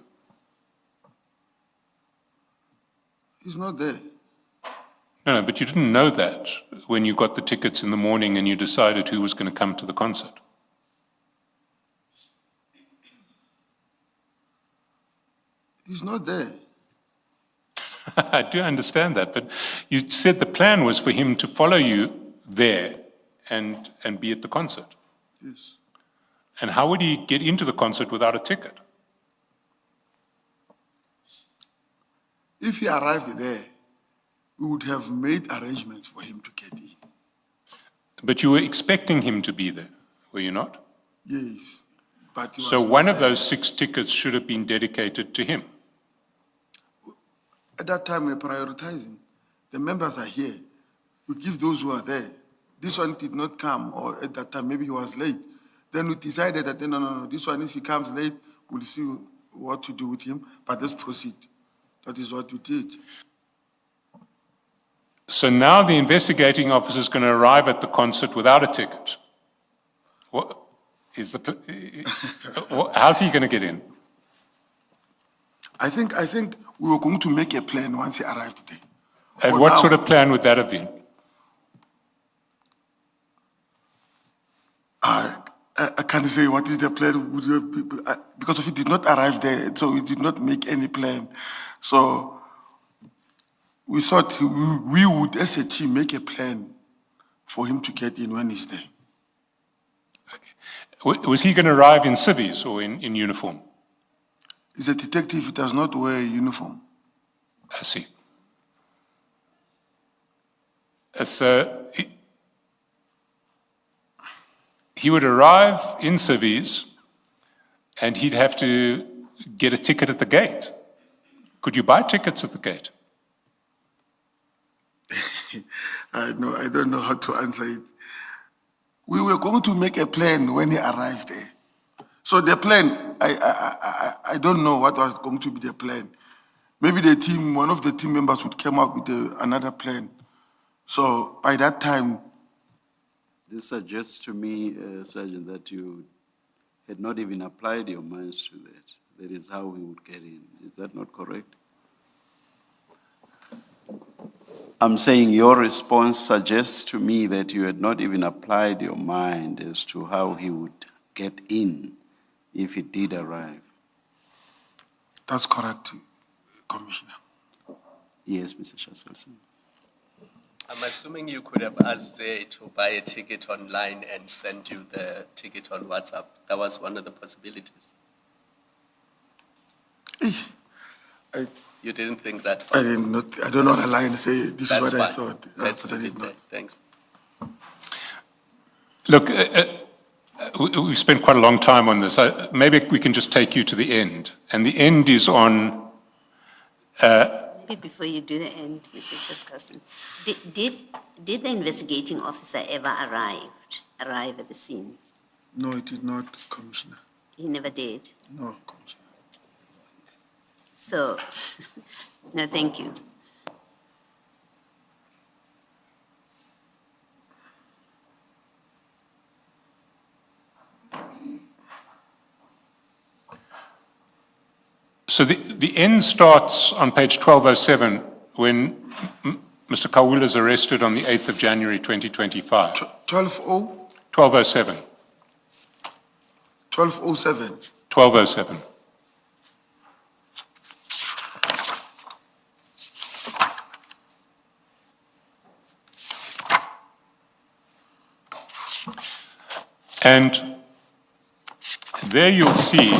S4: He's not there.
S2: No, but you didn't know that when you got the tickets in the morning and you decided who was going to come to the concert.
S4: He's not there.
S2: I do understand that, but you said the plan was for him to follow you there and be at the concert.
S4: Yes.
S2: And how would he get into the concert without a ticket?
S4: If he arrived there, we would have made arrangements for him to get in.
S2: But you were expecting him to be there, were you not?
S4: Yes. But he was
S2: So
S4: not
S2: one of
S4: there.
S2: those 6 tickets should have been dedicated to him.
S4: At that time, we're prioritizing. The members are here. We give those who are there. This one did not come, or at that time, maybe he was late. Then we decided that, no, this one, if he comes late, we'll see what to do with him, but let's proceed. That is what we did.
S2: So now the investigating officer is going to arrive at the concert without a ticket. What is how's he going to get in?
S4: I think we were going to make a plan once he arrived there.
S2: And
S4: For
S2: what
S4: now,
S2: sort of plan would that have been?
S4: I can't say what is the plan, because if he did not arrive there, so we did not make any plan. So we thought we would, as a team, make a plan for him to get in when he's there.
S2: Okay. Was he going to arrive in civvies or in uniform?
S4: He's a detective, he does not wear a uniform.
S2: I see. So he would arrive in Civis and he'd have to get a ticket at the gate. Could you buy tickets at the gate?
S4: I don't know how to answer it. We were going to make a plan when he arrived there. So the plan, I don't know what was going to be the plan. Maybe one of the team members would come up with another plan. So by that time,
S1: This suggests to me, Sergeant, that you had not even applied your minds to that. That is how he would get in. Is that not correct? I'm saying your response suggests to me that you had not even applied your mind as to how he would get in if he did arrive.
S4: that's correct, Commissioner.
S1: Yes, Mr. Shaskelson.
S5: I'm assuming you could have asked Zay to buy a ticket online and send you the ticket on WhatsApp. That was one of the possibilities.
S4: I
S5: You didn't think that far.
S4: I don't know the line and say this
S5: That's
S4: is what I
S5: fine.
S4: thought.
S5: Let's
S4: But I
S5: leave
S4: did
S5: it
S4: not.
S5: there. Thanks.
S2: Look, we've spent quite a long time on this. Maybe we can just take you to the end. And the end is on,
S6: Maybe before you do the end, Mr. Chairperson, did the investigating officer ever arrive at the scene?
S4: No, it did not, Commissioner.
S6: He never did.
S4: No, Commissioner.
S6: So, no, thank you.
S2: so the end starts on page 1207 when Mr. Kawula is arrested on the 8th of January 2025. 1207.
S4: 1207.
S2: 1207. And there you'll see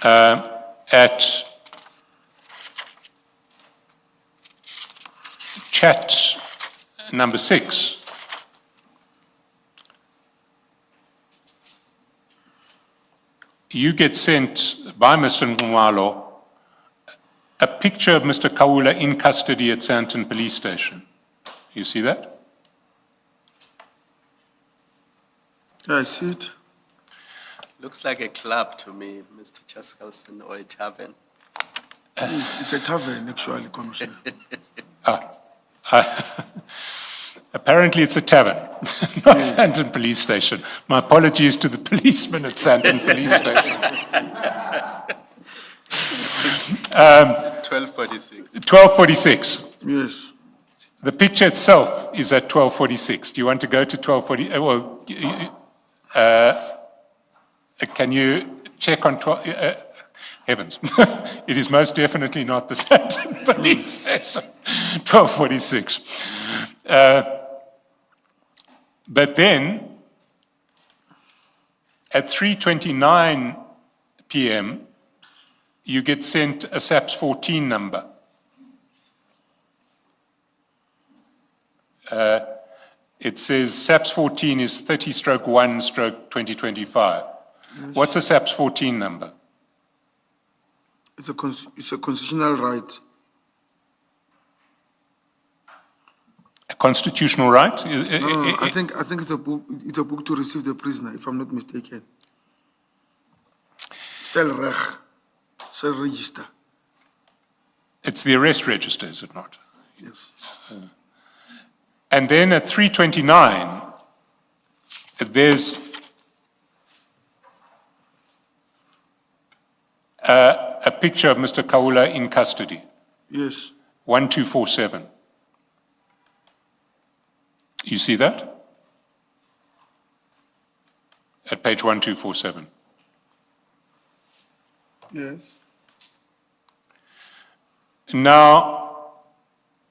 S2: at chat number 6, you get sent by Mr. Nkumalo a picture of Mr. Kawula in custody at Sandton Police Station. You see that?
S4: Yeah, I see it.
S5: Looks like a club to me, Mr. Chaskelson, or a tavern.
S4: It's a tavern, actually, Commissioner.
S2: Apparently it's a tavern, not Sandton Police Station. My apologies to the policemen at Sandton Police Station.
S5: 1246.
S2: 1246.
S4: Yes.
S2: The picture itself is at 1246. Do you want to go to 1240? Can you check on 12? Heavens, it is most definitely not the Sandton Police Station. 1246. But then, at 3:29 p.m., you get sent a SAPS 14 number. It says SAPS 14 is 30/1/2025. What's a SAPS 14 number?
S4: It's a constitutional right.
S2: A constitutional right?
S4: No, I think it's a book. It's a book to receive the prisoner, if I'm not mistaken. Cell register.
S2: It's the arrest register, is it not?
S4: Yes.
S2: And then at 3:29, there's a picture of Mr. Kawula in custody,
S4: Yes.
S2: 1247. You see that? At page 1247.
S4: Yes.
S2: Now,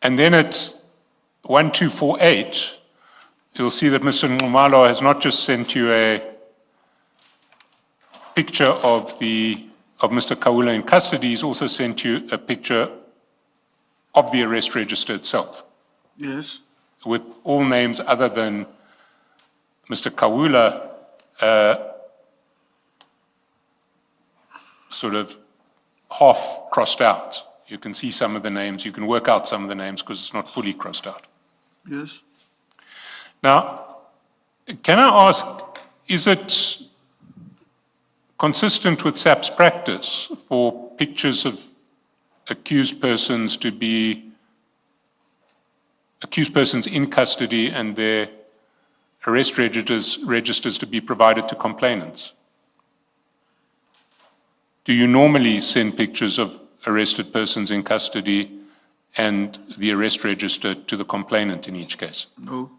S2: and then at 1248, you'll see that Mr. Nkumalo has not just sent you a picture of Mr. Kawula in custody, he's also sent you a picture of the arrest register itself.
S4: Yes.
S2: with all names other than Mr. Kawula sort of half crossed out. You can see some of the names, you can work out some of the names because it's not fully crossed out.
S4: Yes.
S2: Now, can I ask, is it consistent with SAP's practice for pictures of accused persons to be accused persons in custody and their arrest registers to be provided to complainants? Do you normally send pictures of arrested persons in custody and the arrest register to the complainant in each case?
S4: No.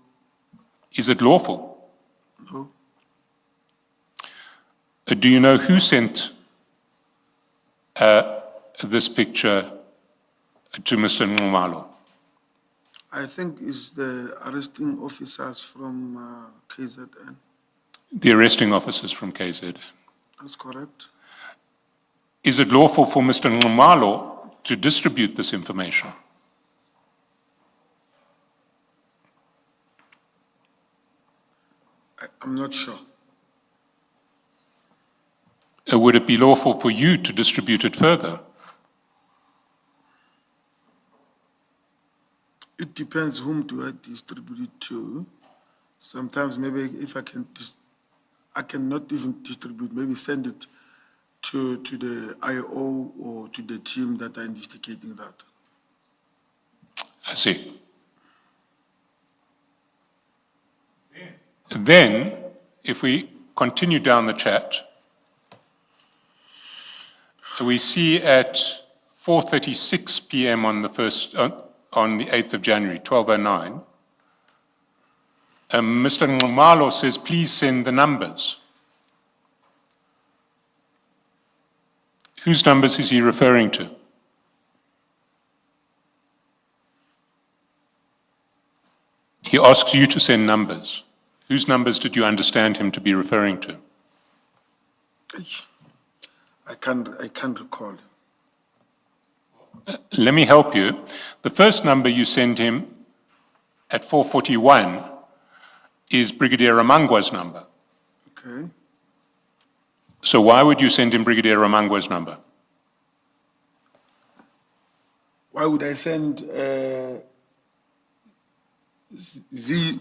S2: Is it lawful?
S4: No.
S2: Do you know who sent this picture to Mr. Nxumalo?
S4: I think it's the arresting officers from KZN.
S2: The arresting officers from KZN.
S4: That's correct.
S2: Is it lawful for Mr. Nxumalo to distribute this information?
S4: I'm not sure.
S2: Would it be lawful for you to distribute it further?
S4: It depends whom do I distribute it to. Sometimes maybe if I cannot even distribute, maybe send it to the IO or to the team that are investigating that.
S2: I see. Then, if we continue down the chat, we see at 4:36 p.m. on the 8th of January, 12:09, Mr. Nxumalo says, please send the numbers. Whose numbers is he referring to? He asks you to send numbers. Whose numbers did you understand him to be referring to?
S4: I can't recall.
S2: Let me help you. The first number you send him at 4:41 is Brigadier Ramangwa's number.
S4: Okay.
S2: So why would you send him Brigadier Ramangwa's number?
S4: Why would I send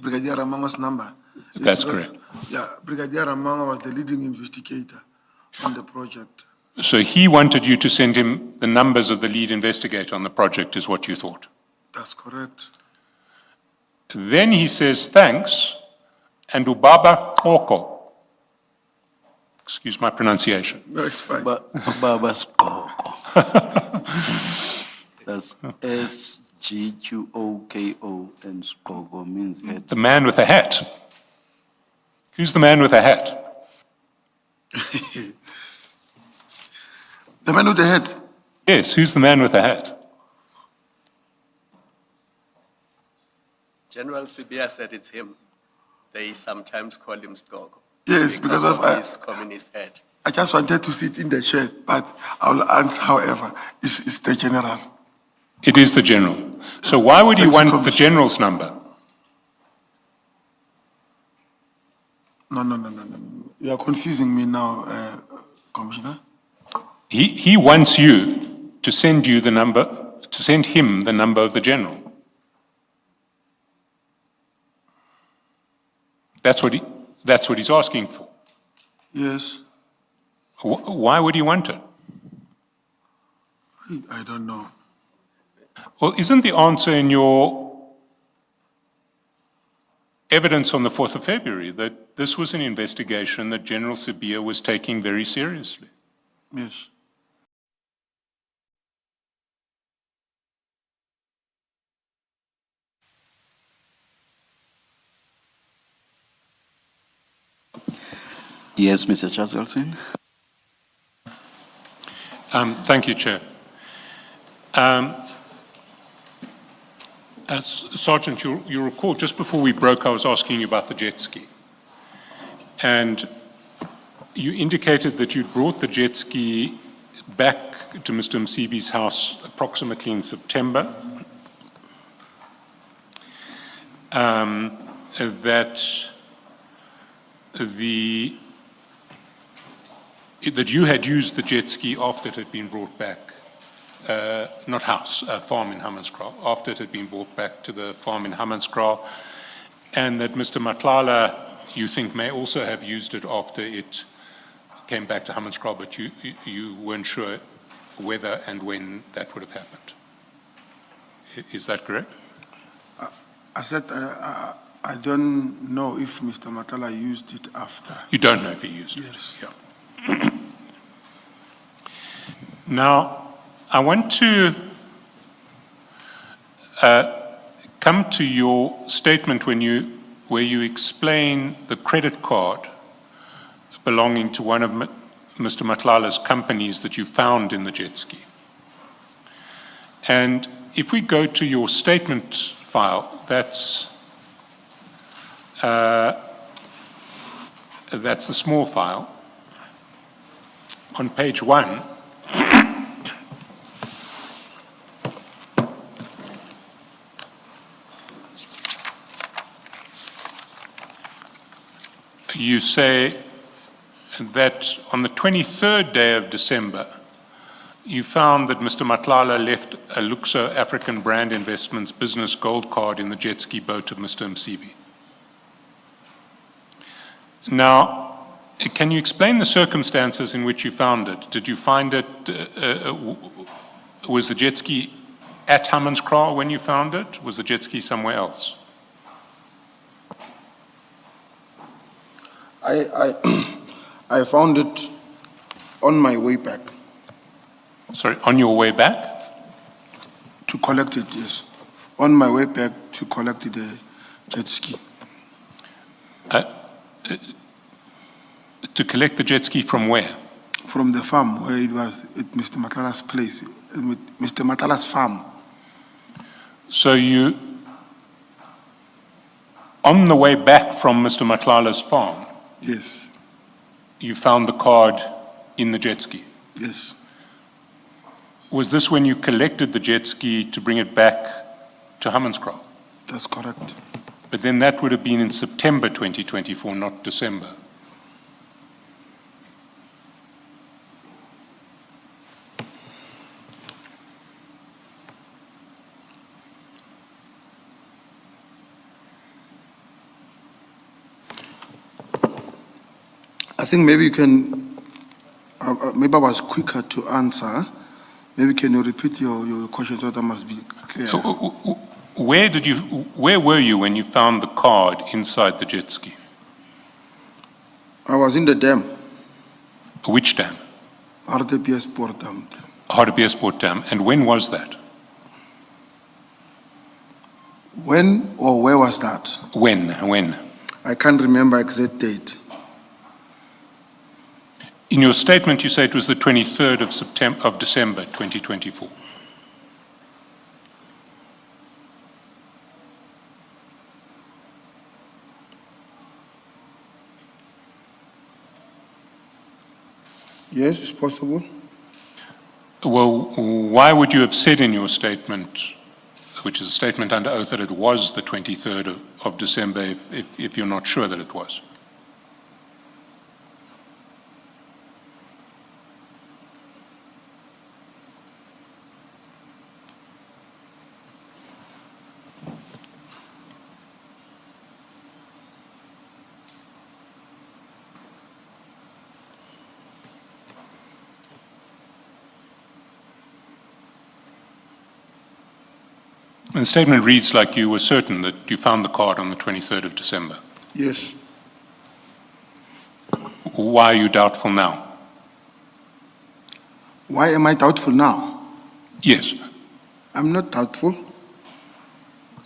S4: Brigadier Ramanga's number? It's
S2: That's
S4: because-
S2: correct.
S4: Yeah, Brigadier Ramanga was the leading investigator on the project.
S2: So he wanted you to send him the numbers of the lead investigator on the project, is what you thought.
S4: That's correct.
S2: Then he says, thanks, and Ubaba Koko. Excuse my pronunciation.
S4: No, it's fine.
S1: Baba Skoko. That's SGQOKO, and Skoko means head.
S2: The man with a hat. Who's the man with a hat?
S4: The man with the head.
S2: Yes, who's the man with a hat?
S5: General Sibia said it's him. They sometimes call him Skoko.
S4: Yes, because of
S5: his communist head.
S4: I just wanted to sit in the chair, but I'll answer, however, it's the general.
S2: It is the general. So why would you
S4: Thanks,
S2: want the
S4: Commissioner.
S2: general's number?
S4: No. You are confusing me now, Commissioner.
S2: He wants you to send you the number, to send him the number of the general. That's what he's asking for.
S4: Yes.
S2: Why would he want it?
S4: I don't know.
S2: Well, isn't the answer in your evidence on the 4th of February that this was an investigation that General Sibia was taking very seriously?
S4: Yes.
S1: Yes, Mr. Chaskelson.
S2: Thank you, Chair. Sergeant, you'll recall just before we broke, I was asking you about the jet ski. And you indicated that you'd brought the jet ski back to Mr. Msibi's house approximately in September. that that you had used the jet ski after it had been brought back, not house, a farm in Hammanskraal, after it had been brought back to the farm in Hammanskraal, and that Mr. Madlanga, you think, may also have used it after it came back to Hammanskraal, but you weren't sure whether and when that would have happened. Is that correct?
S4: I said I don't know if Mr. Madlanga used it after.
S2: You don't know if he used it?
S4: Yes.
S2: Yeah. Now, I want to come to your statement where you explain the credit card belonging to one of Mr. Madlanga's companies that you found in the jet ski. And if we go to your statement file, that's the small file. On page 1, you say that on the 23rd day of December, you found that Mr. Madlanga left a Luxo African Brand Investments business gold card in the jet ski boat of Mr. Msibi. Now, can you explain the circumstances in which you found it? Did you find it, was the jet ski at Hammanskraal when you found it? Was the jet ski somewhere else?
S4: I found it on my way back
S2: Sorry, on your way back?
S4: to collect it, yes. On my way back to collect the jet ski.
S2: To collect the jet ski from where?
S4: From the farm where it was at Mr. Madlanga's place, Mr. Madlanga's farm.
S2: So you, on the way back from Mr. Madlanga's farm,
S4: Yes,
S2: you found the card in the jet ski.
S4: yes,
S2: Was this when you collected the jet ski to bring it back to Hammanskraal?
S4: that's correct.
S2: But then that would have been in September 2024, not December.
S4: I think maybe you can, maybe I was quicker to answer. Maybe can you repeat your question so that must be clear?
S2: Where were you when you found the card inside the jet ski?
S4: I was in the dam,
S2: Which dam?
S4: RTPS Port Dam.
S2: Hartbeespoort Dam. And when was that?
S4: When or where was that?
S2: When?
S4: I can't remember exact date.
S2: In your statement, you say it was the 23rd of December 2024.
S4: Yes, it's possible.
S2: Well, why would you have said in your statement, which is a statement under oath, that it was the 23rd of December if you're not sure that it was? And the statement reads like you were certain that you found the card on the 23rd of December.
S4: Yes.
S2: Why are you doubtful now?
S4: Why am I doubtful now?
S2: Yes.
S4: I'm not doubtful.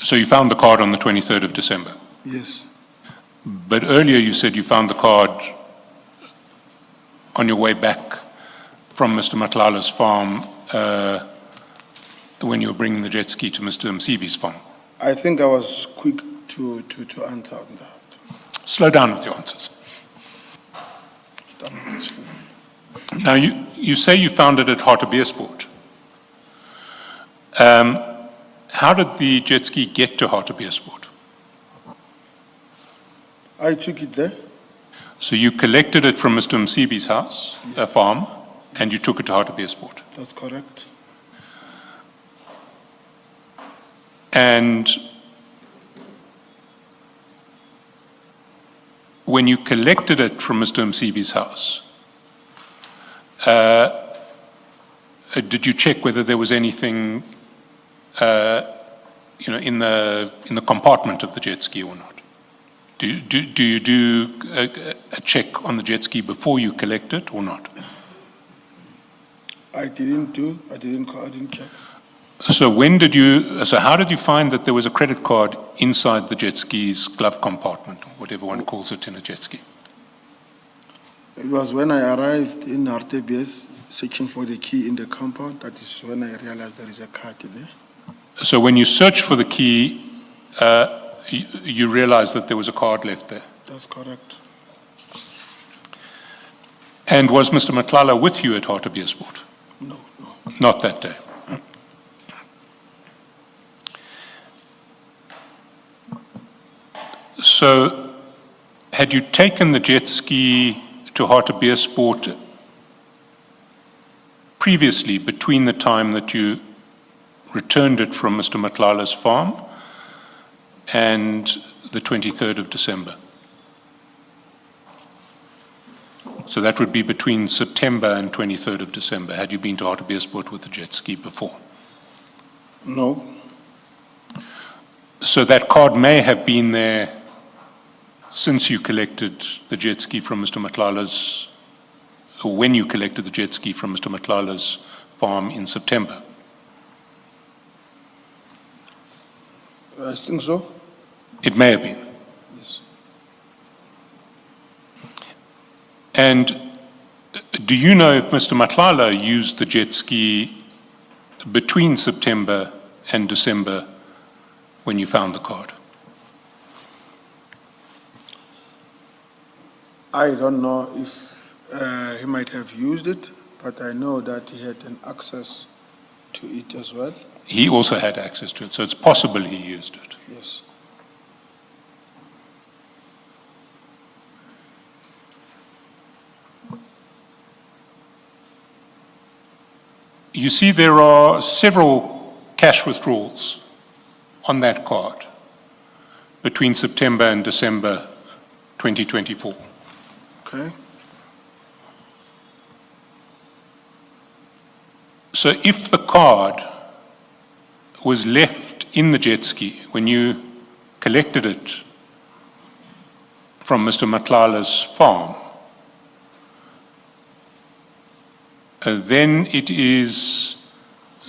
S2: So you found the card on the 23rd of December.
S4: Yes.
S2: But earlier you said you found the card on your way back from Mr. Madlanga's farm when you were bringing the jet ski to Mr. Msibi's farm.
S4: I think I was quick to answer on that.
S2: Slow down with your answers.
S4: Stomach is full.
S2: Now, you say you found it at Hartbeespoort. How did the jet ski get to Hartbeespoort?
S4: I took it there.
S2: So you collected it from Mr. Msibi's house, a farm, and you took it to Hartbeespoort.
S4: That's correct.
S2: And when you collected it from Mr. Msibi's house, did you check whether there was anything, in the compartment of the jet ski or not? Do you do a check on the jet ski before you collect it or not?
S4: I didn't check.
S2: So how did you find that there was a credit card inside the jet ski's glove compartment, or whatever one calls it in a jet ski?
S4: It was when I arrived in RTBS, searching for the key in the compound. That is when I realized there is a card there.
S2: So when you searched for the key, you realized that there was a card left there.
S4: That's correct.
S2: And was Mr. Matlala with you at Hartbeespoort?
S4: No.
S2: Not that day. So, had you taken the jet ski to Hartbeespoort previously, between the time that you returned it from Mr. Matlala's farm and the 23rd of December? So that would be between September and 23rd of December. Had you been to Hartbeespoort with the jet ski before?
S4: No.
S2: So that card may have been there since you collected the jet ski from Mr. Matlala's, or when you collected the jet ski from Mr. Matlala's farm in September.
S4: I think so.
S2: It may have been.
S4: Yes.
S2: And do you know if Mr. Matlala used the jet ski between September and December when you found the card?
S4: I don't know if he might have used it, but I know that he had an access to it as well.
S2: He also had access to it, so it's possible he used it.
S4: Yes.
S2: You see, there are several cash withdrawals on that card between September and December 2024.
S4: Okay.
S2: So if the card was left in the jet ski when you collected it from Mr. Matlala's farm, then it is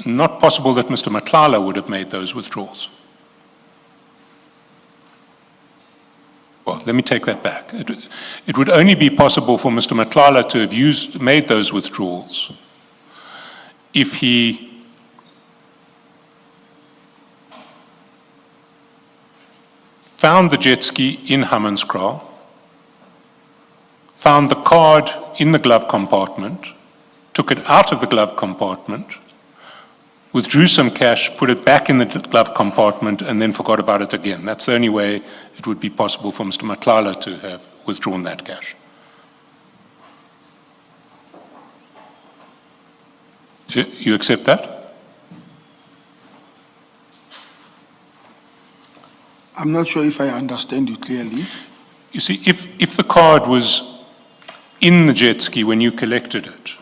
S2: not possible that Mr. Matlala would have made those withdrawals. Well, let me take that back. It would only be possible for Mr. Matlala to have made those withdrawals if he found the jet ski in Hammanskraal, found the card in the glove compartment, took it out of the glove compartment, withdrew some cash, put it back in the glove compartment, and then forgot about it again. That's the only way it would be possible for Mr. Matlala to have withdrawn that cash. You accept that?
S4: I'm not sure if I understand you clearly.
S2: You see, if the card was in the jet ski when you collected it,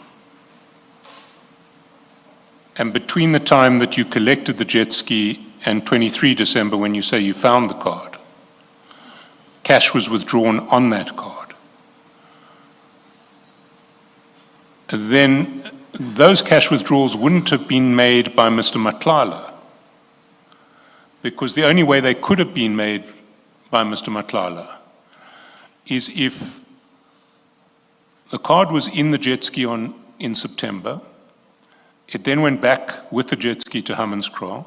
S2: and between the time that you collected the jet ski and 23 December when you say you found the card, cash was withdrawn on that card, then those cash withdrawals wouldn't have been made by Mr. Matlala, because the only way they could have been made by Mr. Matlala is if the card was in the jet ski in September. It then went back with the jet ski to Hammanskraal.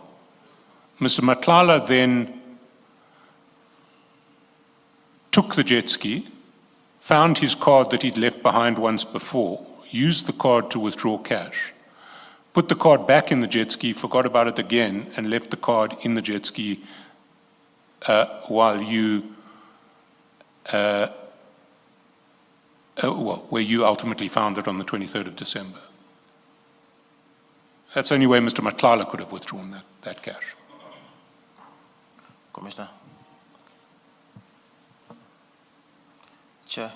S2: Mr. Matlala then took the jet ski, found his card that he'd left behind once before, used the card to withdraw cash, put the card back in the jet ski, forgot about it again, and left the card in the jet ski while you where you ultimately found it on the 23rd of December. That's the only way Mr. Madlanga could have withdrawn that cash.
S3: Commissioner. Chair.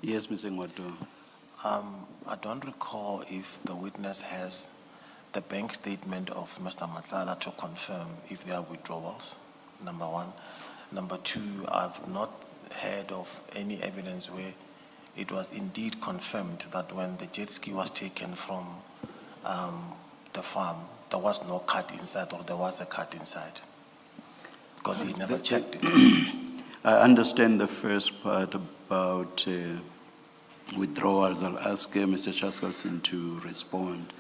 S1: Yes, Mr. Ngwato.
S3: I don't recall if the witness has the bank statement of Mr. Madlanga to confirm if there are withdrawals, number one. Number two, I've not heard of any evidence where it was indeed confirmed that when the jet ski was taken from the farm, there was no card inside or there was a card inside, because he never checked it.
S1: I understand the first part about withdrawals. I'll ask Mr. Chaskalson to respond.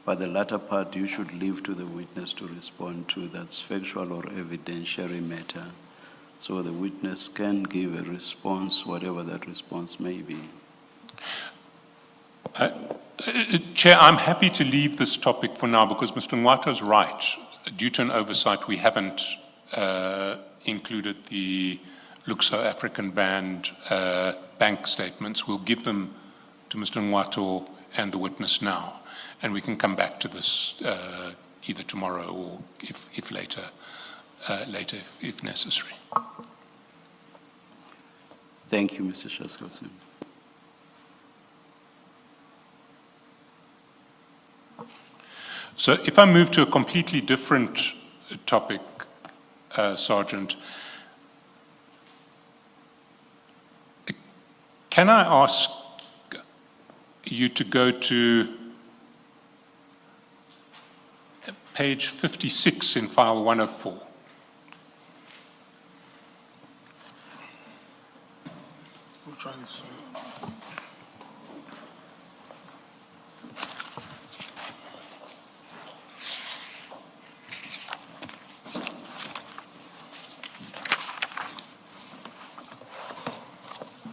S1: But the latter part, you should leave to the witness to respond to. That's factual or evidentiary matter. So the witness can give a response, whatever that response may be.
S2: Chair, I'm happy to leave this topic for now because Mr. Ngwato's right. Due to an oversight, we haven't included the Luxo African Band bank statements. We'll give them to Mr. Ngwato and the witness now, and we can come back to this either tomorrow or if later if necessary.
S1: Thank you, Mr. Chaskalson.
S2: So if I move to a completely different topic, Sergeant, can I ask you to go to page 56 in file 104?
S4: Which one is?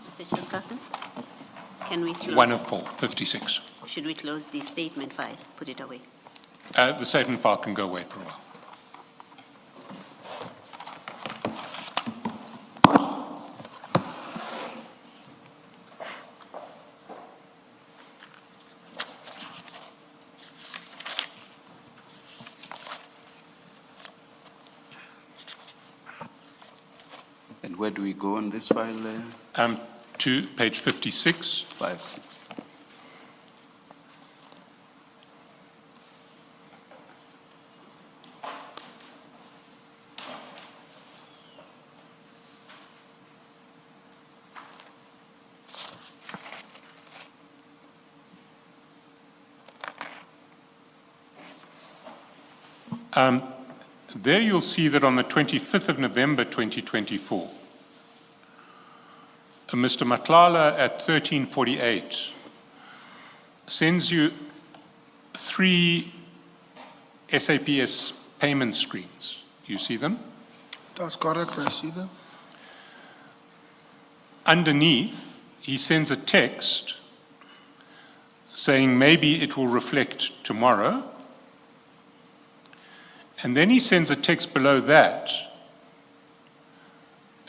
S6: Mr. Chaskalson, can we close?
S2: 104, 56.
S6: Should we close the statement file, put it away?
S2: The statement file can go away for a while.
S1: And where do we go on this file there?
S2: To page 56.
S1: 5-6.
S2: There you'll see that on the 25th of November 2024, Mr. Madlanga at 1348 sends you 3 SAPS payment screens. You see them?
S4: That's correct, I see them.
S2: Underneath, he sends a text saying maybe it will reflect tomorrow. And then he sends a text below that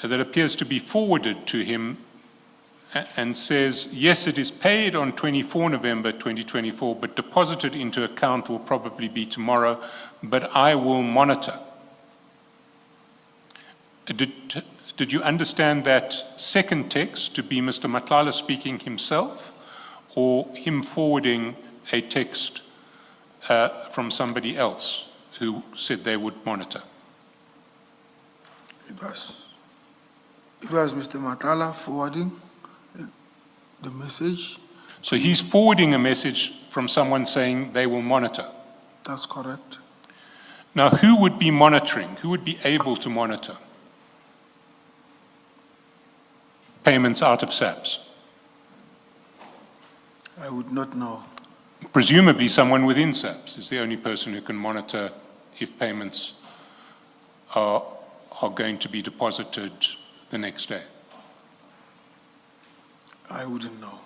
S2: that appears to be forwarded to him and says, yes, it is paid on 24 November 2024, but deposited into account will probably be tomorrow, but I will monitor. Did you understand that second text to be Mr. Madlanga speaking himself, or him forwarding a text from somebody else who said they would monitor?
S4: It was Mr. Madlanga forwarding the message.
S2: So he's forwarding a message from someone saying they will monitor.
S4: That's correct.
S2: Now, who would be monitoring? Who would be able to monitor payments out of SAPS?
S4: I would not know.
S2: Presumably someone within SAPS is the only person who can monitor if payments are going to be deposited the next day.
S4: I wouldn't know.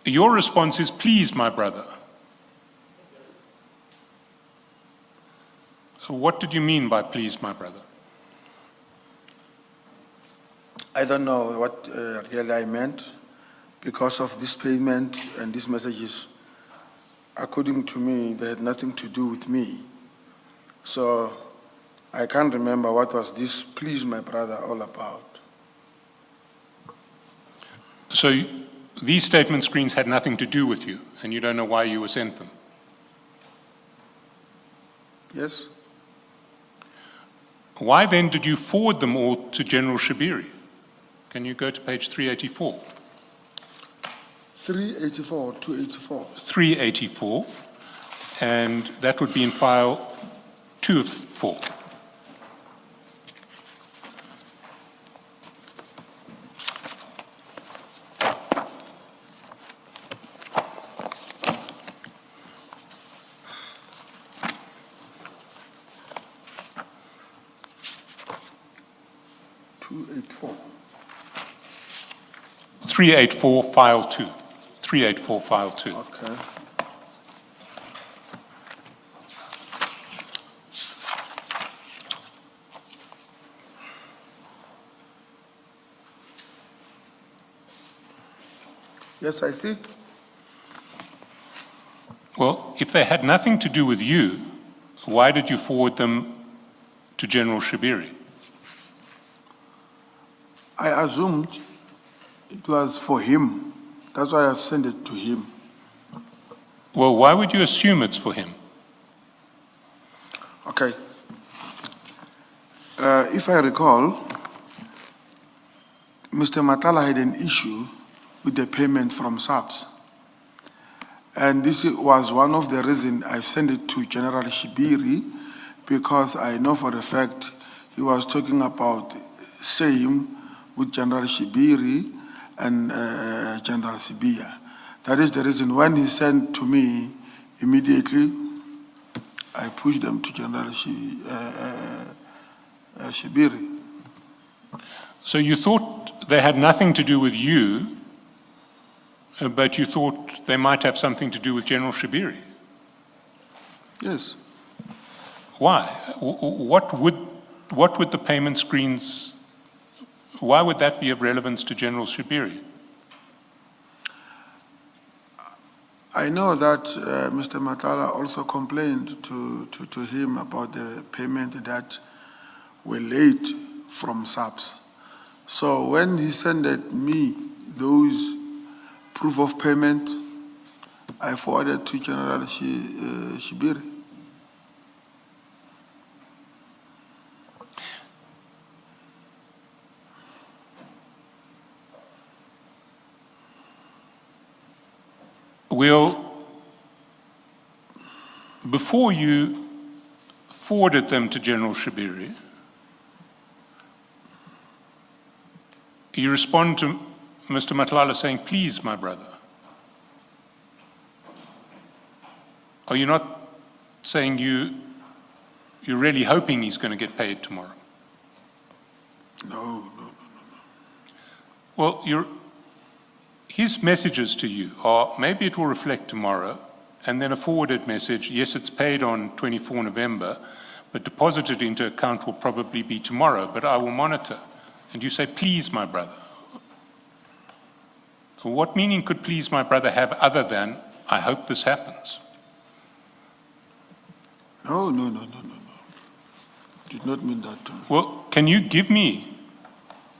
S2: Your response is, please, my brother. What did you mean by please, my brother?
S4: I don't know what really I meant because of this payment and these messages. According to me, they had nothing to do with me. So I can't remember what was this please my brother all about.
S2: So these statement screens had nothing to do with you, and you don't know why you were sent them?
S4: Yes?
S2: Why then did you forward them all to General Shabiri? Can you go to page 384?
S4: 384 or 284?
S2: 384, and that would be in file 2 of 4.
S4: $284.
S2: 384, file 2. 384, file 2.
S4: Okay. Yes, I see.
S2: Well, if they had nothing to do with you, why did you forward them to General Shabiri?
S4: I assumed it was for him. That's why I've sent it to him.
S2: Well, why would you assume it's for him?
S4: Okay. If I recall, Mr. Matala had an issue with the payment from SAPS. And this was one of the reasons I sent it to General Shibiri, because I know for a fact he was talking about same with General Shibiri and General Sibia. That is the reason when he sent to me, immediately I pushed them to General Shibiri.
S2: So you thought they had nothing to do with you, but you thought they might have something to do with General Shabiri.
S4: Yes.
S2: Why? What would the payment screens, why would that be of relevance to General Shabiri?
S4: I know that Mr. Matala also complained to him about the payment that were late from SAPS. So when he sent me those proof of payment, I forwarded to General Shibiri.
S2: Well, before you forwarded them to General Shabiri, you respond to Mr. Matlala saying, please, my brother. Are you not saying you're really hoping he's going to get paid tomorrow?
S4: No.
S2: Well, his messages to you are, maybe it will reflect tomorrow, and then a forwarded message, yes, it's paid on 24 November, but deposited into account will probably be tomorrow, but I will monitor. And you say, please, my brother. What meaning could please, my brother have other than, I hope this happens?
S4: No. Did not mean that to me.
S2: Well, can you give me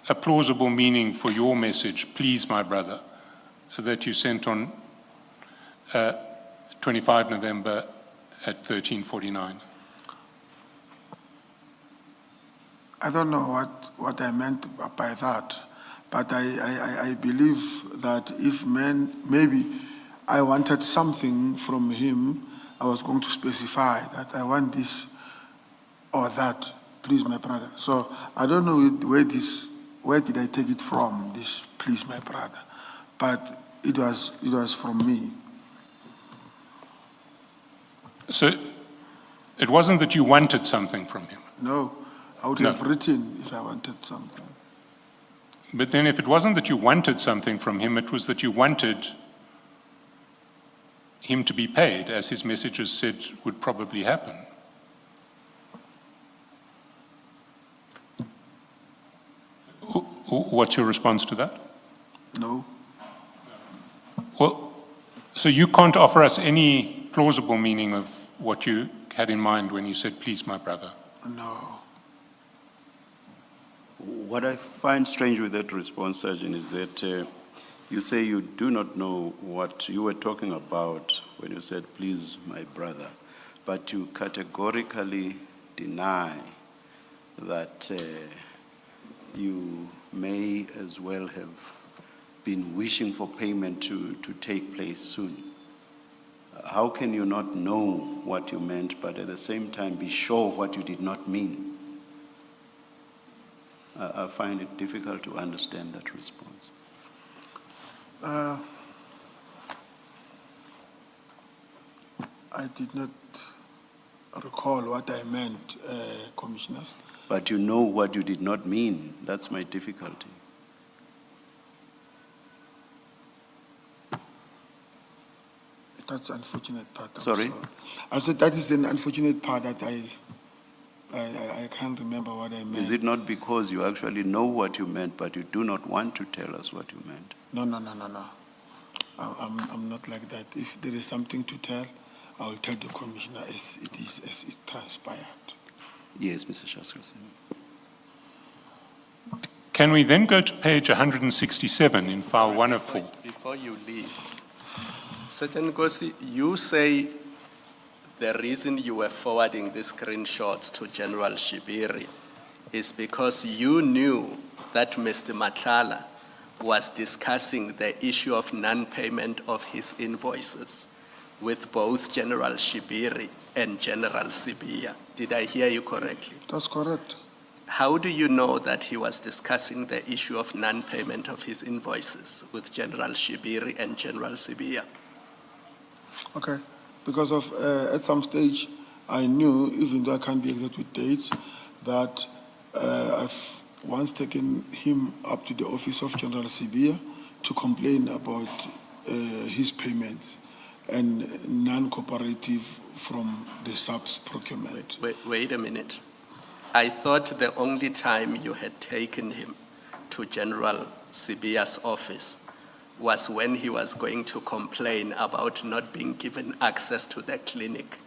S2: a plausible meaning for your message, please, my brother, that you sent on 25 November at 13:49?
S4: I don't know what I meant by that, but I believe that if maybe I wanted something from him, I was going to specify that I want this or that, please, my brother. So I don't know where did I take it from, this please, my brother, but it was from me.
S2: So it wasn't that you wanted something from him.
S4: No, I would have written if I wanted something.
S2: But then if it wasn't that you wanted something from him, it was that you wanted him to be paid, as his messages said would probably happen. What's your response to that?
S4: No?
S2: Well, so you can't offer us any plausible meaning of what you had in mind when you said, please, my brother?
S4: No.
S1: What I find strange with that response, Sergeant, is that you say you do not know what you were talking about when you said, please, my brother, but you categorically deny that you may as well have been wishing for payment to take place soon. How can you not know what you meant, but at the same time be sure of what you did not mean? I find it difficult to understand that response.
S4: I did not recall what I meant, Commissioners.
S1: But you know what you did not mean. That's my difficulty.
S4: That's the unfortunate part. I'm
S1: Sorry?
S4: I said that is an unfortunate part that I can't remember what I meant.
S1: Is it not because you actually know what you meant, but you do not want to tell us what you meant?
S4: No. I'm not like that. If there is something to tell, I will tell the Commissioner as it transpired.
S1: Yes, Mr. Shaskelson.
S2: Can we then go to page 167 in file 104?
S5: Before you leave, Sergeant Nkosi, you say the reason you were forwarding these screenshots to General Shibiri is because you knew that Mr. Madlanga was discussing the issue of non-payment of his invoices with both General Shibiri and General Sibiya. Did I hear you correctly?
S4: That's correct.
S5: How do you know that he was discussing the issue of non-payment of his invoices with General Shibiri and General Sibiya?
S4: Okay. Because of, at some stage, I knew, even though I can't be exact with dates, that I've once taken him up to the office of General Sibiya to complain about his payments and non-cooperative from the subs procurement.
S5: Wait a minute. I thought the only time you had taken him to General Sibiya's office was when he was going to complain about not being given access to the clinic.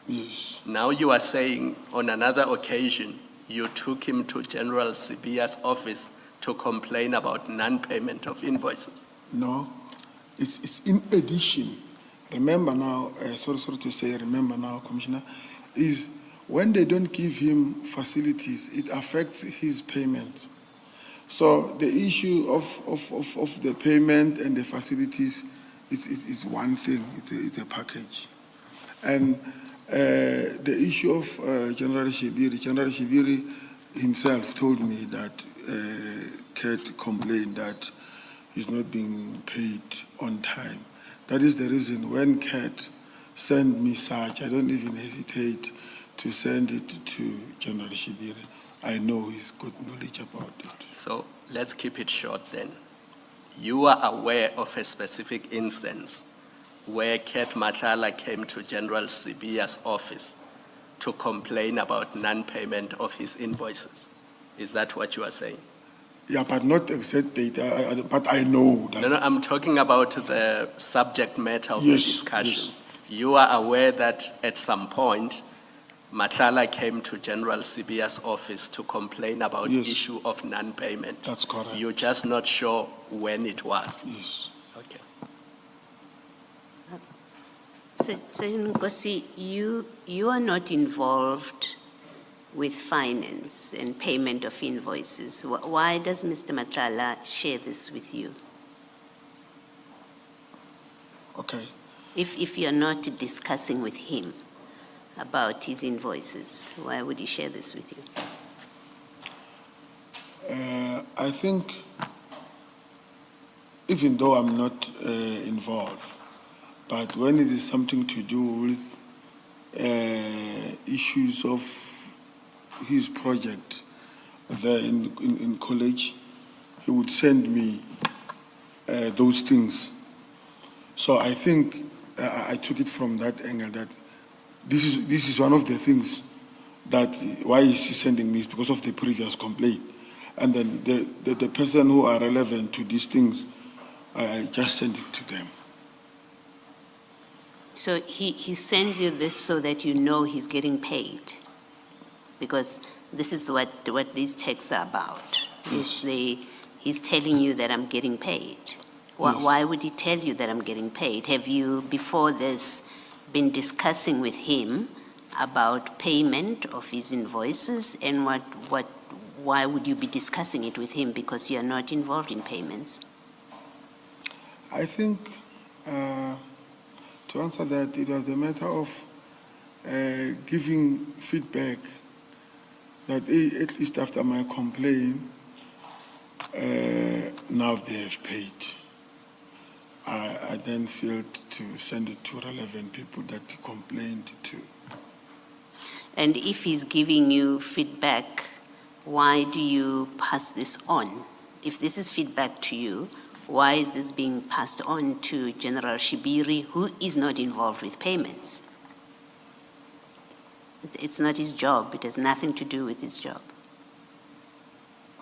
S4: Yes.
S5: Now you are saying on another occasion you took him to General Sibiya's office to complain about non-payment of invoices.
S4: No, it's in addition. Remember now, sorry to say, remember now, Commissioner, is when they don't give him facilities, it affects his payment. So the issue of the payment and the facilities is one thing, it's a package. And the issue of General Shibiri himself told me that Kurt complained that he's not being paid on time. That is the reason when Kurt sent me such, I don't even hesitate to send it to General Shibiri. I know he's got knowledge about it.
S5: So let's keep it short then. You are aware of a specific instance where Kurt Madlanga came to General Sibiya's office to complain about non-payment of his invoices. Is that what you are saying?
S4: Yeah, but not exact data, but I know that.
S5: No, I'm talking about the subject matter of the
S4: Yes,
S5: discussion.
S4: yes.
S5: You are aware that at some point, Madlanga came to General Sibiya's office to complain about
S4: Yes.
S5: issue of non-payment.
S4: That's correct.
S5: You're just not sure when it was.
S4: Yes.
S5: Okay.
S6: Sergeant Nkosi, you are not involved with finance and payment of invoices. Why does Mr. Madlanga share this with you?
S4: Okay.
S6: If you're not discussing with him about his invoices, why would he share this with you?
S4: I think, even though I'm not involved, but when it is something to do with issues of his project there in college, he would send me those things. So I think I took it from that angle that this is one of the things that why is he sending me is because of the previous complaint. And then the person who are relevant to these things, I just send it to them.
S6: So he sends you this so that you know he's getting paid? Because this is what these texts are about.
S4: Yes.
S6: He's telling you that I'm getting paid.
S4: Yes.
S6: Why would he tell you that I'm getting paid? Have you, before this, been discussing with him about payment of his invoices? And why would you be discussing it with him? Because you're not involved in payments.
S4: I think, to answer that, it was a matter of giving feedback that at least after my complaint, now they have paid. I then failed to send it to relevant people that he complained to.
S6: And if he's giving you feedback, why do you pass this on? If this is feedback to you, why is this being passed on to General Shibiri, who is not involved with payments? It's not his job. It has nothing to do with his job.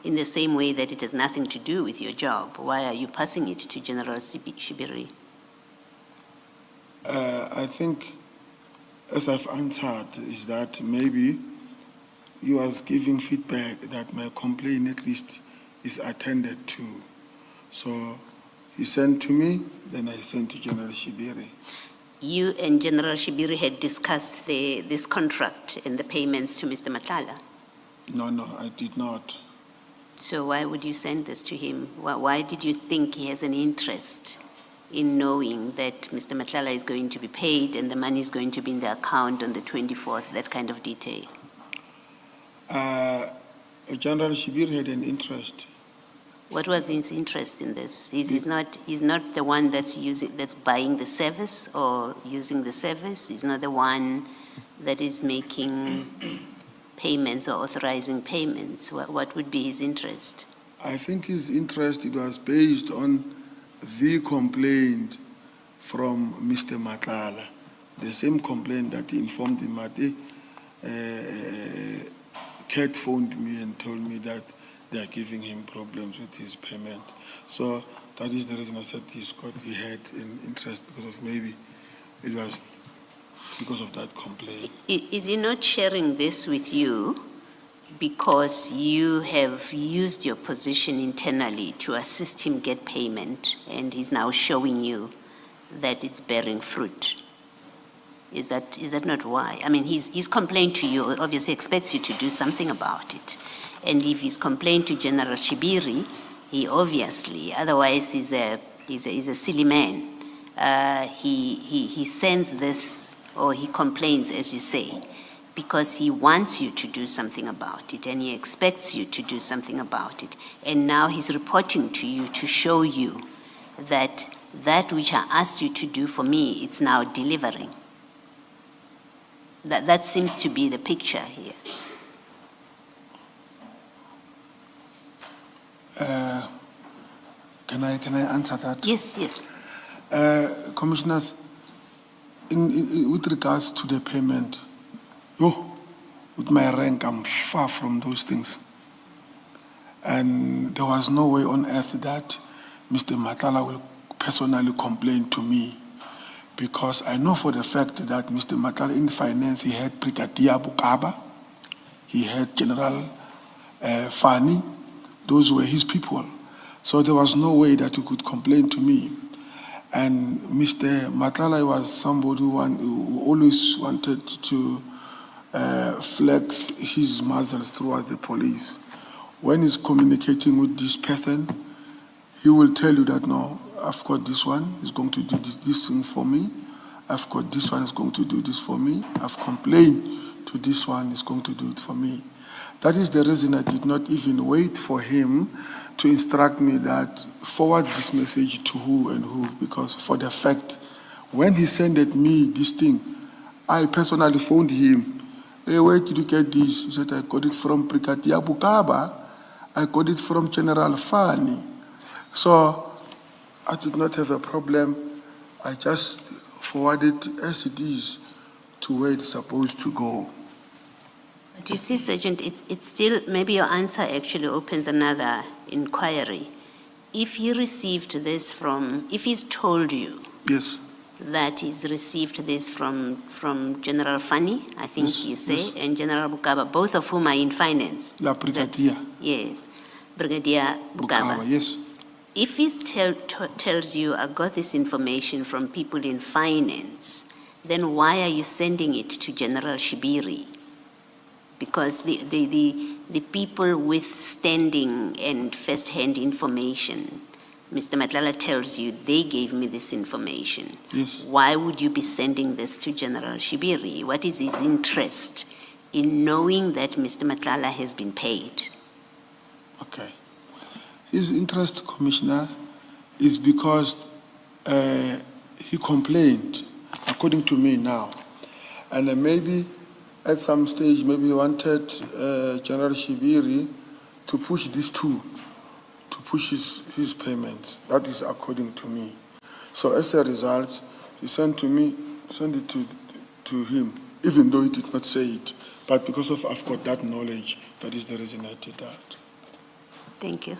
S6: In the same way that it has nothing to do with your job, why are you passing it to General Shibiri?
S4: I think, as I've answered, is that maybe he was giving feedback that my complaint at least is attended to. So he sent to me, then I sent to General Shibiri.
S6: You and General Shibiri had discussed this contract and the payments to Mr. Madlanga.
S4: No, I did not.
S6: So why would you send this to him? Why did you think he has an interest in knowing that Mr. Madlanga is going to be paid and the money is going to be in the account on the 24th, that kind of detail?
S4: General Shibiri had an interest.
S6: What was his interest in this? He's not the one that's buying the service or using the service. He's not the one that is making payments or authorizing payments. What would be his interest?
S4: I think his interest, it was based on the complaint from Mr. Madlanga, the same complaint that he informed him that Kat phoned me and told me that they are giving him problems with his payment. So that is the reason I said he had an interest, because of maybe it was because of that complaint.
S6: Is he not sharing this with you because you have used your position internally to assist him get payment, and he's now showing you that it's bearing fruit? Is that not why? I mean, he's complained to you, obviously expects you to do something about it. And if he's complained to General Shibiri, he obviously, otherwise he's a silly man. He sends this, or he complains, as you say, because he wants you to do something about it, and he expects you to do something about it. And now he's reporting to you to show you that which I asked you to do for me, it's now delivering. That seems to be the picture here.
S4: Can I answer that?
S6: Yes.
S4: Commissioners, with regards to the payment, with my rank, I'm far from those things. And there was no way on earth that Mr. Madlanga will personally complain to me, because I know for the fact that Mr. Madlanga in finance, he had Brigadier Bukaba, he had General Fannie. Those were his people. So there was no way that he could complain to me. And Mr. Madlanga was somebody who always wanted to flex his muscles towards the police. When he's communicating with this person, he will tell you that, no, I've got this one, he's going to do this thing for me. I've got this one, he's going to do this for me. I've complained to this one, he's going to do it for me. That is the reason I did not even wait for him to instruct me that forward this message to who and who, because for the fact, when he sent me this thing, I personally phoned him. Hey, where did you get this? He said, I got it from Brigadier Bukaba. I got it from General Fannie. So I did not have a problem. I just forwarded as it is to where it's supposed to go.
S6: But you see, Sergeant, it's still, maybe your answer actually opens another inquiry. If he received this from, if he's told you
S4: Yes,
S6: that he's received this from General Fannie, I think
S4: Yes,
S6: you say,
S4: yes.
S6: and General Bukaba, both of whom are in finance.
S4: La Brigadier
S6: Yes, Brigadier
S4: Bukaba,
S6: Bukaba.
S4: yes.
S6: If he tells you, I got this information from people in finance, then why are you sending it to General Shibiri? Because the people with standing and first-hand information, Mr. Madlanga tells you, they gave me this information.
S4: Yes.
S6: Why would you be sending this to General Shibiri? What is his interest in knowing that Mr. Madlanga has been paid?
S4: Okay. His interest, Commissioner, is because he complained, according to me now, and maybe at some stage, maybe he wanted General Shibiri to push these two, to push his payments. That is according to me. So as a result, he sent it to him, even though he did not say it. But because of I've got that knowledge, that is the reason I did that.
S6: Thank you.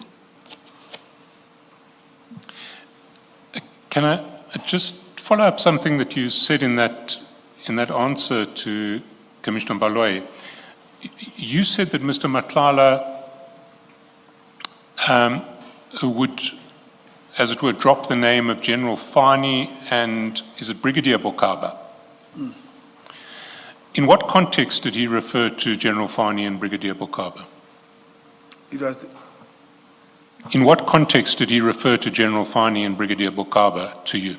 S2: Can I just follow up something that you said in that answer to Commissioner Baloyi? You said that Mr. Madlanga would, as it were, drop the name of General Fannie and, is it Brigadier Bukaba? In what context did he refer to General Fannie and Brigadier Bukaba?
S4: It was
S2: In what context did he refer to General Fannie and Brigadier Bukaba to you?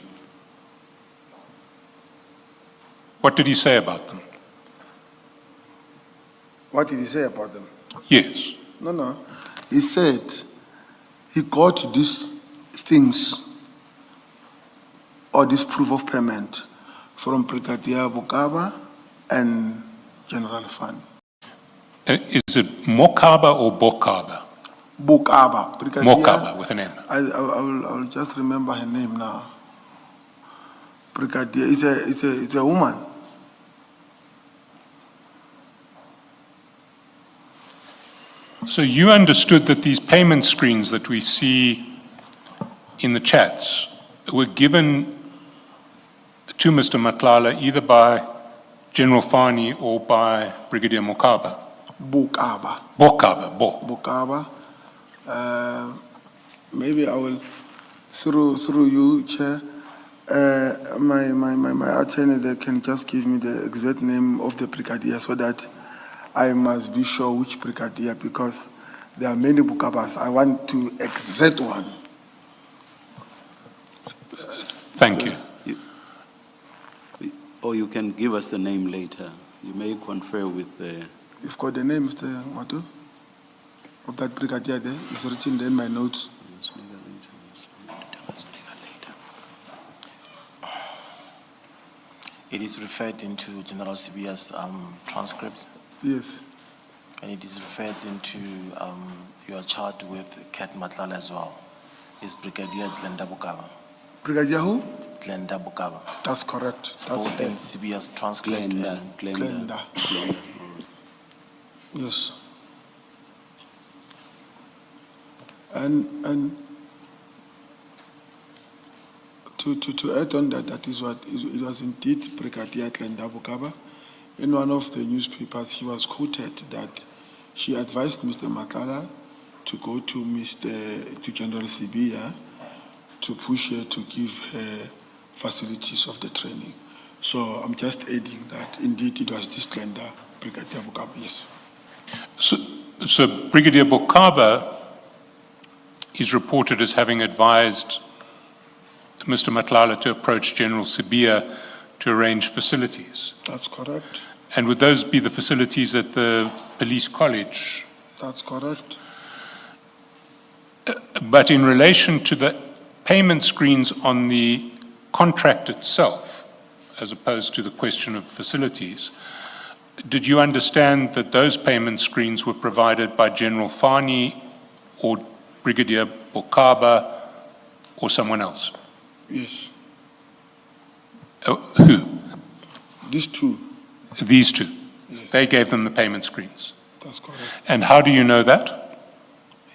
S2: What did he say about them?
S4: What did he say about them?
S2: Yes.
S4: No. He said he got these things or this proof of payment from Brigadier Bukaba and General Fannie.
S2: Is it Mokaba or Bokaba?
S4: Bukaba, Brigadier.
S2: Mokaba with an M.
S4: I will just remember her name now. Brigadier. It's a woman.
S2: So you understood that these payment screens that we see in the chats were given to Mr. Madlanga either by General Fannie or by Brigadier Mokaba?
S4: Bukaba.
S2: Bokaba.
S4: Maybe I will through you, Chair. My attorney there can just give me the exact name of the brigadier so that I must be sure which brigadier, because there are many Bukabas. I want to exact one.
S2: Thank you.
S1: Or you can give us the name later. You may confer with the...
S4: You've got the name, Mr. Watu, of that brigadier there. It's written there in my notes.
S3: It is referred into General Sibia's transcripts,
S4: Yes.
S3: and it is referred into your chart with Kat Madlanga as well. It's Brigadier Glenda Bukaba.
S4: Brigadier who?
S3: Glenda Bukaba.
S4: That's correct.
S3: It's
S4: That's
S3: both in
S4: her.
S3: Sibia's transcript.
S1: Glenda.
S4: Yes. And to add on that is what it was indeed Brigadier Glenda Bukaba. In one of the newspapers, he was quoted that she advised Mr. Madlanga to go to General Sibia to push her to give her facilities of the training. So I'm just adding that indeed it was this Glenda, Brigadier Bukaba, yes.
S2: So Brigadier Bokaba is reported as having advised Mr. Madlanga to approach General Sibia to arrange facilities.
S4: That's correct.
S2: And would those be the facilities at the police college?
S4: That's correct.
S2: But in relation to the payment screens on the contract itself, as opposed to the question of facilities, did you understand that those payment screens were provided by General Fannie or Brigadier Bokaba or someone else?
S4: Yes.
S2: Who?
S4: These two.
S2: These two.
S4: Yes.
S2: They gave them the payment screens.
S4: That's correct.
S2: And how do you know that?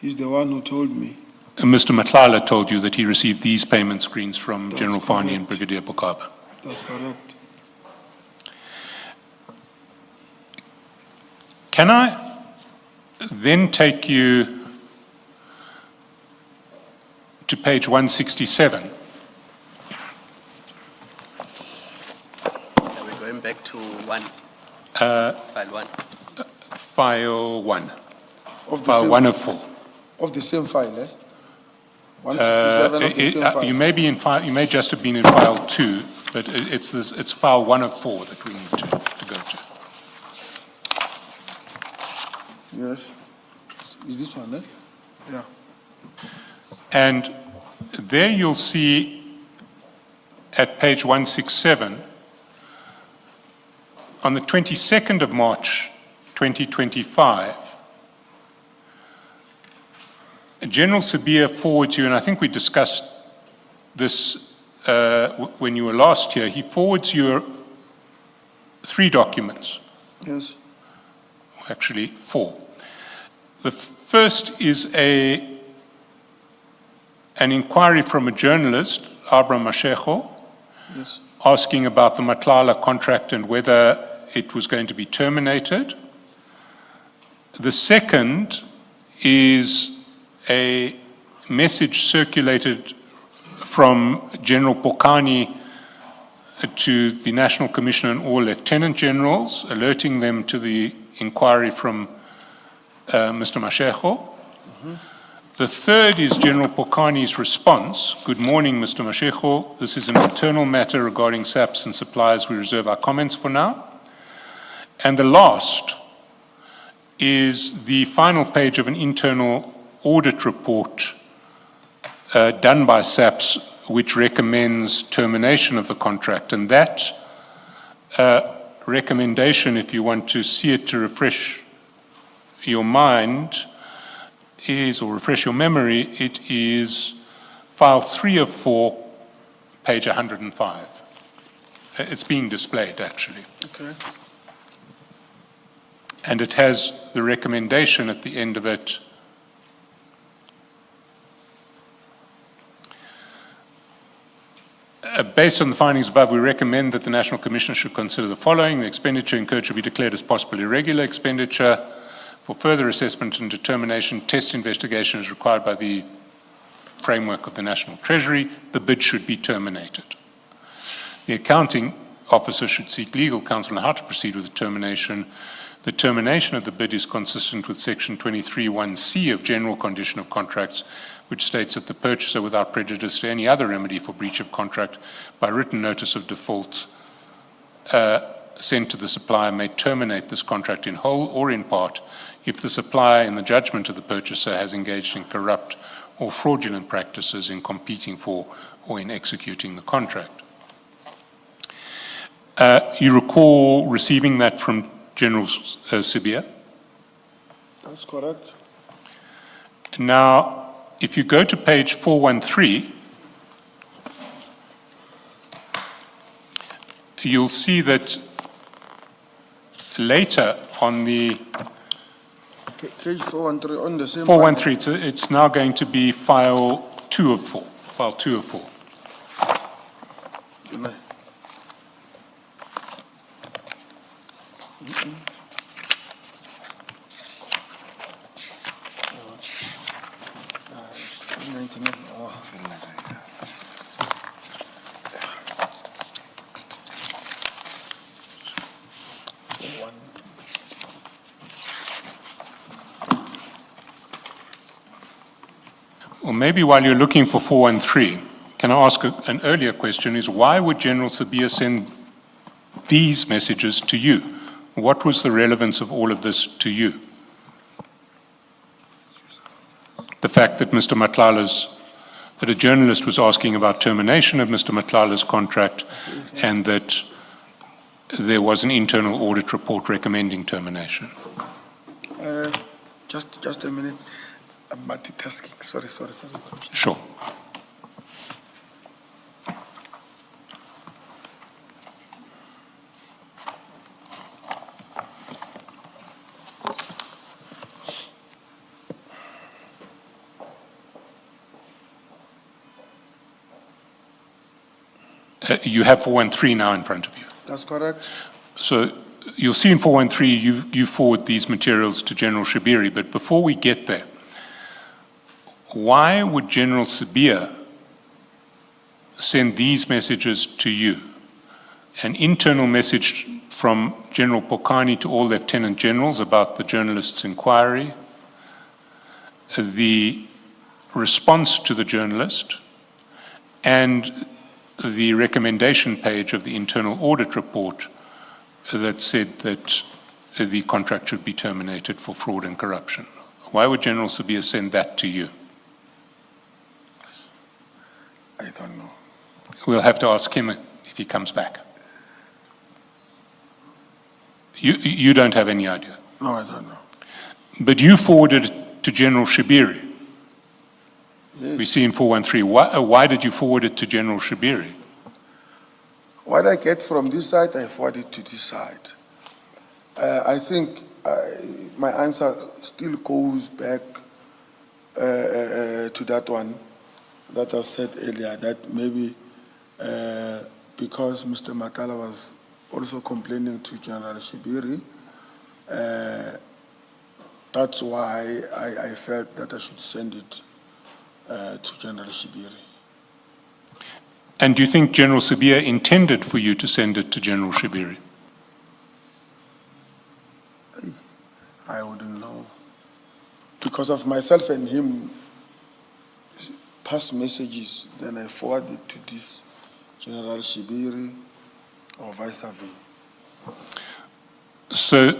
S4: He's the one who told me.
S2: Mr. Matlala told you that he received these payment screens from
S4: That's
S2: General Fannie and
S4: correct.
S2: Brigadier Bokaba.
S4: That's correct.
S2: Can I then take you to page 167?
S5: Are we going back to one? File one.
S2: File 1.
S4: Of the
S2: File
S4: same,
S2: 1 of 4.
S4: Of the same file, eh? 167 of the same file.
S2: You may be in file, you may just have been in file 2, but it's file 1 of 4 that we need to go to.
S4: Yes. Is this one, eh? Yeah.
S2: And there you'll see at page 167, on the 22nd of March, 2025, General Sabia forwards you, and I think we discussed this when you were last here, he forwards you 3 documents,
S4: Yes.
S2: actually 4. The first is an inquiry from a journalist, Abra Mashego,
S4: Yes.
S2: asking about the Matlala contract and whether it was going to be terminated. The second is a message circulated from General Bokani to the National Commission and all Lieutenant Generals, alerting them to the inquiry from Mr. Mashego. The third is General Bokani's response. Good morning, Mr. Mashego. This is an internal matter regarding SAPs and suppliers. We reserve our comments for now. And the last is the final page of an internal audit report done by SAPS, which recommends termination of the contract. And that recommendation, if you want to see it to refresh your mind, or refresh your memory, it is file 3 of 4, page 105. It's being displayed, actually.
S4: Okay.
S2: And it has the recommendation at the end of it. Based on the findings above, we recommend that the National Commission should consider the following. The expenditure incurred should be declared as possible irregular expenditure. For further assessment and determination, test investigation is required by the framework of the National Treasury. The bid should be terminated. The accounting officer should seek legal counsel on how to proceed with the termination. The termination of the bid is consistent with Section 23(1)(c) of General Condition of Contracts, which states that the purchaser, without prejudice to any other remedy for breach of contract, by written notice of default sent to the supplier, may terminate this contract in whole or in part if the supplier, in the judgment of the purchaser, has engaged in corrupt or fraudulent practices in competing for or in executing the contract. You recall receiving that from General Sibia?
S4: That's correct.
S2: Now, if you go to page 413, you'll see that later on the
S4: Page 413 on the same
S2: 413, it's now going to be file 2 of 4. File 2 of 4.
S4: file.
S2: Or maybe while you're looking for 413, can I ask an earlier question, is why would General Sabia send these messages to you? What was the relevance of all of this to you? The fact that that a journalist was asking about termination of Mr. Matlala's contract and that there was an internal audit report recommending termination.
S4: Just a minute. I'm multitasking. Sorry.
S2: Sure. You have 413 now in front of you.
S4: That's correct.
S2: So you'll see in 413, you forward these materials to General Shabiri, but before we get there, why would General Sibiya send these messages to you? An internal message from General Pokani to all lieutenant generals about the journalist's inquiry, the response to the journalist, and the recommendation page of the internal audit report that said that the contract should be terminated for fraud and corruption. Why would General Sibiya send that to you?
S4: I don't know.
S2: We'll have to ask him if he comes back. You don't have any idea.
S4: No, I don't know.
S2: But you forwarded it to General Shabiri.
S4: Yes.
S2: We see in 413. Why did you forward it to General Shabiri?
S4: What I get from this side, I forward it to this side. I think my answer still goes back to that one that I said earlier, that maybe because Mr. Makala was also complaining to General Shabiri, that's why I felt that I should send it to General Shabiri.
S2: And do you think General Sibiya intended for you to send it to General Shabiri?
S4: I wouldn't know. Because of myself and him, past messages, then I forward it to this General Shabiri or vice versa.
S2: So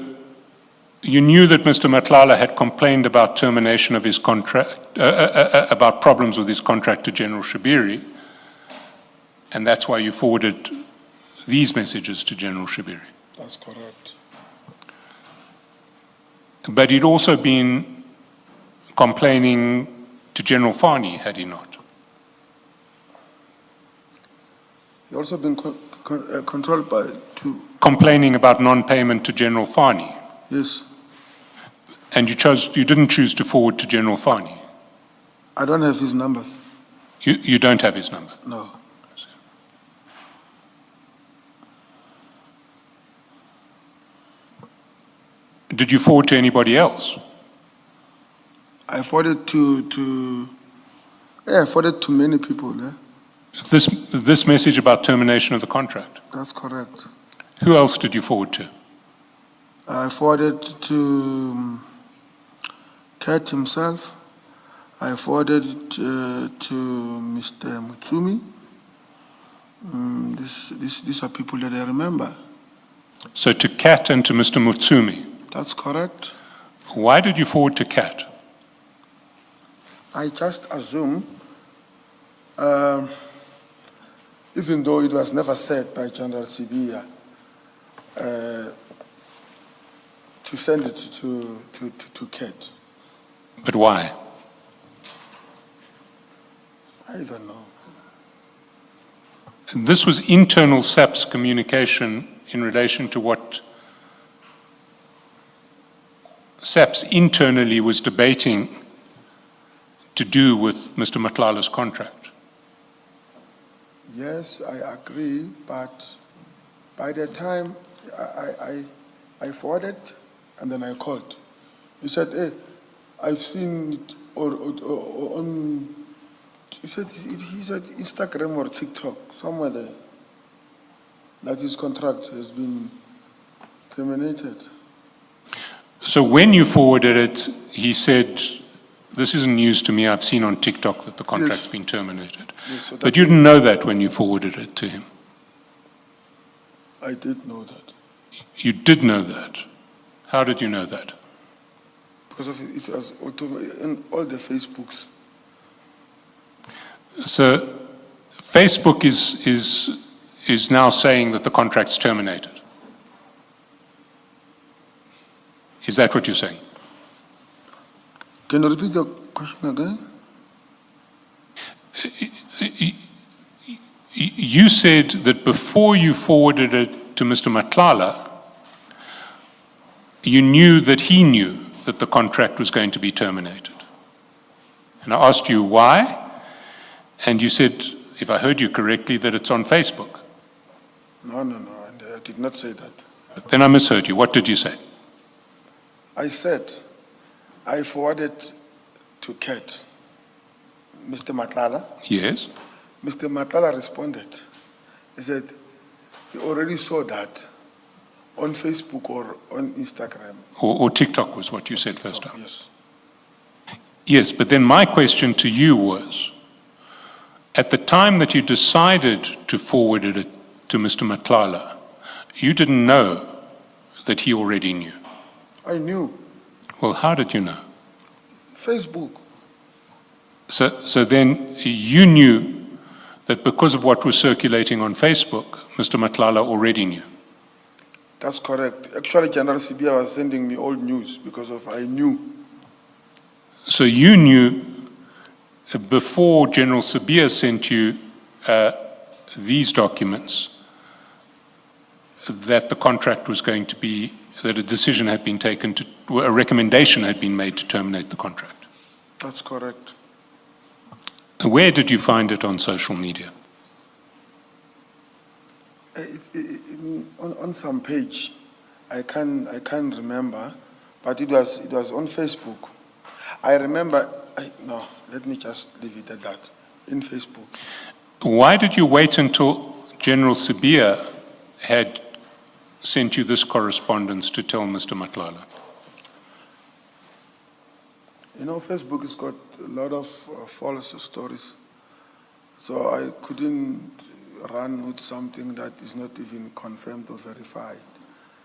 S2: you knew that Mr. Matlala had complained about termination of his contract, about problems with his contract to General Shabiri, and that's why you forwarded these messages to General Shabiri.
S4: That's correct.
S2: But he'd also been complaining to General Fannie, had he not?
S4: He also been controlled by two.
S2: Complaining about non-payment to General Fannie.
S4: Yes.
S2: And you didn't choose to forward to General Fannie.
S4: I don't have his numbers.
S2: You don't have his number.
S4: No.
S2: Did you forward to anybody else?
S4: I forwarded to many people. Yeah?
S2: This message about termination of the contract.
S4: That's correct.
S2: Who else did you forward to?
S4: I forwarded to Kat himself. I forwarded to Mr. Mutsumi. These are people that I remember.
S2: So to Kat and to Mr. Mutsumi.
S4: That's correct.
S2: Why did you forward to Kat?
S4: I just assume, even though it was never said by General Sibiya, to send it to Kat.
S2: But why?
S4: I don't know.
S2: This was internal SAP's communication in relation to what SAPS internally was debating to do with Mr. Matlala's contract.
S4: Yes, I agree, but by the time I forwarded and then I called, he said, "Hey, I've seen it on." He said Instagram or TikTok somewhere there that his contract has been terminated.
S2: So when you forwarded it, he said, "This isn't news to me. I've seen on TikTok that the contract's been terminated."
S4: Yes, so
S2: But you didn't know that when you forwarded it to him.
S4: I did know that.
S2: You did know that. How did you know that?
S4: Because of it was in all the Facebooks.
S2: So Facebook is now saying that the contract's terminated. Is that what you're saying?
S4: Can you repeat your question again?
S2: You said that before you forwarded it to Mr. Matlala, you knew that he knew that the contract was going to be terminated. And I asked you why, and you said if I heard you correctly, that it's on Facebook.
S4: No, and I did not say that.
S2: But then I misheard you. What did you say?
S4: I said, I forwarded to Kat, Mr. Matlala.
S2: Yes.
S4: Mr. Matlala responded. He said, he already saw that on Facebook or on Instagram.
S2: Or TikTok was what you said first time.
S4: Yes.
S2: Yes, but then my question to you was, at the time that you decided to forward it to Mr. Matlala, you didn't know that he already knew.
S4: I knew.
S2: Well, how did you know?
S4: Facebook.
S2: So then you knew that because of what was circulating on Facebook, Mr. Matlala already knew.
S4: That's correct. Actually, General Sibia was sending me old news because of I knew.
S2: So you knew before General Sabia sent you these documents that the contract was going to be, that a decision had been taken to, a recommendation had been made to terminate the contract.
S4: That's correct.
S2: Where did you find it on social media?
S4: On some page, I can't remember, but it was on Facebook. I remember. No, let me just leave it at that. In Facebook.
S2: Why did you wait until General Sabia had sent you this correspondence to tell Mr. Matlala?
S4: You know, Facebook has got a lot of false stories, so I couldn't run with something that is not even confirmed or verified.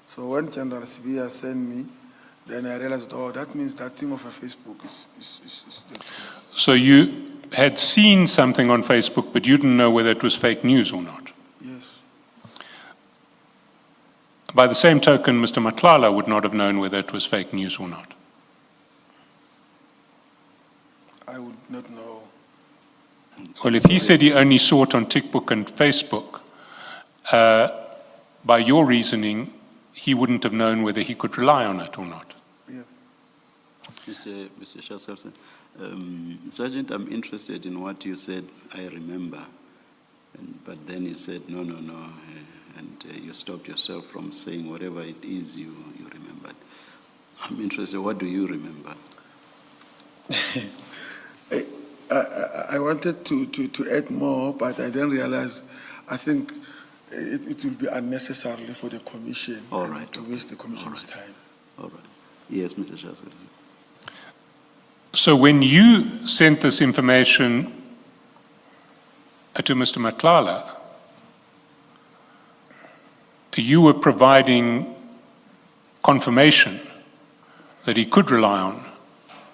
S4: So when General Sibia sent me, then I realized, oh, that means that thing of a Facebook is the truth.
S2: So you had seen something on Facebook, but you didn't know whether it was fake news or not.
S4: Yes.
S2: By the same token, Mr. Matlala would not have known whether it was fake news or not.
S4: I would not know.
S2: Well, if he said he only saw it on TikTok and Facebook, by your reasoning, he wouldn't have known whether he could rely on it or not.
S4: Yes.
S1: Mr. Shaskelson, Sergeant, I'm interested in what you said, I remember. But then you said, no, and you stopped yourself from saying whatever it is you remembered. I'm interested, what do you remember?
S4: I wanted to add more, but I didn't realize, I think it will be unnecessary for the commission to waste the commission's time.
S1: All right. Yes, Mr. Shaskelson.
S2: So when you sent this information to Mr. Matlala, you were providing confirmation that he could rely on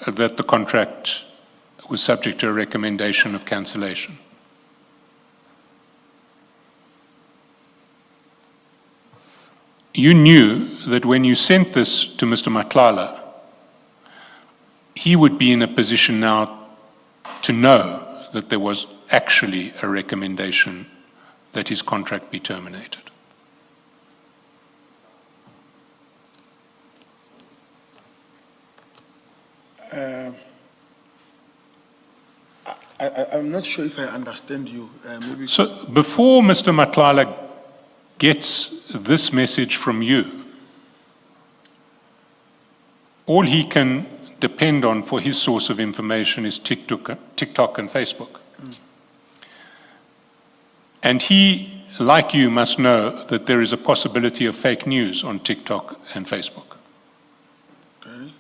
S2: that the contract was subject to a recommendation of cancellation. You knew that when you sent this to Mr. Matlala, he would be in a position now to know that there was actually a recommendation that his contract be terminated.
S4: I'm not sure if I understand you. Maybe.
S2: So before Mr. Matlala gets this message from you, all he can depend on for his source of information is TikTok and Facebook. And he, like you, must know that there is a possibility of fake news on TikTok and Facebook.
S4: Okay.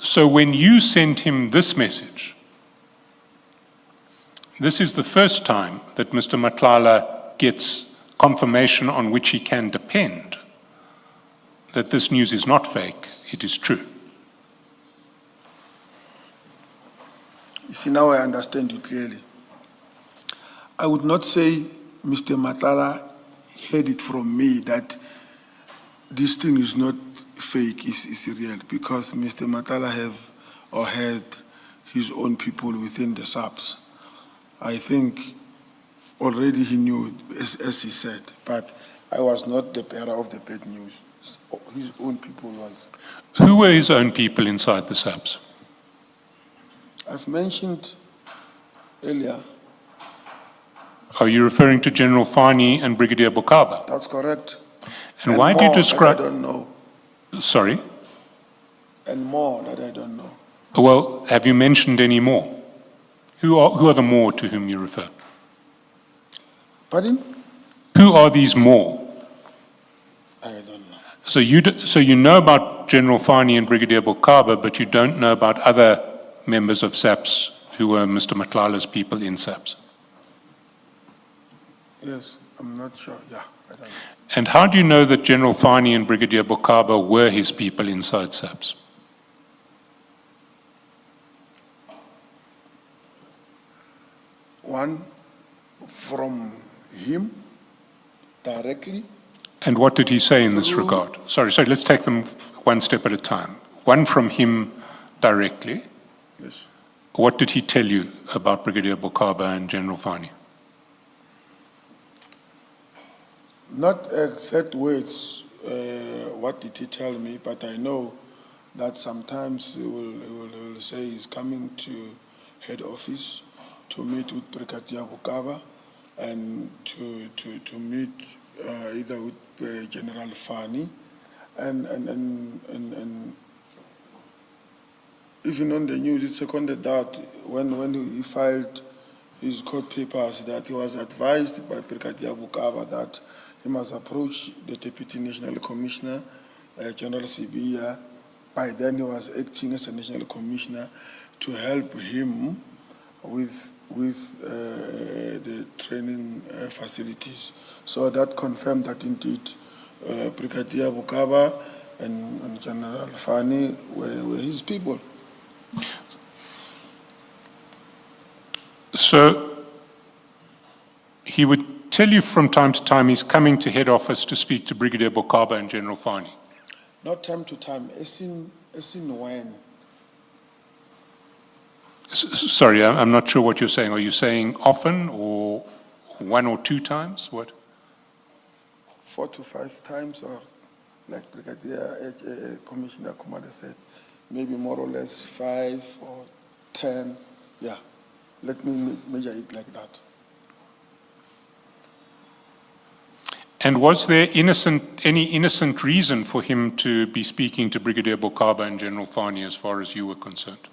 S2: So when you sent him this message, this is the first time that Mr. Matlala gets confirmation on which he can depend that this news is not fake, it is true.
S4: You see, now I understand you clearly. I would not say Mr. Matlala heard it from me that this thing is not fake, is real, because Mr. Matlala had his own people within the SAPS. I think already he knew, as he said, but I was not the bearer of the bad news. His own people was.
S2: Who were his own people inside the SAPS?
S4: I've mentioned earlier
S2: Are you referring to General Fannie and Brigadier Bokaba?
S4: That's correct.
S2: And why do you
S4: more that
S2: describe...
S4: I don't know.
S2: Sorry?
S4: And more that I don't know.
S2: Well, have you mentioned any more? Who are the more to whom you refer?
S4: Pardon?
S2: Who are these more?
S4: I don't know.
S2: So you know about General Fannie and Brigadier Bokaba, but you don't know about other members of SAPS who were Mr. Matlala's people in SAPS?
S4: Yes, I'm not sure. Yeah, I don't know.
S2: And how do you know that General Fannie and Brigadier Bokaba were his people inside SAPS?
S4: One, from him directly.
S2: And what did he say in this regard? Sorry, let's take them one step at a time. One from him directly.
S4: Yes.
S2: What did he tell you about Brigadier Bokaba and General Fannie?
S4: Not exact words, what did he tell me, but I know that sometimes he will say he's coming to head office to meet with Brigadier Bokaba and to meet either with General Fannie and even on the news it seconded that when he filed his court papers that he was advised by Brigadier Bokaba that he must approach the Deputy National Commissioner, General Sibia. By then he was acting as a National Commissioner to help him with the training facilities. So that confirmed that indeed Brigadier Bokaba and General Fannie were his people.
S2: So he would tell you from time to time he's coming to head office to speak to Brigadier Bokaba and General Fannie.
S4: Not time to time, as in when.
S2: Sorry, I'm not sure what you're saying. Are you saying often or one or two times? What?
S4: 4 to 5 times, or like Brigadier Commissioner Commander said, maybe more or less 5 or 10. Yeah, let me measure it like that.
S2: And was there any innocent reason for him to be speaking to Brigadier Bokaba and General Fannie as far as you were concerned?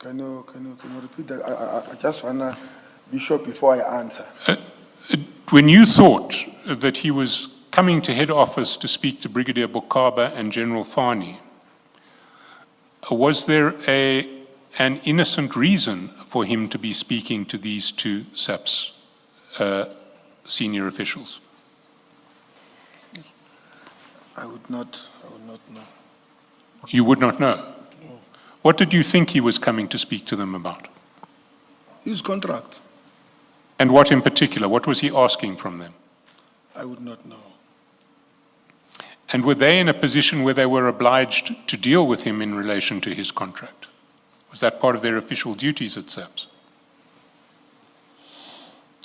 S4: Can you repeat that? I just want to be sure before I answer.
S2: When you thought that he was coming to head office to speak to Brigadier Bokaba and General Fannie, was there an innocent reason for him to be speaking to these two SAPS senior officials?
S4: I would not know.
S2: You would not know?
S4: No.
S2: What did you think he was coming to speak to them about?
S4: His contract.
S2: And what in particular? What was he asking from them?
S4: I would not know.
S2: And were they in a position where they were obliged to deal with him in relation to his contract? Was that part of their official duties at SAPS?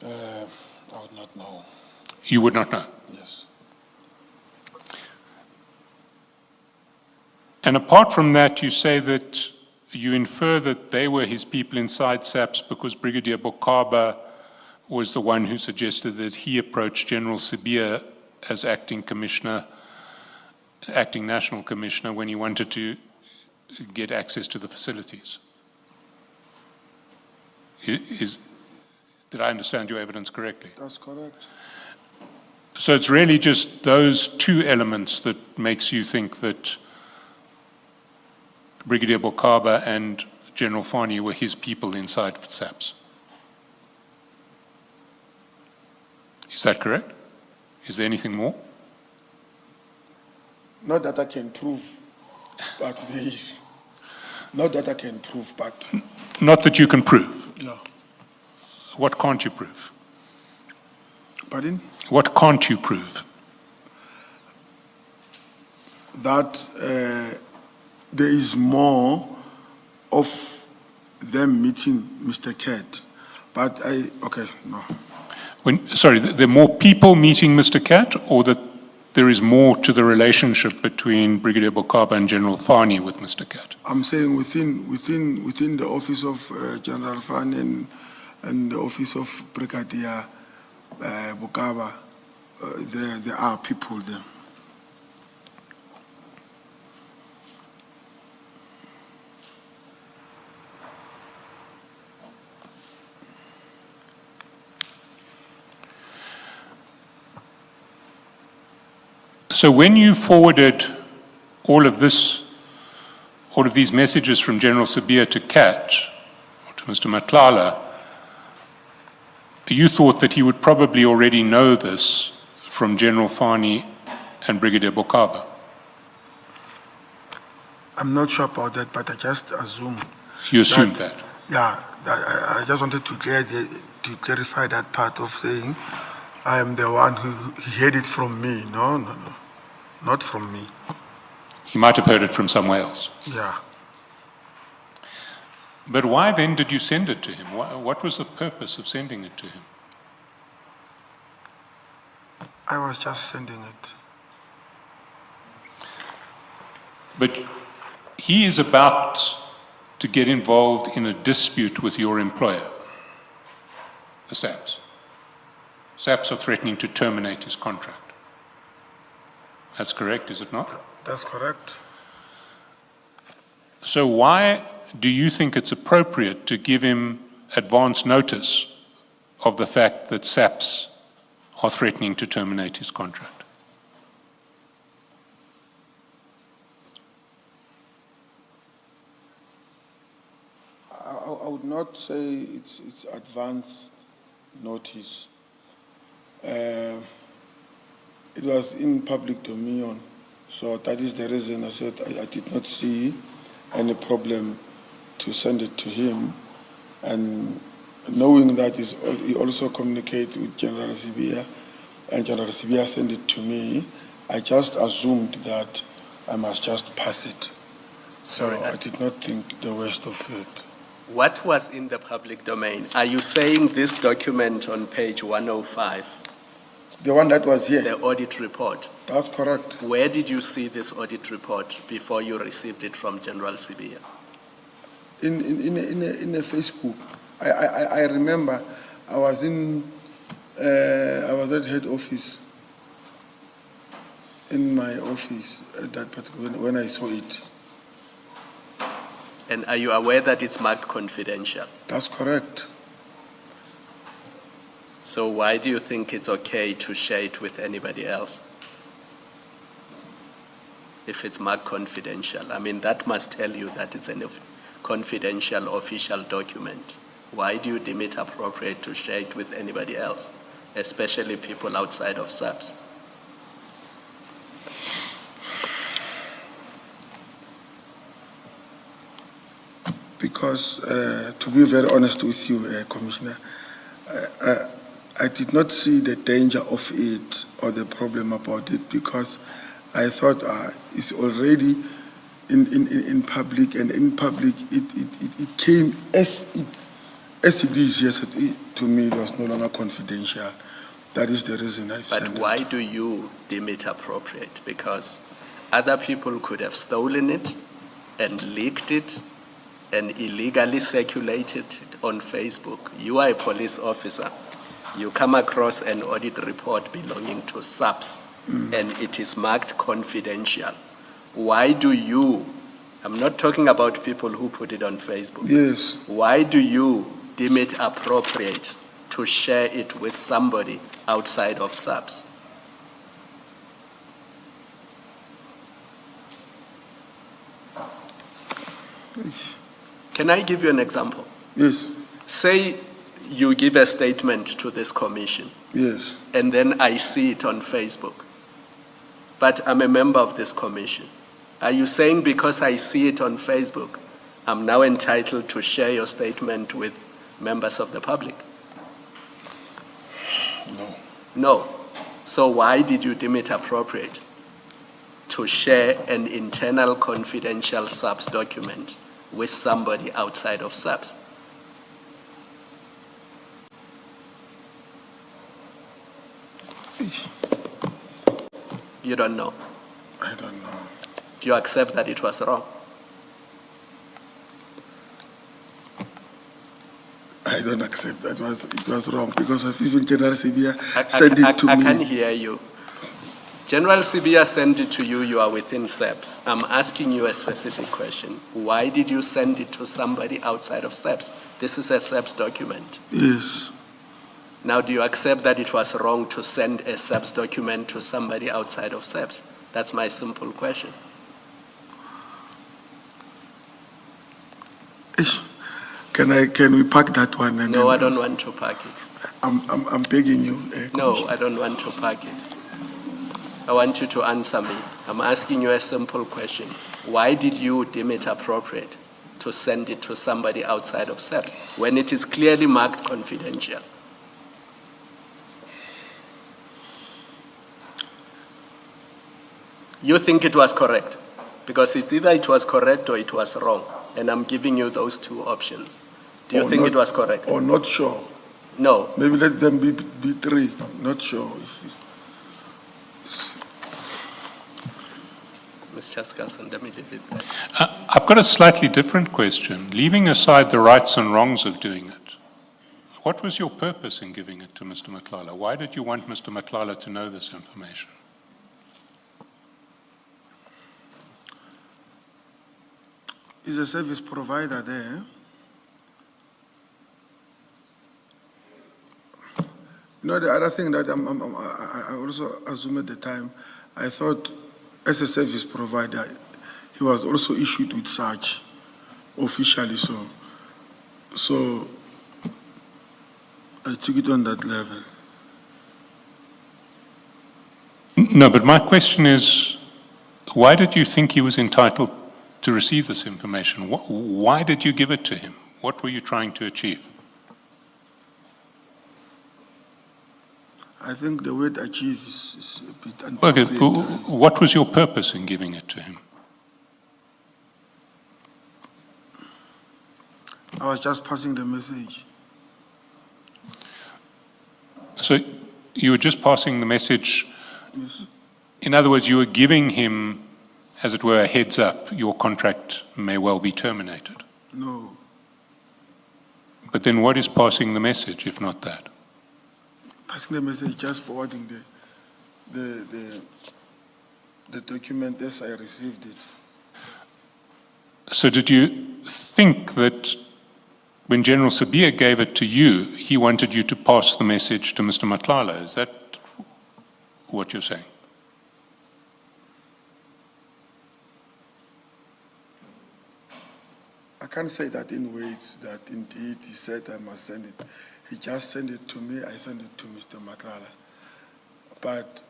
S4: I would not know.
S2: You would not know?
S4: Yes.
S2: And apart from that, you say that you infer that they were his people inside SAPS because Brigadier Bokaba was the one who suggested that he approached General Sibia as acting national commissioner when he wanted to get access to the facilities. Did I understand your evidence correctly?
S4: That's correct.
S2: So it's really just those two elements that makes you think that Brigadier Bokaba and General Fannie were his people inside SAPS. Is that correct? Is there anything more?
S4: Not that I can prove, but there is. Not that I can prove, but...
S2: Not that you can prove.
S4: Yeah.
S2: What can't you prove?
S4: Pardon?
S2: What can't you prove?
S4: That there is more of them meeting Mr. Cat. But okay, no.
S2: Sorry, there are more people meeting Mr. Cat, or that there is more to the relationship between Brigadier Bokaba and General Fannie with Mr. Cat?
S4: I'm saying within the office of General Fannie and the office of Brigadier Bokaba, there are people there.
S2: So when you forwarded all of these messages from General Sabia to Cat, or to Mr. Matlala, you thought that he would probably already know this from General Fannie and Brigadier Bokaba?
S4: I'm not sure about that, but I just assume.
S2: You assumed that?
S4: Yeah, I just wanted to clarify that part of saying I am the one who heard it from me. No, not from me.
S2: He might have heard it from somewhere else.
S4: Yeah.
S2: But why then did you send it to him? What was the purpose of sending it to him?
S4: I was just sending it.
S2: But he is about to get involved in a dispute with your employer, the SAPS. SAPS are threatening to terminate his contract. That's correct, is it not?
S4: That's correct.
S2: So why do you think it's appropriate to give him advance notice of the fact that SAPS are threatening to terminate his contract?
S4: I would not say it's advance notice. It was in public domain, so that is the reason I said I did not see any problem to send it to him. And knowing that he also communicated with General Sibia, and General Sibia sent it to me, I just assumed that I must just pass it. So
S5: Sorry,
S4: I did not think the worst of it.
S5: What was in the public domain? Are you saying this document on page 105,
S4: The one that was here,
S5: the audit report?
S4: that's correct.
S5: Where did you see this audit report before you received it from General Sibia?
S4: In a Facebook. I remember I was at head office, in my office at that particular, when I saw it.
S5: And are you aware that it's marked confidential?
S4: That's correct.
S5: So why do you think it's okay to share it with anybody else? If it's marked confidential, I mean, that must tell you that it's a confidential official document. Why do you deem it appropriate to share it with anybody else, especially people outside of SAPS?
S4: Because, to be very honest with you, Commissioner, I did not see the danger of it or the problem about it, because I thought it's already in public, and in public it came as it is. Yes, to me it was no longer confidential. That is the reason I sent it.
S5: But why do you deem it appropriate? Because other people could have stolen it and leaked it and illegally circulated it on Facebook. You are a police officer. You come across an audit report belonging to SAPS, and it is marked confidential. Why do you, I'm not talking about people who put it on Facebook.
S4: Yes.
S5: Why do you deem it appropriate to share it with somebody outside of SAPS? Can I give you an example?
S4: Yes.
S5: Say you give a statement to this commission,
S4: Yes.
S5: and then I see it on Facebook, but I'm a member of this commission. Are you saying because I see it on Facebook, I'm now entitled to share your statement with members of the public?
S4: No.
S5: No. So why did you deem it appropriate to share an internal confidential SAPS document with somebody outside of SAPS? You don't know.
S4: I don't know.
S5: Do you accept that it was wrong?
S4: I don't accept that it was wrong because of even General Sibia
S5: I
S4: sent it to
S5: I
S4: me.
S5: can't hear you. General Sibia sent it to you, you are within SEPS. I'm asking you a specific question. Why did you send it to somebody outside of SEPS? This is a SEPS document.
S4: Yes.
S5: Now, do you accept that it was wrong to send a SEPS document to somebody outside of SEPS? That's my simple question.
S4: Ish. Can we pack that one? And
S5: No,
S4: then,
S5: I don't want to pack it.
S4: I'm begging you.
S5: No, I don't want to pack it. I want you to answer me. I'm asking you a simple question. Why did you deem it appropriate to send it to somebody outside of SEPS when it is clearly marked confidential? You think it was correct? Because it's either it was correct or it was wrong. And I'm giving you those two options. Do you think it was correct?
S4: Or not sure.
S5: No.
S4: Maybe let them be three. Not sure.
S5: Ms. Chaskasan, let me leave it there.
S2: I've got a slightly different question. Leaving aside the rights and wrongs of doing it, what was your purpose in giving it to Mr. Matlala? Why did you want Mr. Matlala to know this information?
S4: Is a service provider there. You know, the other thing that I also assumed at the time, I thought as a service provider, he was also issued with such officially, so I took it on that level.
S2: No, but my question is, why did you think he was entitled to receive this information? Why did you give it to him? What were you trying to achieve?
S4: I think the word achieve is a bit
S2: Okay,
S4: inappropriate.
S2: what was your purpose in giving it to him?
S4: I was just passing the message.
S2: So you were just passing the message.
S4: Yes.
S2: In other words, you were giving him, as it were, a heads up, your contract may well be terminated.
S4: No.
S2: But then what is passing the message, if not that?
S4: Passing the message, just forwarding the document as I received it.
S2: So did you think that when General Sabia gave it to you, he wanted you to pass the message to Mr. Matlala? Is that what you're saying?
S4: I can't say that in words that indeed he said I must send it. He just sent it to me, I sent it to Mr. Matlala. But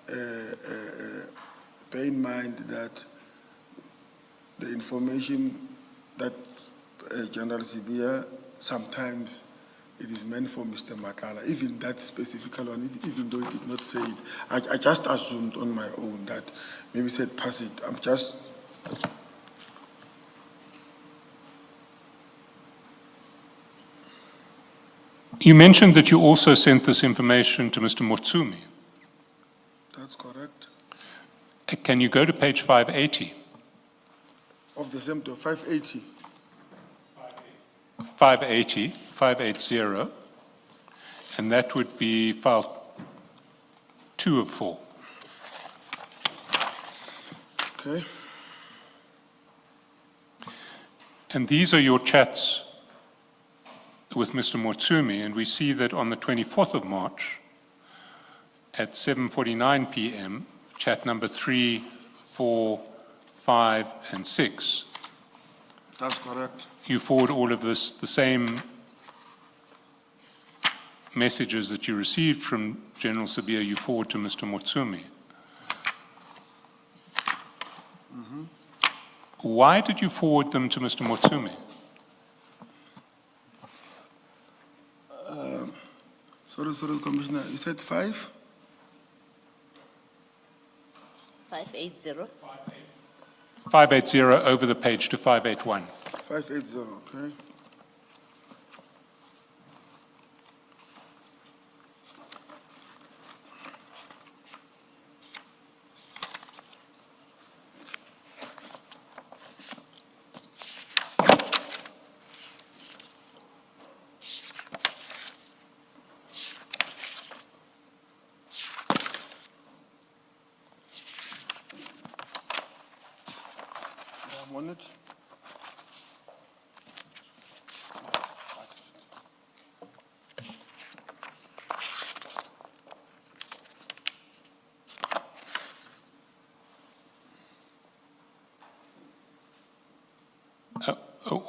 S4: bear in mind that the information that General Sibia, sometimes it is meant for Mr. Matlala, even that specific one, even though he did not say it. I just assumed on my own that maybe said pass it. I'm just...
S2: You mentioned that you also sent this information to Mr. Motsumi.
S4: That's correct.
S2: Can you go to page 580?
S4: Of the same to 580.
S2: 580, and that would be file 2 of 4.
S4: Okay.
S2: And these are your chats with Mr. Motsumi, and we see that on the 24th of March at 7:49 p.m., chat number 3, 4, 5, and 6.
S4: That's correct.
S2: You forward all of this, the same messages that you received from General Sabia, you forward to Mr. Motsumi.
S4: Mm-hmm.
S2: Why did you forward them to Mr. Motsumi?
S4: Sorry, Commissioner. You said 5?
S6: 580.
S2: 580 over the page to 581.
S4: 580, okay.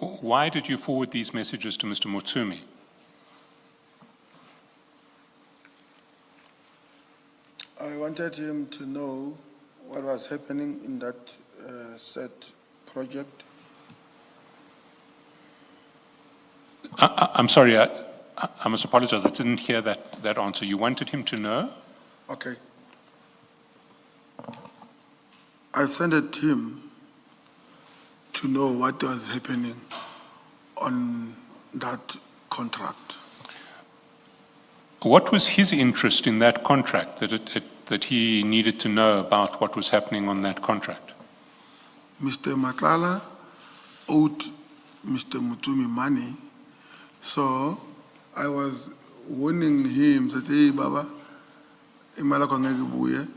S2: Why did you forward these messages to Mr. Motsumi?
S4: I wanted him to know what was happening in that said project.
S2: I'm sorry, I must apologize, I didn't hear that answer. You wanted him to know?
S4: Okay. I sent it to him to know what was happening on that contract.
S2: What was his interest in that contract, that he needed to know about what was happening on that contract?
S4: Mr. Matlala owed Mr. Mutumi money, so I was warning him that, hey, Baba, imali yakho angeke ibuye,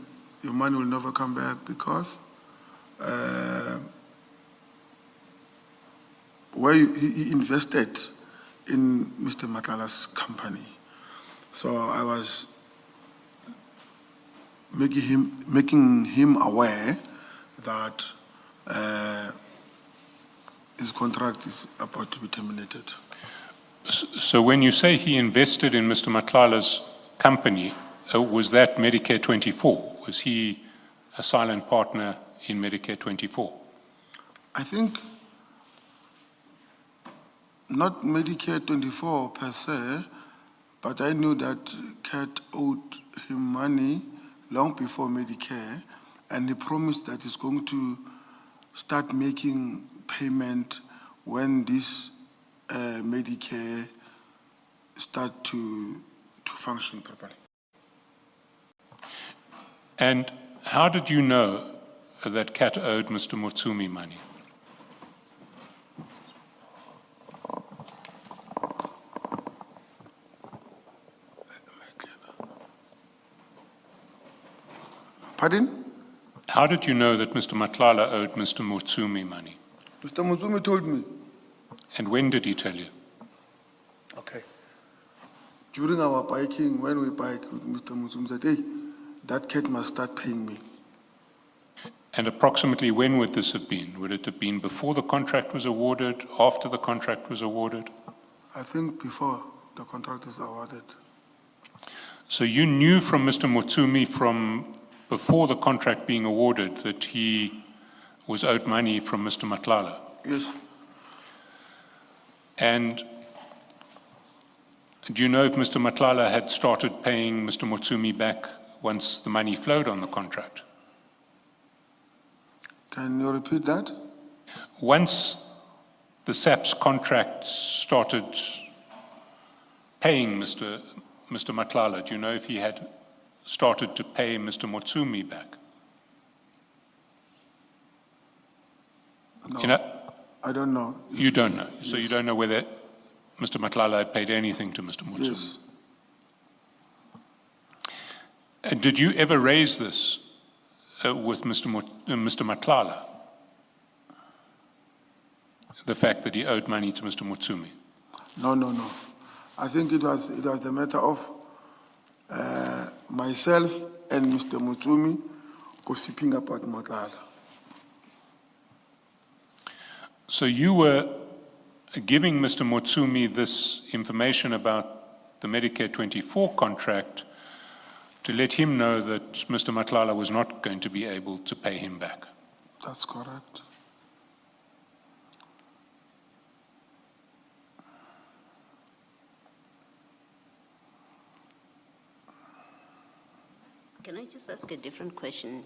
S4: your money will never come back because where he invested in Mr. Matlala's company. So I was making him aware that his contract is about to be terminated.
S2: So when you say he invested in Mr. Matlala's company, was that Medicare 24? Was he a silent partner in Medicare 24?
S4: I think not Medicare 24 per se, but I knew that Cat owed him money long before Medicare, and he promised that he's going to start making payment when this Medicare start to function properly.
S2: And how did you know that Kat owed Mr. Motsumi money?
S4: Pardon?
S2: How did you know that Mr. Matlala owed Mr. Motsumi money?
S4: Mr. Muzumi told me.
S2: And when did he tell you?
S4: Okay. During our biking, when we bike with Mr. Muzumi, said, hey, that cat must start paying me.
S2: And approximately when would this have been? Would it have been before the contract was awarded, after the contract was awarded?
S4: I think before the contract is awarded.
S2: So you knew from Mr. Motsumi from before the contract being awarded that he was owed money from Mr. Matlala?
S4: Yes.
S2: And do you know if Mr. Matlala had started paying Mr. Motsumi back once the money flowed on the contract?
S4: Can you repeat that?
S2: Once the SAP's contract started paying Mr. Matlala, do you know if he had started to pay Mr. Motsumi back?
S4: No,
S2: You know,
S4: I don't know.
S2: you don't know. So
S4: Yes.
S2: you don't know whether Mr. Matlala had paid anything to Mr. Motsumi.
S4: Yes.
S2: And did you ever raise this with Mr. Matlala? The fact that he owed money to Mr. Motsumi?
S4: No. I think it was the matter of myself and Mr. Mutsumi gossiping about Matlala.
S2: So you were giving Mr. Motsumi this information about the Medicare 24 contract to let him know that Mr. Matlala was not going to be able to pay him back.
S4: That's correct.
S6: Can I just ask a different question?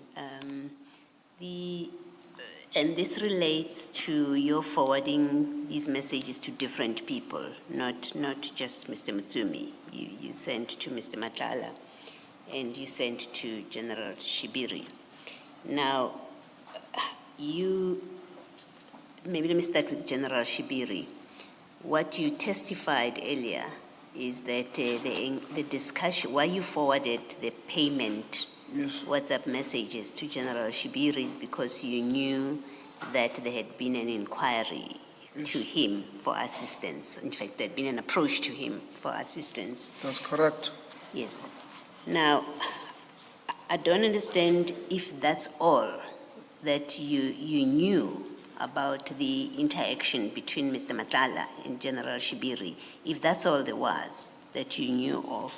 S6: And this relates to your forwarding these messages to different people, not just Mr. Mutsumi. You sent to Mr. Matlala and you sent to General Shibiri. Now, maybe let me start with General Shibiri. What you testified earlier is that the discussion, why you forwarded the payment
S4: Yes.
S6: WhatsApp messages to General Shibiri is because you knew that there had been an inquiry to him for assistance. In fact, there had been an approach to him for assistance.
S4: That's correct.
S6: Yes. Now, I don't understand if that's all that you knew about the interaction between Mr. Madlanga and General Shibiri, if that's all there was that you knew of,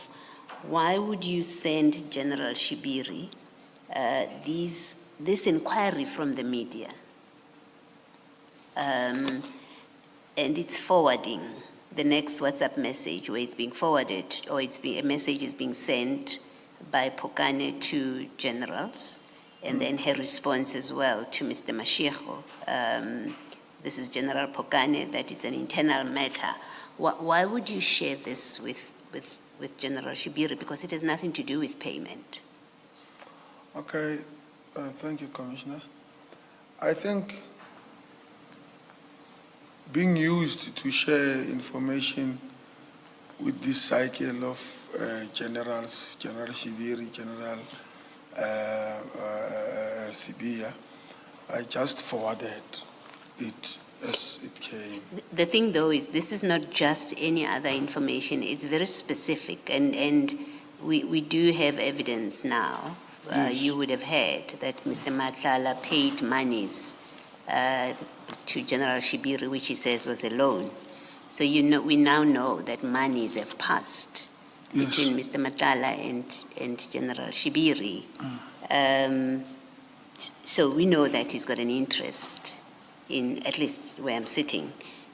S6: why would you send General Shibiri this inquiry from the media? And it's forwarding the next WhatsApp message where it's being forwarded, or a message is being sent by Pokane to generals, and then her response as well to Mr. Mashego. This is General Pokane, that it's an internal matter. Why would you share this with General Shibiri? Because it has nothing to do with payment.
S4: Okay, thank you, Commissioner. I think being used to share information with this cycle of generals, General Shibiri, General Sibia, I just forwarded it as it came.
S6: The thing though is this is not just any other information, it's very specific, and we do have evidence now.
S4: Yes.
S6: You would have heard that Mr. Madlanga paid monies to General Shibiri, which he says was a loan. So we now know that monies have passed between Mr. Madlanga and General Shibiri. So we know that he's got an interest in, at least where I'm sitting.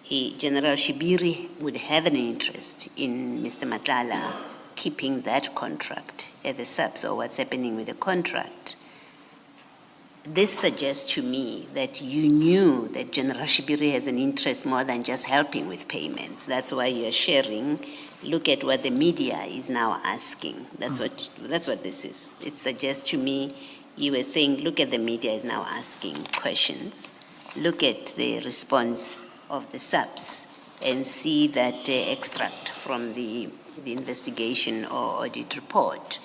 S6: General Shibiri would have an interest in Mr. Madlanga keeping that contract at the subs, or what's happening with the contract. This suggests to me that you knew that General Shibiri has an interest more than just helping with payments. That's why you're sharing. Look at what the media is now asking. That's what this is. It suggests to me you were saying, look at the media is now asking questions. Look at the response of the subs and see that extract from the investigation or audit report.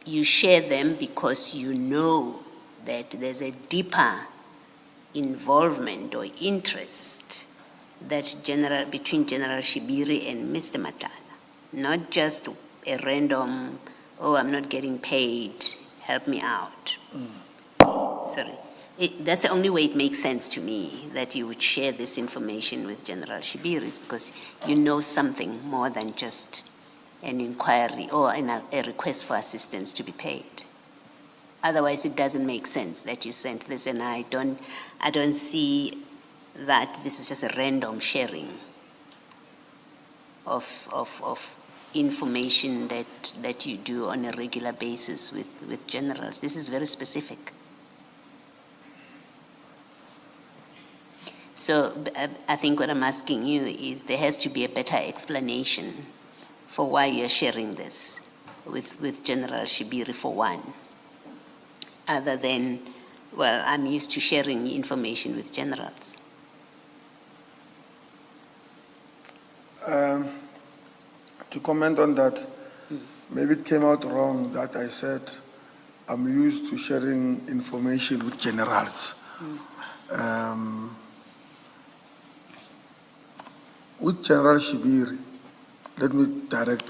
S6: You share them because you know that there's a deeper involvement or interest between General Shibiri and Mr. Madlanga, not just a random, oh, I'm not getting paid, help me out. Sorry. That's the only way it makes sense to me that you would share this information with General Shibiri, is because you know something more than just an inquiry or a request for assistance to be paid. Otherwise, it doesn't make sense that you sent this, and I don't see that this is just a random sharing of information that you do on a regular basis with generals. This is very specific. So I think what I'm asking you is there has to be a better explanation for why you're sharing this with General Shibiri, for one, other than, well, I'm used to sharing information with generals.
S4: To comment on that, maybe it came out wrong that I said I'm used to sharing information with generals. With General Shibiri, let me be direct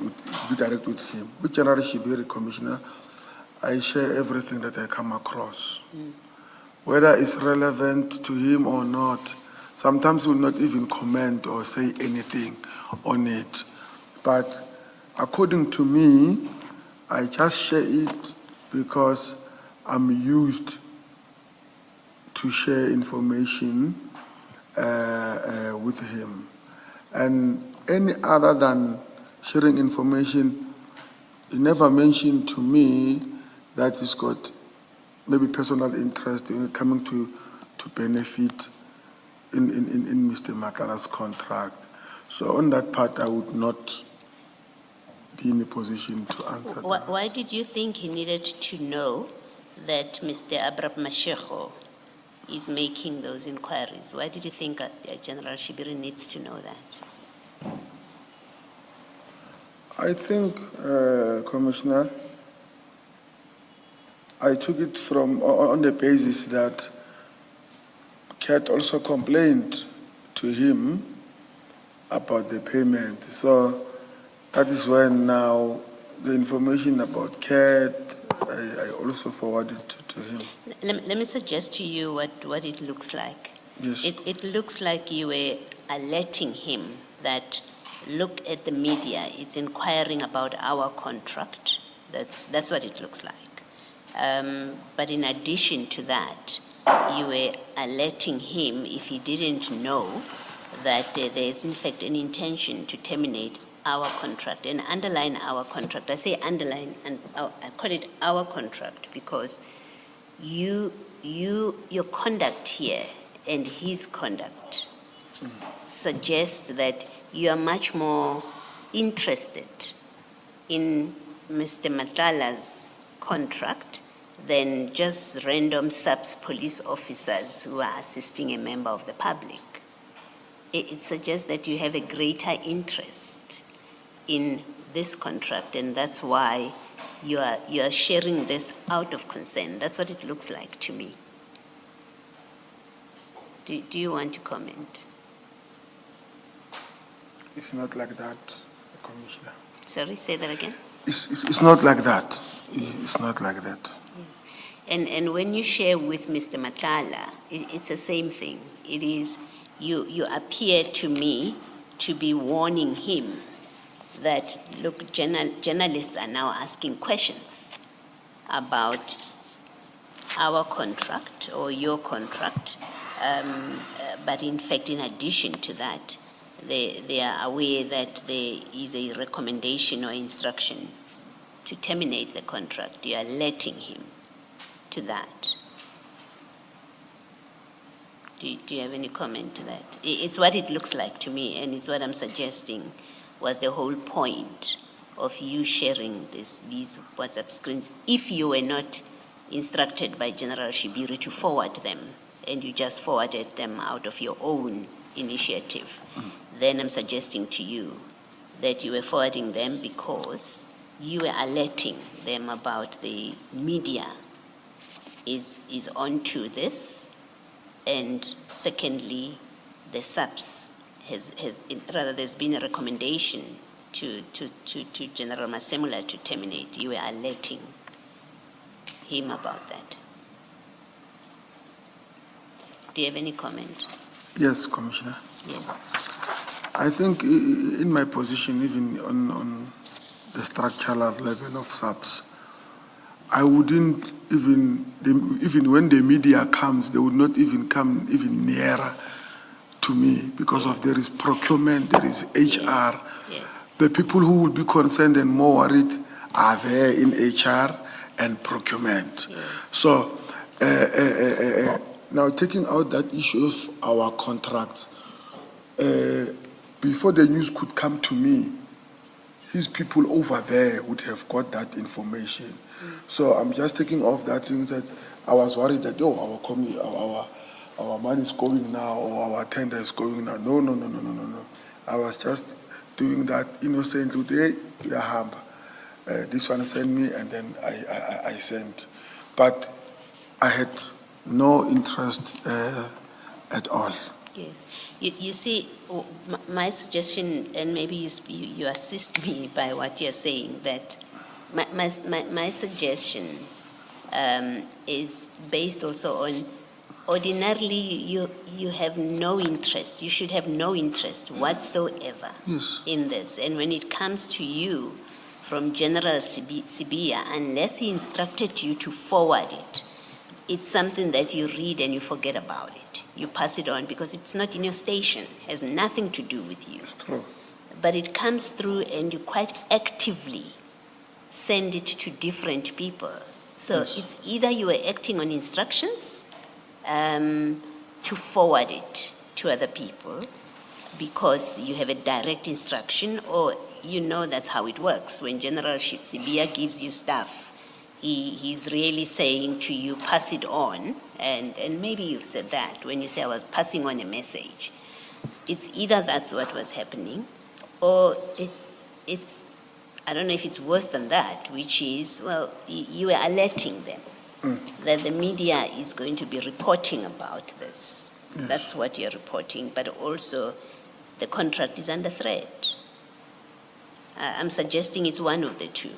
S4: with him. With General Shibiri, Commissioner, I share everything that I come across. Whether it's relevant to him or not, sometimes he will not even comment or say anything on it. But according to me, I just share it because I'm used to share information with him. And any other than sharing information, he never mentioned to me that he's got maybe personal interest in coming to benefit in Mr. Madlanga's contract. So on that part, I would not be in a position to answer that.
S6: Why did you think he needed to know that Mr. Mashego is making those inquiries? Why did you think General Shibiri needs to know that?
S4: I think, Commissioner, I took it from on the basis that Kat also complained to him about the payment. So that is when now the information about Kat, I also forwarded to him.
S6: Let me suggest to you what it looks like.
S4: Yes.
S6: It looks like you were alerting him that, look at the media, it's inquiring about our contract. That's what it looks like. But in addition to that, you were alerting him, if he didn't know, that there is in fact an intention to terminate our contract and underline our contract. I say underline, and I call it our contract because your conduct here and his conduct suggests that you are much more interested in Mr. Matlala's contract than just random subs police officers who are assisting a member of the public. It suggests that you have a greater interest in this contract, and that's why you are sharing this out of concern. That's what it looks like to me. Do you want to comment?
S4: It's not like that, Commissioner.
S6: Sorry, say that again?
S4: It's not like that. It's not like that.
S6: Yes. And when you share with Mr. Matlala, it's the same thing. It is, you appear to me to be warning him that, look, journalists are now asking questions about our contract or your contract, but in fact, in addition to that, they are aware that there is a recommendation or instruction to terminate the contract. You are alerting him to that. Do you have any comment to that? It's what it looks like to me, and it's what I'm suggesting was the whole point of you sharing these WhatsApp screens. If you were not instructed by General Shibiri to forward them, and you just forwarded them out of your own initiative, then I'm suggesting to you that you were forwarding them because you were alerting them about the media is onto this, and secondly, the SAPS there's been a recommendation to General Masemula to terminate. You were alerting him about that. Do you have any comment?
S4: Yes, Commissioner.
S6: Yes.
S4: I think in my position, even on the structural level of SAPS, I wouldn't even when the media comes, they would not even come even nearer to me because of there is procurement, there is HR.
S6: Yes.
S4: The people who will be concerned and more worried are there in HR and procurement.
S6: Yes.
S4: So now taking out that issue of our contract, before the news could come to me, his people over there would have got that information. So I'm just taking off that thing that I was worried that, our money is going now or our tender is going now. No. I was just doing that innocently. Hey, this one sent me and then I sent. But I had no interest at all.
S6: Yes. You see, my suggestion, and maybe you assist me by what you're saying, that my suggestion is based also on, ordinarily you have no interest, you should have no interest whatsoever in this. And when it comes to you from General Sibia, unless he instructed you to forward it, it's something that you read and you forget about it. You pass it on because it's not in your station, has nothing to do with you.
S4: It's true.
S6: But it comes through and you quite actively send it to different people. So it's either you are acting on instructions to forward it to other people because you have a direct instruction, or you know that's how it works. When General Sibia gives you stuff, he's really saying to you, pass it on, and maybe you've said that when you say I was passing on a message. It's either that's what was happening, or it's I don't know if it's worse than that, which is, well, you are alerting them that the media is going to be reporting about this. Yes. That's what you're reporting, but also the contract is under threat. I'm suggesting it's one of the two.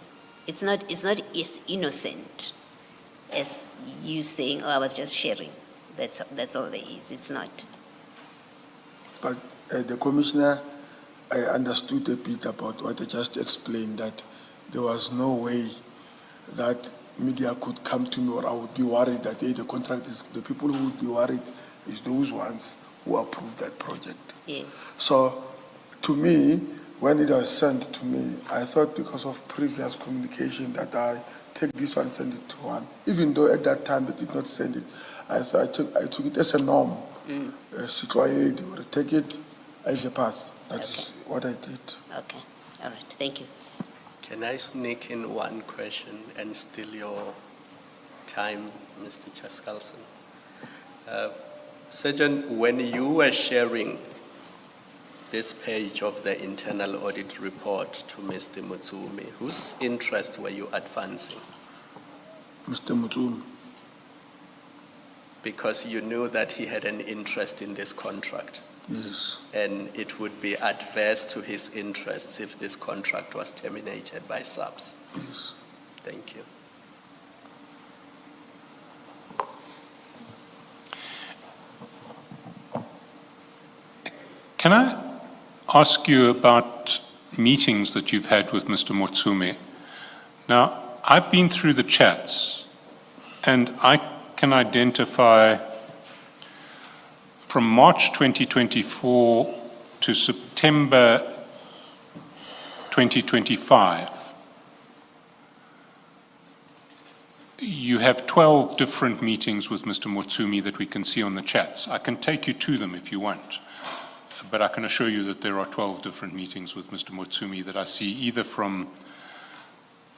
S6: It's not as innocent as you saying, oh, I was just sharing. That's all there is. It's not.
S4: But the commissioner, I understood a bit about what I just explained, that there was no way that media could come to me or I would be worried that hey, the contract is, the people who would be worried is those ones who approved that project.
S6: Yes.
S4: So to me, when it was sent to me, I thought because of previous communication that I take this one, send it to one. Even though at that time they did not send it, I took it as a norm. Citoyen, they would take it as a pass. That's what I did.
S6: Okay. All right. Thank you.
S5: Can I sneak in one question and steal your time, Mr. Chaskalson? Sergeant, when you were sharing this page of the internal audit report to Mr. Mutsumi, whose interest were you advancing?
S4: Mr. Mutum,
S5: Because you knew that he had an interest in this contract,
S4: yes.
S5: and it would be adverse to his interests if this contract was terminated by SAPS.
S4: Yes.
S5: Thank you.
S2: Can I ask you about meetings that you've had with Mr. Motsume? Now, I've been through the chats, and I can identify from March 2024 to September 2025, you have 12 different meetings with Mr. Motsumi that we can see on the chats. I can take you to them if you want, but I can assure you that there are 12 different meetings with Mr. Motsumi that I see either from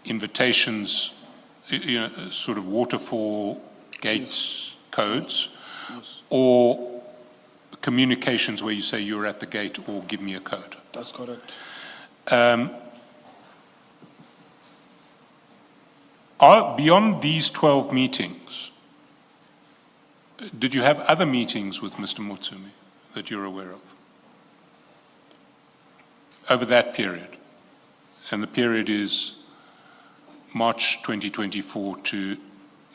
S2: invitations, sort of waterfall gates codes, or communications where you say you're at the gate or give me a code.
S4: That's correct.
S2: Beyond these 12 meetings, did you have other meetings with Mr. Motsumi that you're aware of over that period? And the period is March 2024 to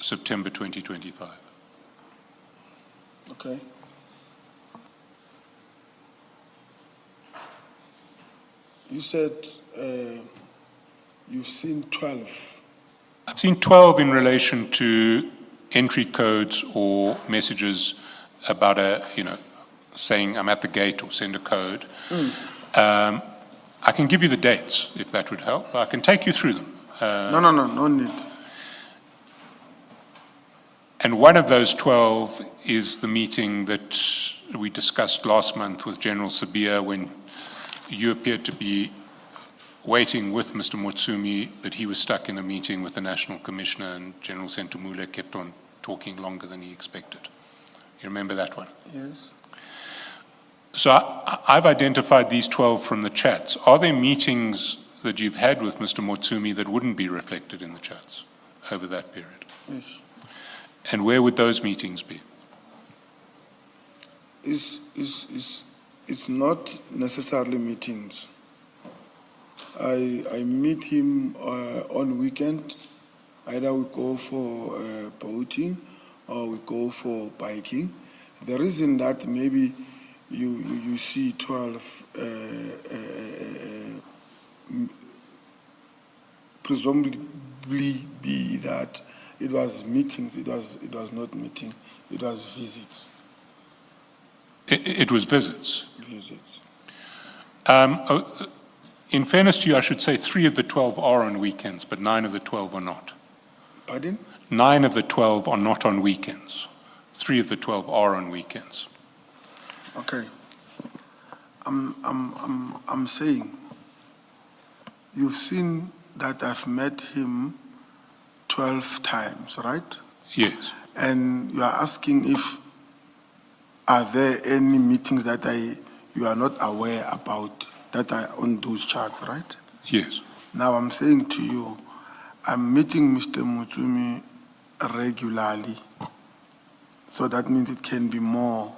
S2: September 2025.
S4: Okay. You said you've seen 12.
S2: I've seen 12 in relation to entry codes or messages about saying I'm at the gate or send a code. I can give you the dates if that would help. I can take you through them.
S4: No need.
S2: And one of those 12 is the meeting that we discussed last month with General Sabia when you appeared to be waiting with Mr. Motsumi, but he was stuck in a meeting with the National Commissioner and General Sentumule kept on talking longer than he expected. You remember that one?
S4: Yes.
S2: So I've identified these 12 from the chats. Are there meetings that you've had with Mr. Motsumi that wouldn't be reflected in the chats over that period?
S4: Yes.
S2: And where would those meetings be?
S4: It's not necessarily meetings. I meet him on weekend. Either we go for boating or we go for biking. The reason that maybe you see 12 presumably be that it was meetings. It was not meeting. It was visits.
S2: It was visits.
S4: Visits.
S2: In fairness to you, I should say 3 of the 12 are on weekends, but 9 of the 12 are not.
S4: Pardon?
S2: 9 of the 12 are not on weekends. 3 of the 12 are on weekends.
S4: Okay. I'm saying you've seen that I've met him 12 times, right?
S2: Yes.
S4: And you are asking if are there any meetings that you are not aware about that are on those charts, right?
S2: Yes.
S4: Now I'm saying to you, I'm meeting Mr. Motsumi regularly. So that means it can be more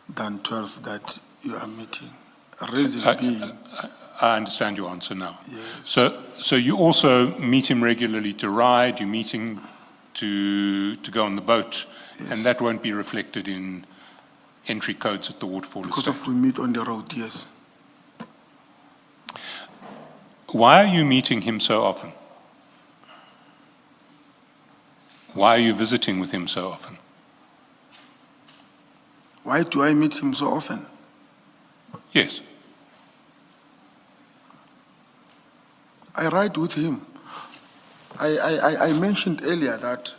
S4: than 12 that you are meeting. Reason being.
S2: I understand your answer now.
S4: Yes.
S2: So you also meet him regularly to ride, you meet him to go on the boat, and that won't be reflected in entry codes at the waterfall
S4: Because
S2: estate.
S4: of we meet on the road, yes.
S2: Why are you meeting him so often? Why are you visiting with him so often?
S4: Why do I meet him so often?
S2: Yes.
S4: I ride with him. I mentioned earlier that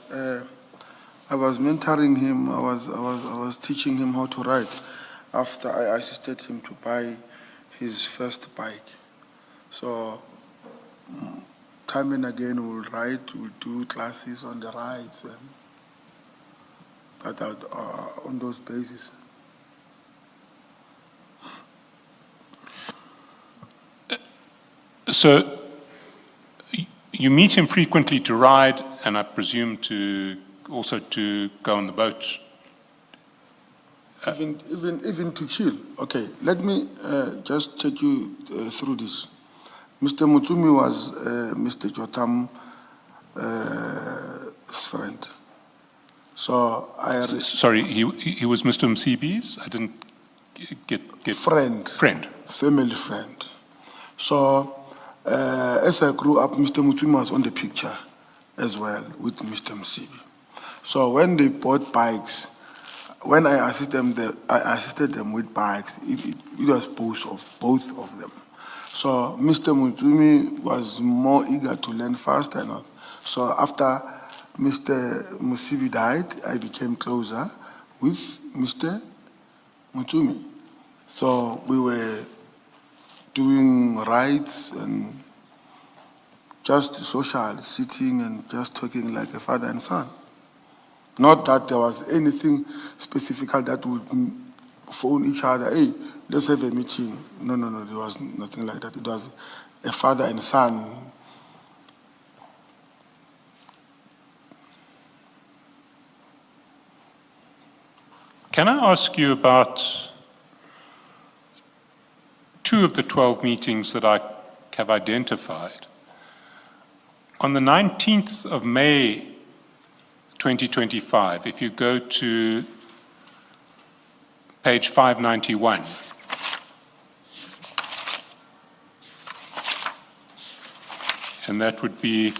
S4: I was mentoring him. I was teaching him how to ride after I assisted him to buy his first bike. So time and again we'll ride. We'll do classes on the rides and but on those bases.
S2: So you meet him frequently to ride, and I presume to also to go on the boat.
S4: Even to chill. Okay, let me just take you through this. Mr. Mutsumi was Mr. Jotam's friend. So
S2: Sorry, he was Mr. Msibi's? I didn't get
S4: friend, family friend. So as I grew up, Mr. Mutsumi was on the picture as well with Mr. Msibi. So when they bought bikes, when I assisted them with bikes, it was both of them. So Mr. Mutsumi was more eager to learn faster. So after Mr. Musibi died, I became closer with Mr. Mutsumi. So we were doing rides and just social, sitting and just talking like a father and son. Not that there was anything specific that would phone each other, hey, let's have a meeting. No, there was nothing like that. It was a father and son.
S2: Can I ask you about 2 of the 12 meetings that I have identified? On the 19th of May, 2025, if you go to page 591, and that would be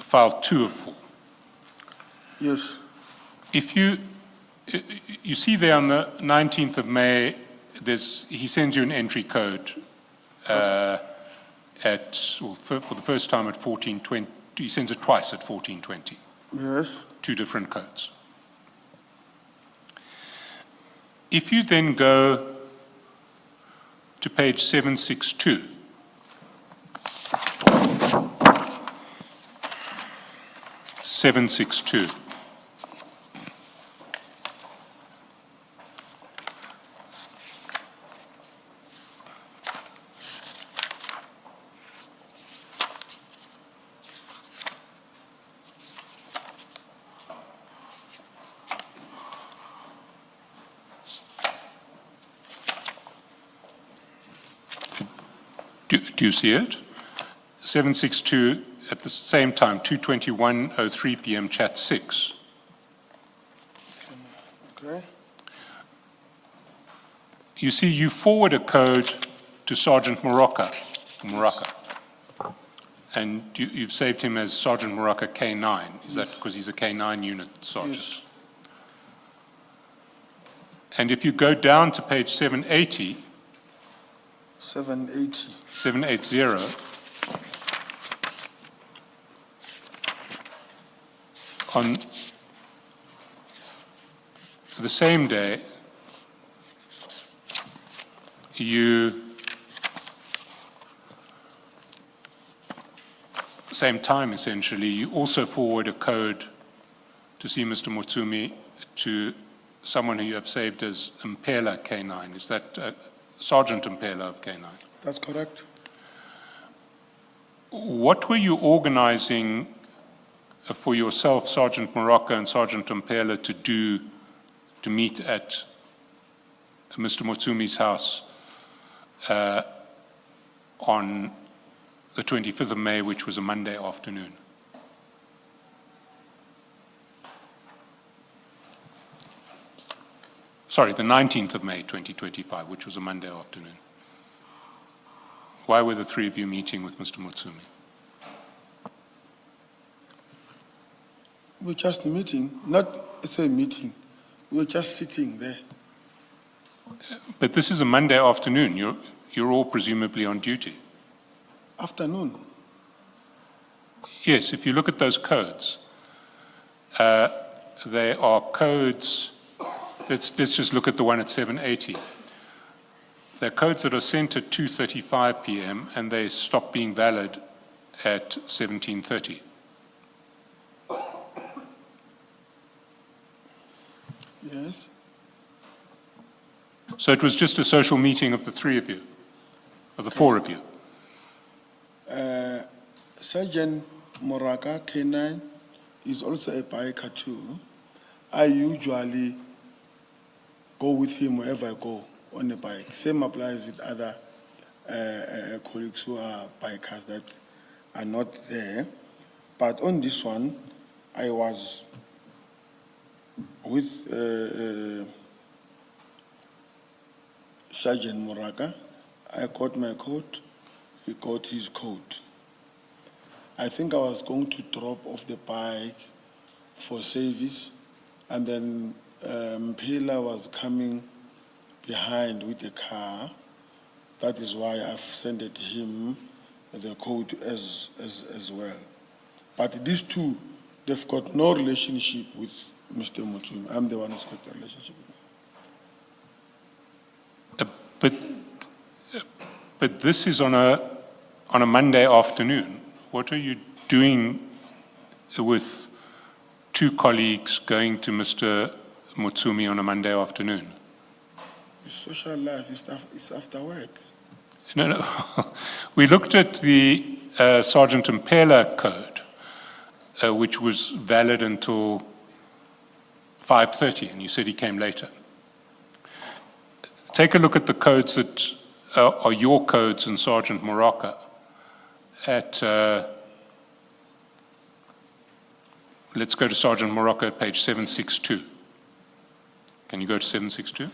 S2: file 2 of 4.
S4: Yes.
S2: If you see there on the 19th of May, he sends you an entry code for the first time at 1420. He sends it twice at 1420.
S4: Yes.
S2: 2 different codes. If you then go to page 762, do you see it? 762 at the same time, 2:21:03 p.m. chat 6.
S4: Okay.
S2: You see, you forward a code to Sergeant Moraka, and you've saved him as Sergeant Moraka K9. Is that because he's a K9 unit sergeant?
S4: Yes.
S2: And if you go down to page 780,
S4: 780.
S2: On the same day, same time essentially, you also forward a code to see Mr. Mutsumi to someone who you have saved as Mpela K9. Is that Sergeant Mpela of K9?
S4: That's correct.
S2: What were you organizing for yourself, Sergeant Morocco and Sergeant Mpela to meet at Mr. Motsumi's house on the 25th of May, which was a Monday afternoon. Sorry, the 19th of May, 2025, which was a Monday afternoon. Why were the three of you meeting with Mr. Motsumi?
S4: We're just meeting, not say meeting. We're just sitting there.
S2: But this is a Monday afternoon. You're all presumably on duty.
S4: Afternoon.
S2: Yes, if you look at those codes, they are codes. Let's just look at the one at 780. They're codes that are sent at 2:35 p.m. and they stop being valid at 17:30.
S4: Yes.
S2: So it was just a social meeting of the three of you, of the four of you.
S4: Sergeant Moraka, K9, is also a biker too. I usually go with him wherever I go on a bike. Same applies with other colleagues who are bikers that are not there. But on this one, I was with Sergeant Moraka. I got my coat, he got his coat. I think I was going to drop off the bike for service, and then Mpila was coming behind with the car. That is why I've sent him the coat as well. But these two, they've got no relationship with Mr. Motsumi. I'm the one who's got the relationship with him.
S2: But this is on a Monday afternoon. What are you doing with two colleagues going to Mr. Motsumi on a Monday afternoon?
S4: His social life is after work.
S2: No. We looked at the Sergeant Mpela code, which was valid until 5:30, and you said he came later. Take a look at the codes that are your codes and Sergeant Morocco at, let's go to Sergeant Morocco at page 762. Can you go to 762?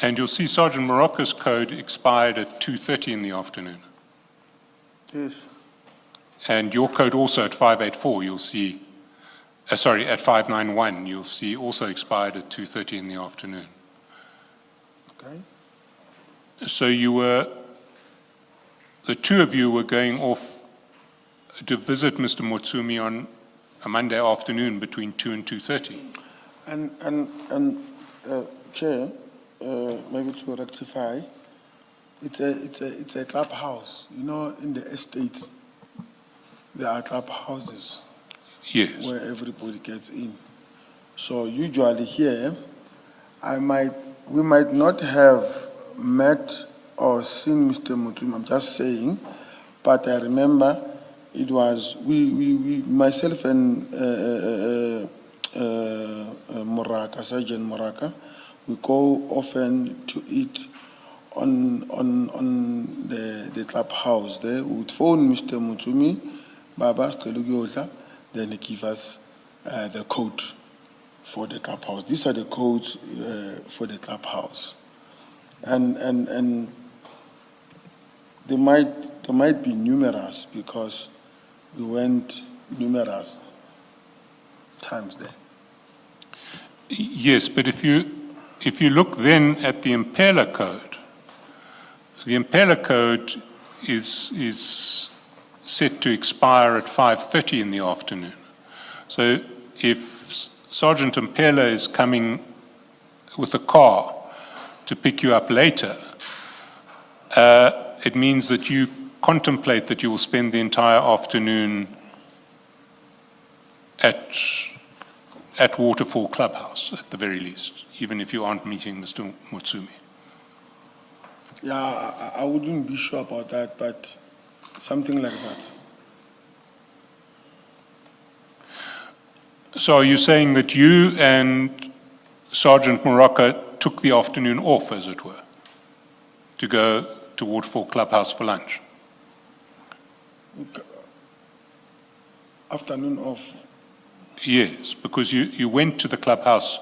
S2: And you'll see Sergeant Morocco's code expired at 2:30 in the afternoon.
S4: Yes.
S2: And your code also at 584, you'll see, at 591, you'll see also expired at 2:30 in the afternoon.
S4: Okay.
S2: So the two of you were going off to visit Mr. Motsumi on a Monday afternoon between 2 and 2:30.
S4: And Chair, maybe to rectify, it's a clubhouse. You know, in the estates, there are clubhouses.
S2: Yes.
S4: Where everybody gets in. So usually here, we might not have met or seen Mr. Motsumi, I'm just saying, but I remember it was myself and Moraka, Sergeant Moraka, we go often to eat on the clubhouse there. We would phone Mr. Motsumi, Baba, then he give us the code for the clubhouse. These are the codes for the clubhouse, and they might be numerous because we went numerous times there.
S2: Yes, but if you look then at the Mpela code, the Mpela code is set to expire at 5:30 in the afternoon. So if Sergeant Mpela is coming with a car to pick you up later, it means that you contemplate that you will spend the entire afternoon at Waterfall Clubhouse, at the very least, even if you aren't meeting Mr. Mutsumi.
S4: Yeah, I wouldn't be sure about that, but something like that.
S2: So are you saying that you and Sergeant Moraka took the afternoon off, as it were, to go to Waterfall Clubhouse for lunch?
S4: Afternoon off.
S2: Yes, because you went to the clubhouse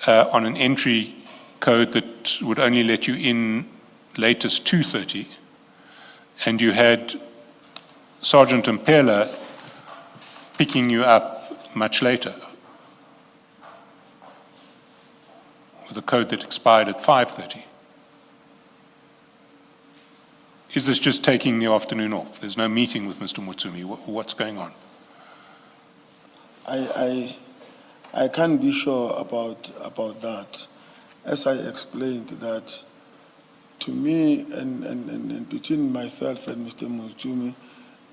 S2: on an entry code that would only let you in latest 2:30, and you had Sergeant Mpela picking you up much later with a code that expired at 5:30. Is this just taking the afternoon off? There's no meeting with Mr. Mutsumi. What's going on?
S4: I can't be sure about that. As I explained that to me and between myself and Mr. Mutsumi,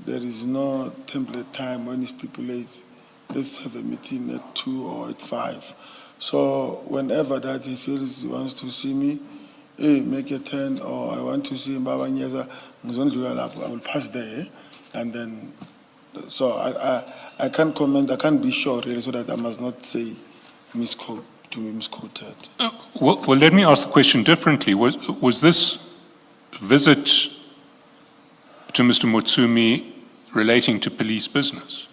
S4: there is no template time when he stipulates, let's have a meeting at 2 or at 5. So whenever that he feels he wants to see me, hey, make a turn, or I want to see Baba Nyeza, I will pass there, and then, so I can't comment, I can't be sure really, so that I must not say misquoted.
S2: Well, let me ask the question differently. Was this visit to Mr. Mutsumi relating to police business?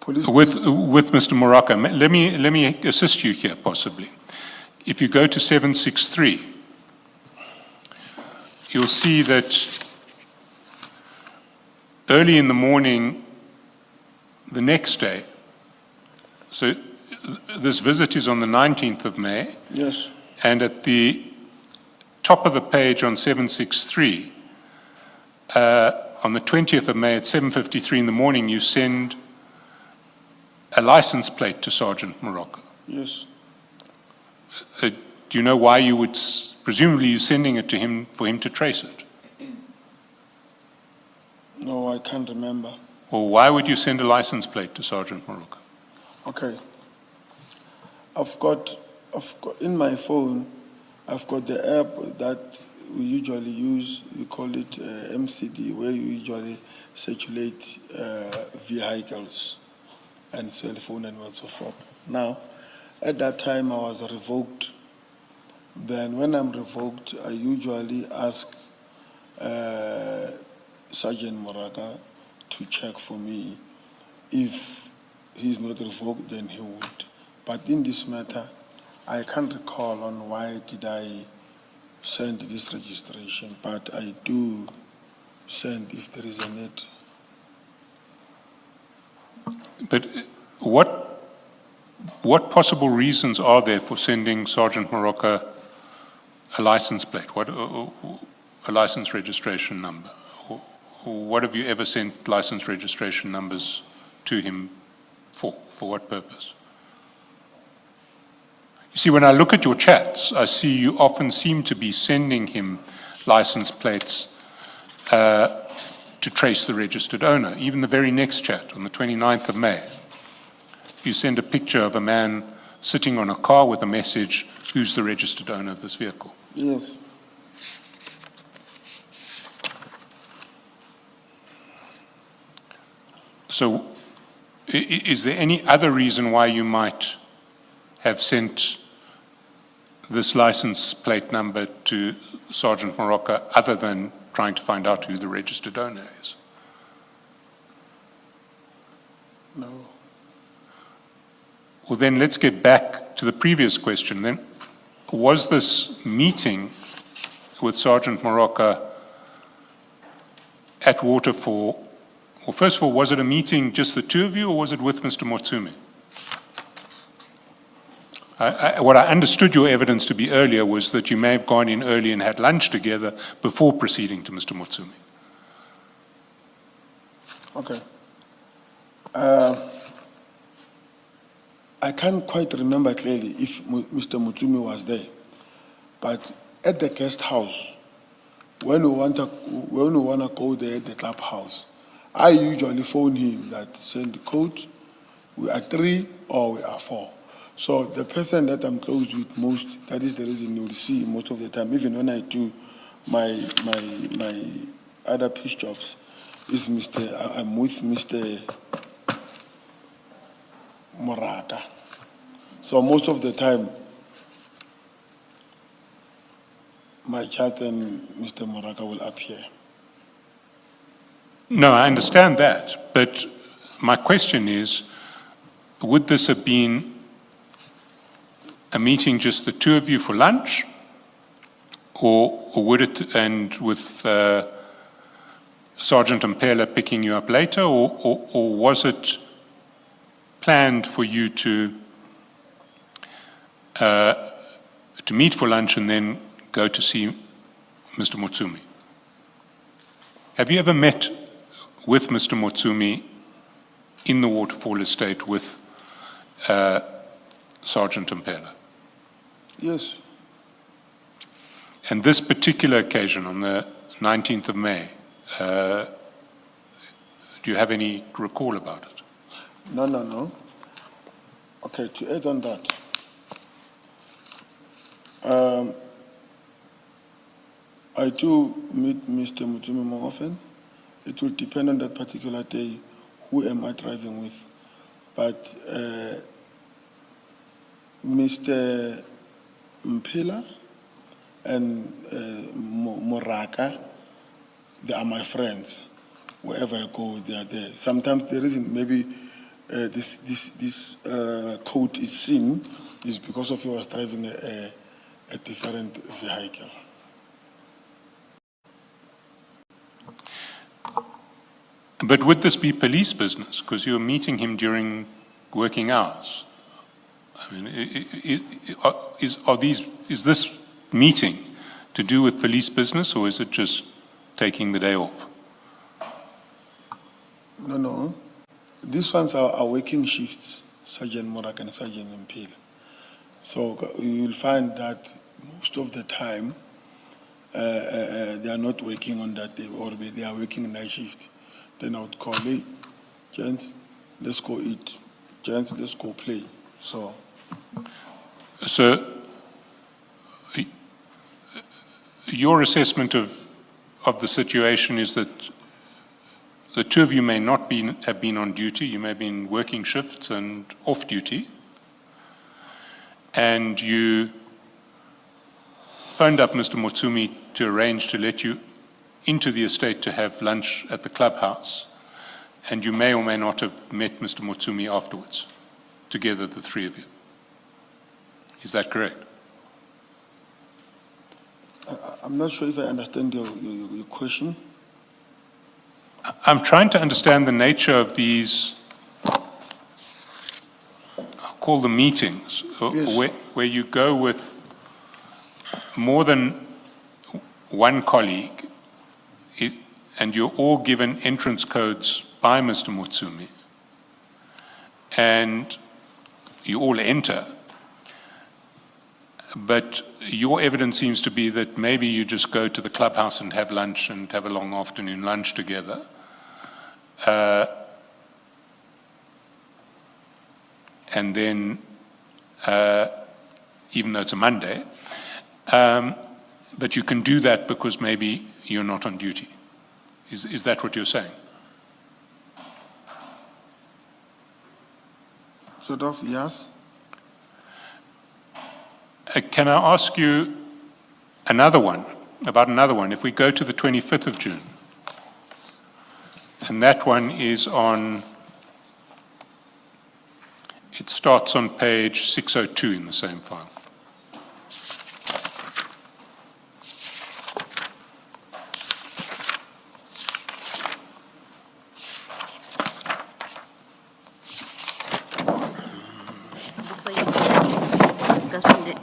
S4: Police
S2: With Mr. Moraka, let me assist you here possibly. If you go to 763, you'll see that early in the morning, the next day, so this visit is on the 19th of May,
S4: Yes.
S2: and at the top of the page on 763, on the 20th of May at 7:53 in the morning, you send a license plate to Sergeant Moraka.
S4: Yes.
S2: Do you know why you would, presumably you're sending it to him for him to trace it?
S4: No, I can't remember.
S2: Well, why would you send a license plate to Sergeant Moraka?
S4: Okay. I've got in my phone, I've got the app that we usually use, we call it MCD, where you usually circulate vehicles and cell phone and so forth. Now, at that time I was revoked. Then when I'm revoked, I usually ask Sergeant Moraka to check for me. If he's not revoked, then he would. But in this matter, I can't recall on why did I send this registration, but I do send if there is a need.
S2: But what possible reasons are there for sending Sergeant Moraka a license plate? A license registration number? What have you ever sent license registration numbers to him for? For what purpose? You see, when I look at your chats, I see you often seem to be sending him license plates to trace the registered owner. Even the very next chat, on the 29th of May, you send a picture of a man sitting on a car with a message, who's the registered owner of this vehicle?
S4: Yes.
S2: So, is there any other reason why you might have sent this license plate number to Sergeant Moraka other than trying to find out who the registered owner is?
S4: No.
S2: Well, then let's get back to the previous question then. Was this meeting with Sergeant Moraka at Waterfall, well, first of all, was it a meeting just the two of you, or was it with Mr. Mutsumi? What I understood your evidence to be earlier was that you may have gone in early and had lunch together before proceeding to Mr. Mutsumi.
S4: Okay. I can't quite remember clearly if Mr. Mutsumi was there, but at the guest house, when we want to go there at the clubhouse, I usually phone him that send the code, we are 3 or we are 4. So the person that I'm close with most, that is the reason you'll see most of the time, even when I do my other piece jobs, is I'm with Mr. Morata. So most of the time, my chat and Mr. Morata will appear.
S2: No, I understand that, but my question is, would this have been a meeting just the two of you for lunch, or would it, and with Sergeant Mpela picking you up later, or was it planned for you to meet for lunch and then go to see Mr. Mutsumi? Have you ever met with Mr. Mutsumi in the Waterfall estate with Sergeant Mpela?
S4: Yes.
S2: And this particular occasion on the 19th of May, do you have any recall about it?
S4: No. Okay, to add on that, I do meet Mr. Mutsumi more often. It will depend on that particular day, who am I driving with. But Mr. Mpela and Moraka, they are my friends. Wherever I go, they are there. Sometimes the reason maybe this code is seen is because of he was driving a different vehicle.
S2: But would this be police business? Because you're meeting him during working hours. I mean, is this meeting to do with police business, or is it just taking the day off?
S4: No. These ones are working shifts, Sergeant Morak and Sergeant Mpela. So you'll find that most of the time they are not working on that day, or they are working night shift. Then I would call, hey, gents, let's go eat. Gents, let's go play. So
S2: your assessment of the situation is that the two of you may not have been on duty, you may have been working shifts and off duty, and you phoned up Mr. Mutsumi to arrange to let you into the estate to have lunch at the clubhouse, and you may or may not have met Mr. Mutsumi afterwards, together, the three of you. Is that correct?
S4: I'm not sure if I understand your question.
S2: I'm trying to understand the nature of these, I'll call them meetings,
S4: Yes.
S2: where you go with more than one colleague, and you're all given entrance codes by Mr. Mutsumi, and you all enter, but your evidence seems to be that maybe you just go to the clubhouse and have lunch and have a long afternoon lunch together. And then, even though it's a Monday, but you can do that because maybe you're not on duty. Is that what you're saying?
S4: Sort of, yes.
S2: Can I ask you about another one? If we go to the 25th of June, and that one is it starts on page 602 in the same file.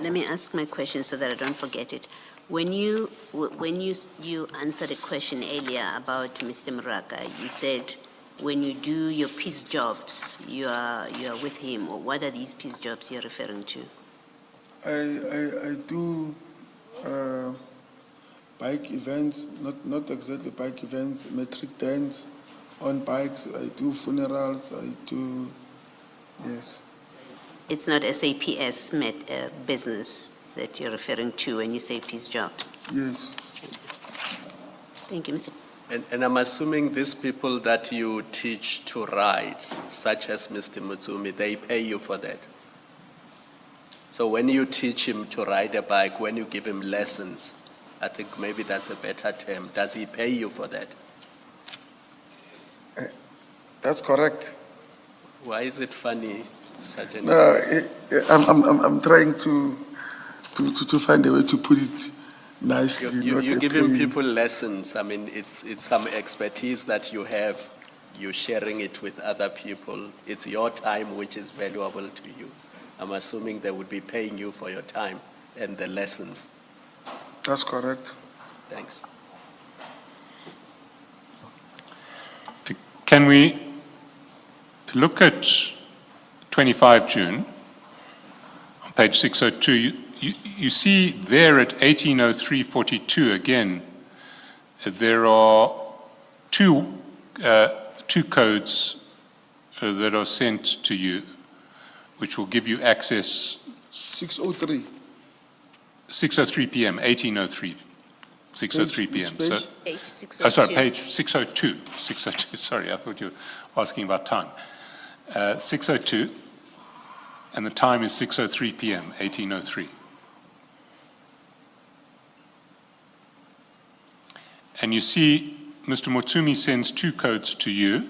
S6: Let me ask my question so that I don't forget it. When you answered a question earlier about Mr. Moraka, you said when you do your peace jobs, you are with him, or what are these peace jobs you're referring to?
S4: I do bike events, not exactly bike events, metric dance on bikes. I do funerals. I do, yes.
S6: It's not SAPS business that you're referring to when you say peace jobs.
S4: Yes.
S6: Thank you, Mr.
S5: And I'm assuming these people that you teach to ride, such as Mr. Mutsumi, they pay you for that. So when you teach him to ride a bike, when you give him lessons, I think maybe that's a better term. Does he pay you for that?
S4: That's correct.
S5: Why is it funny, Sergeant?
S4: I'm trying to find a way to put it nicely.
S5: You're giving people lessons. I mean, it's some expertise that you have. You're sharing it with other people. It's your time which is valuable to you. I'm assuming they would be paying you for your time and the lessons.
S4: That's correct.
S5: Thanks.
S2: Can we look at 25 June on page 602? You see there at 180342 again, there are two codes that are sent to you, which will give you access.
S4: 603.
S2: 6:03 p.m. 1803. 6:03 p.m.
S4: Which page?
S2: So,
S6: Page 602.
S2: sorry, page 602. 602. Sorry, I thought you were asking about time. 602, and the time is 6:03 p.m. 1803. And you see, Mr. Motsumi sends two codes to you.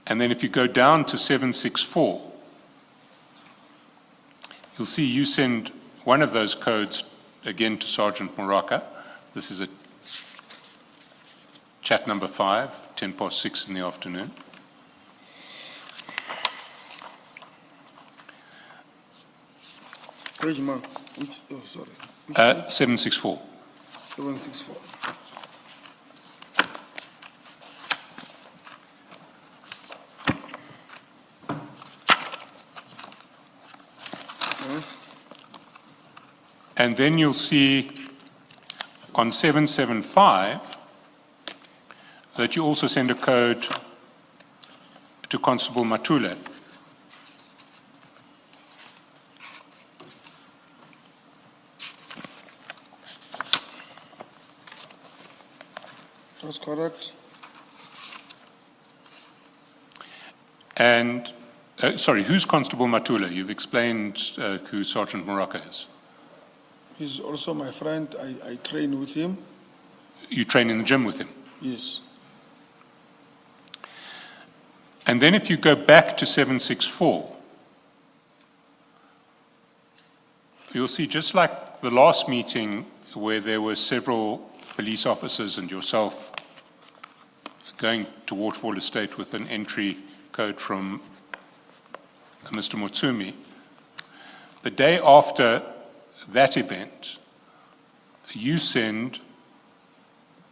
S2: And then if you go down to 764, you'll see you send one of those codes again to Sergeant Moraka. This is a chat number 5, 6:10 in the afternoon.
S4: Page mark. Which, oh, sorry. Which
S2: 764.
S4: 764.
S2: And then you'll see on 775 that you also send a code to Constable Matule.
S4: That's correct.
S2: And, sorry, who's Constable Matule? You've explained who Sergeant Moraka is.
S4: He's also my friend. I train with him.
S2: You train in the gym with him.
S4: Yes.
S2: And then if you go back to 764, you'll see just like the last meeting where there were several police officers and yourself going to Waterfall Estate with an entry code from Mr. Motsumi, the day after that event, you send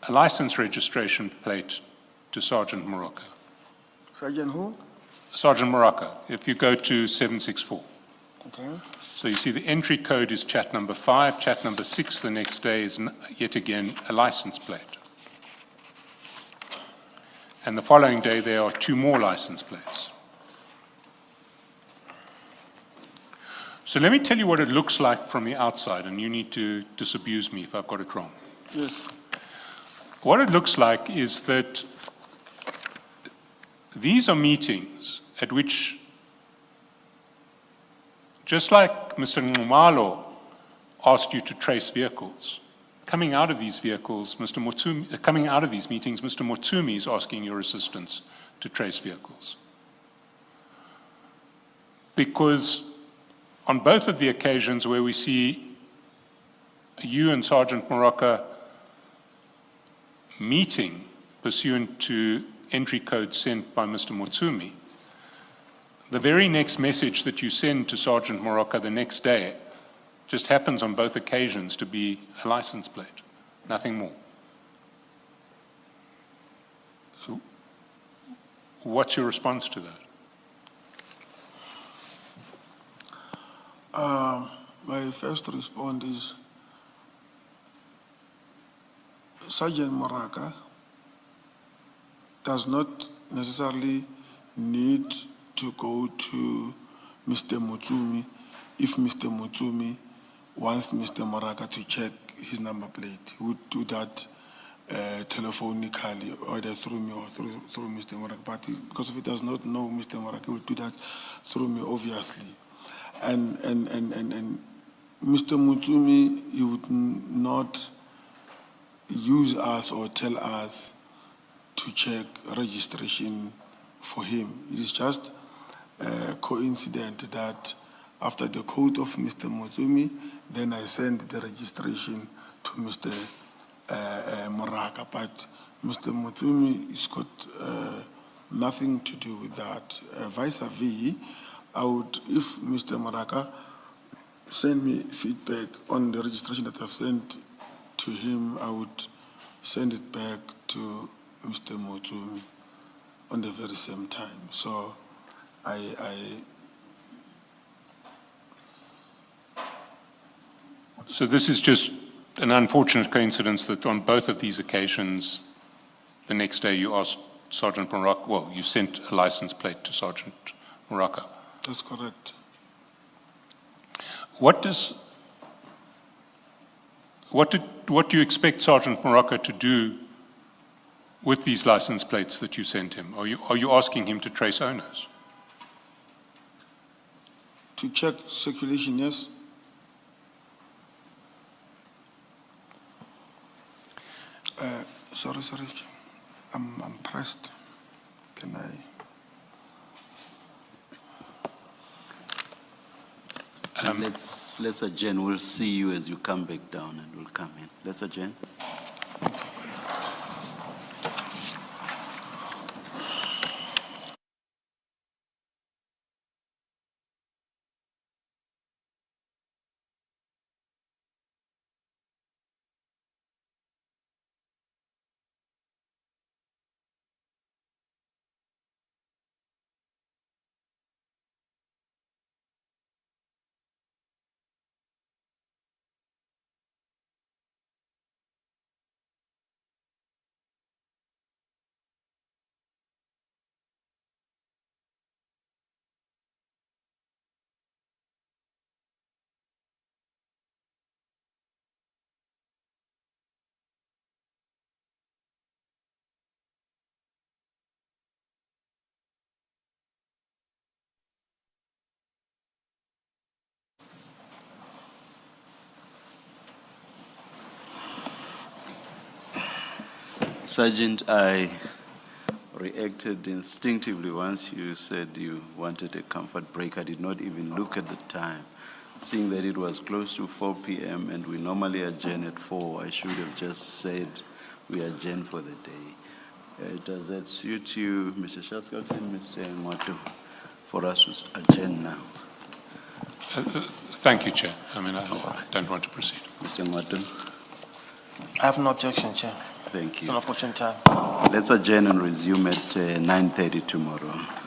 S2: a license registration plate to Sergeant Moraka.
S4: Sergeant who?
S2: Sergeant Moraka, if you go to 764.
S4: Okay.
S2: So you see the entry code is chat number 5, chat number 6 the next day is yet again a license plate. And the following day there are 2 more license plates. So let me tell you what it looks like from the outside, and you need to disabuse me if I've got it wrong.
S4: Yes.
S2: What it looks like is that these are meetings at which, just like Mr. Nxumalo asked you to trace vehicles, coming out of these meetings, Mr. Motsumi is asking your assistance to trace vehicles. Because on both of the occasions where we see you and Sergeant Moraka meeting pursuant to entry codes sent by Mr. Motsumi, the very next message that you send to Sergeant Moraka the next day just happens on both occasions to be a license plate, nothing more. So What's your response to that?
S4: My first response is Sergeant Moraka does not necessarily need to go to Mr. Mutsumi if Mr. Mutsumi wants Mr. Moraka to check his number plate. He would do that telephonically, either through me or through Mr. Moraka. But because if he does not know Mr. Moraka, he will do that through me, obviously. And Mr. Mutsumi, he would not use us or tell us to check registration for him. It is just a coincidence that after the code of Mr. Mutsumi, then I send the registration to Mr. Moraka. But Mr. Mutsumi has got nothing to do with that. Vice versa, I would, if Mr. Moraka send me feedback on the registration that I've sent to him, I would send it back to Mr. Mutsumi on the very same time. So
S2: So this is just an unfortunate coincidence that on both of these occasions, the next day you asked Sergeant Moraka, well, you sent a license plate to Sergeant Moraka.
S4: That's correct.
S2: What do you expect Sergeant Moraka to do with these license plates that you sent him? Are you asking him to trace owners?
S4: To check circulation, yes. Sorry, I'm pressed. Can I?
S1: Let's adjourn. We'll see you as you come back down and we'll come in. Let's adjourn. Sergeant, I reacted instinctively once you said you wanted a comfort break. I did not even look at the time. Seeing that it was close to 4 p.m. and we normally adjourn at 4, I should have just said we adjourn for the day. Does that suit you, Mr. Shaskalson, Mr. Mwato, for us to adjourn now?
S2: Thank you, Chair. I mean, I don't want to proceed.
S1: Mr. Mwato?
S3: I have no objection, Chair.
S1: Thank
S3: It's
S1: you.
S3: an opportune time.
S1: Let's adjourn and resume at 9:30 tomorrow.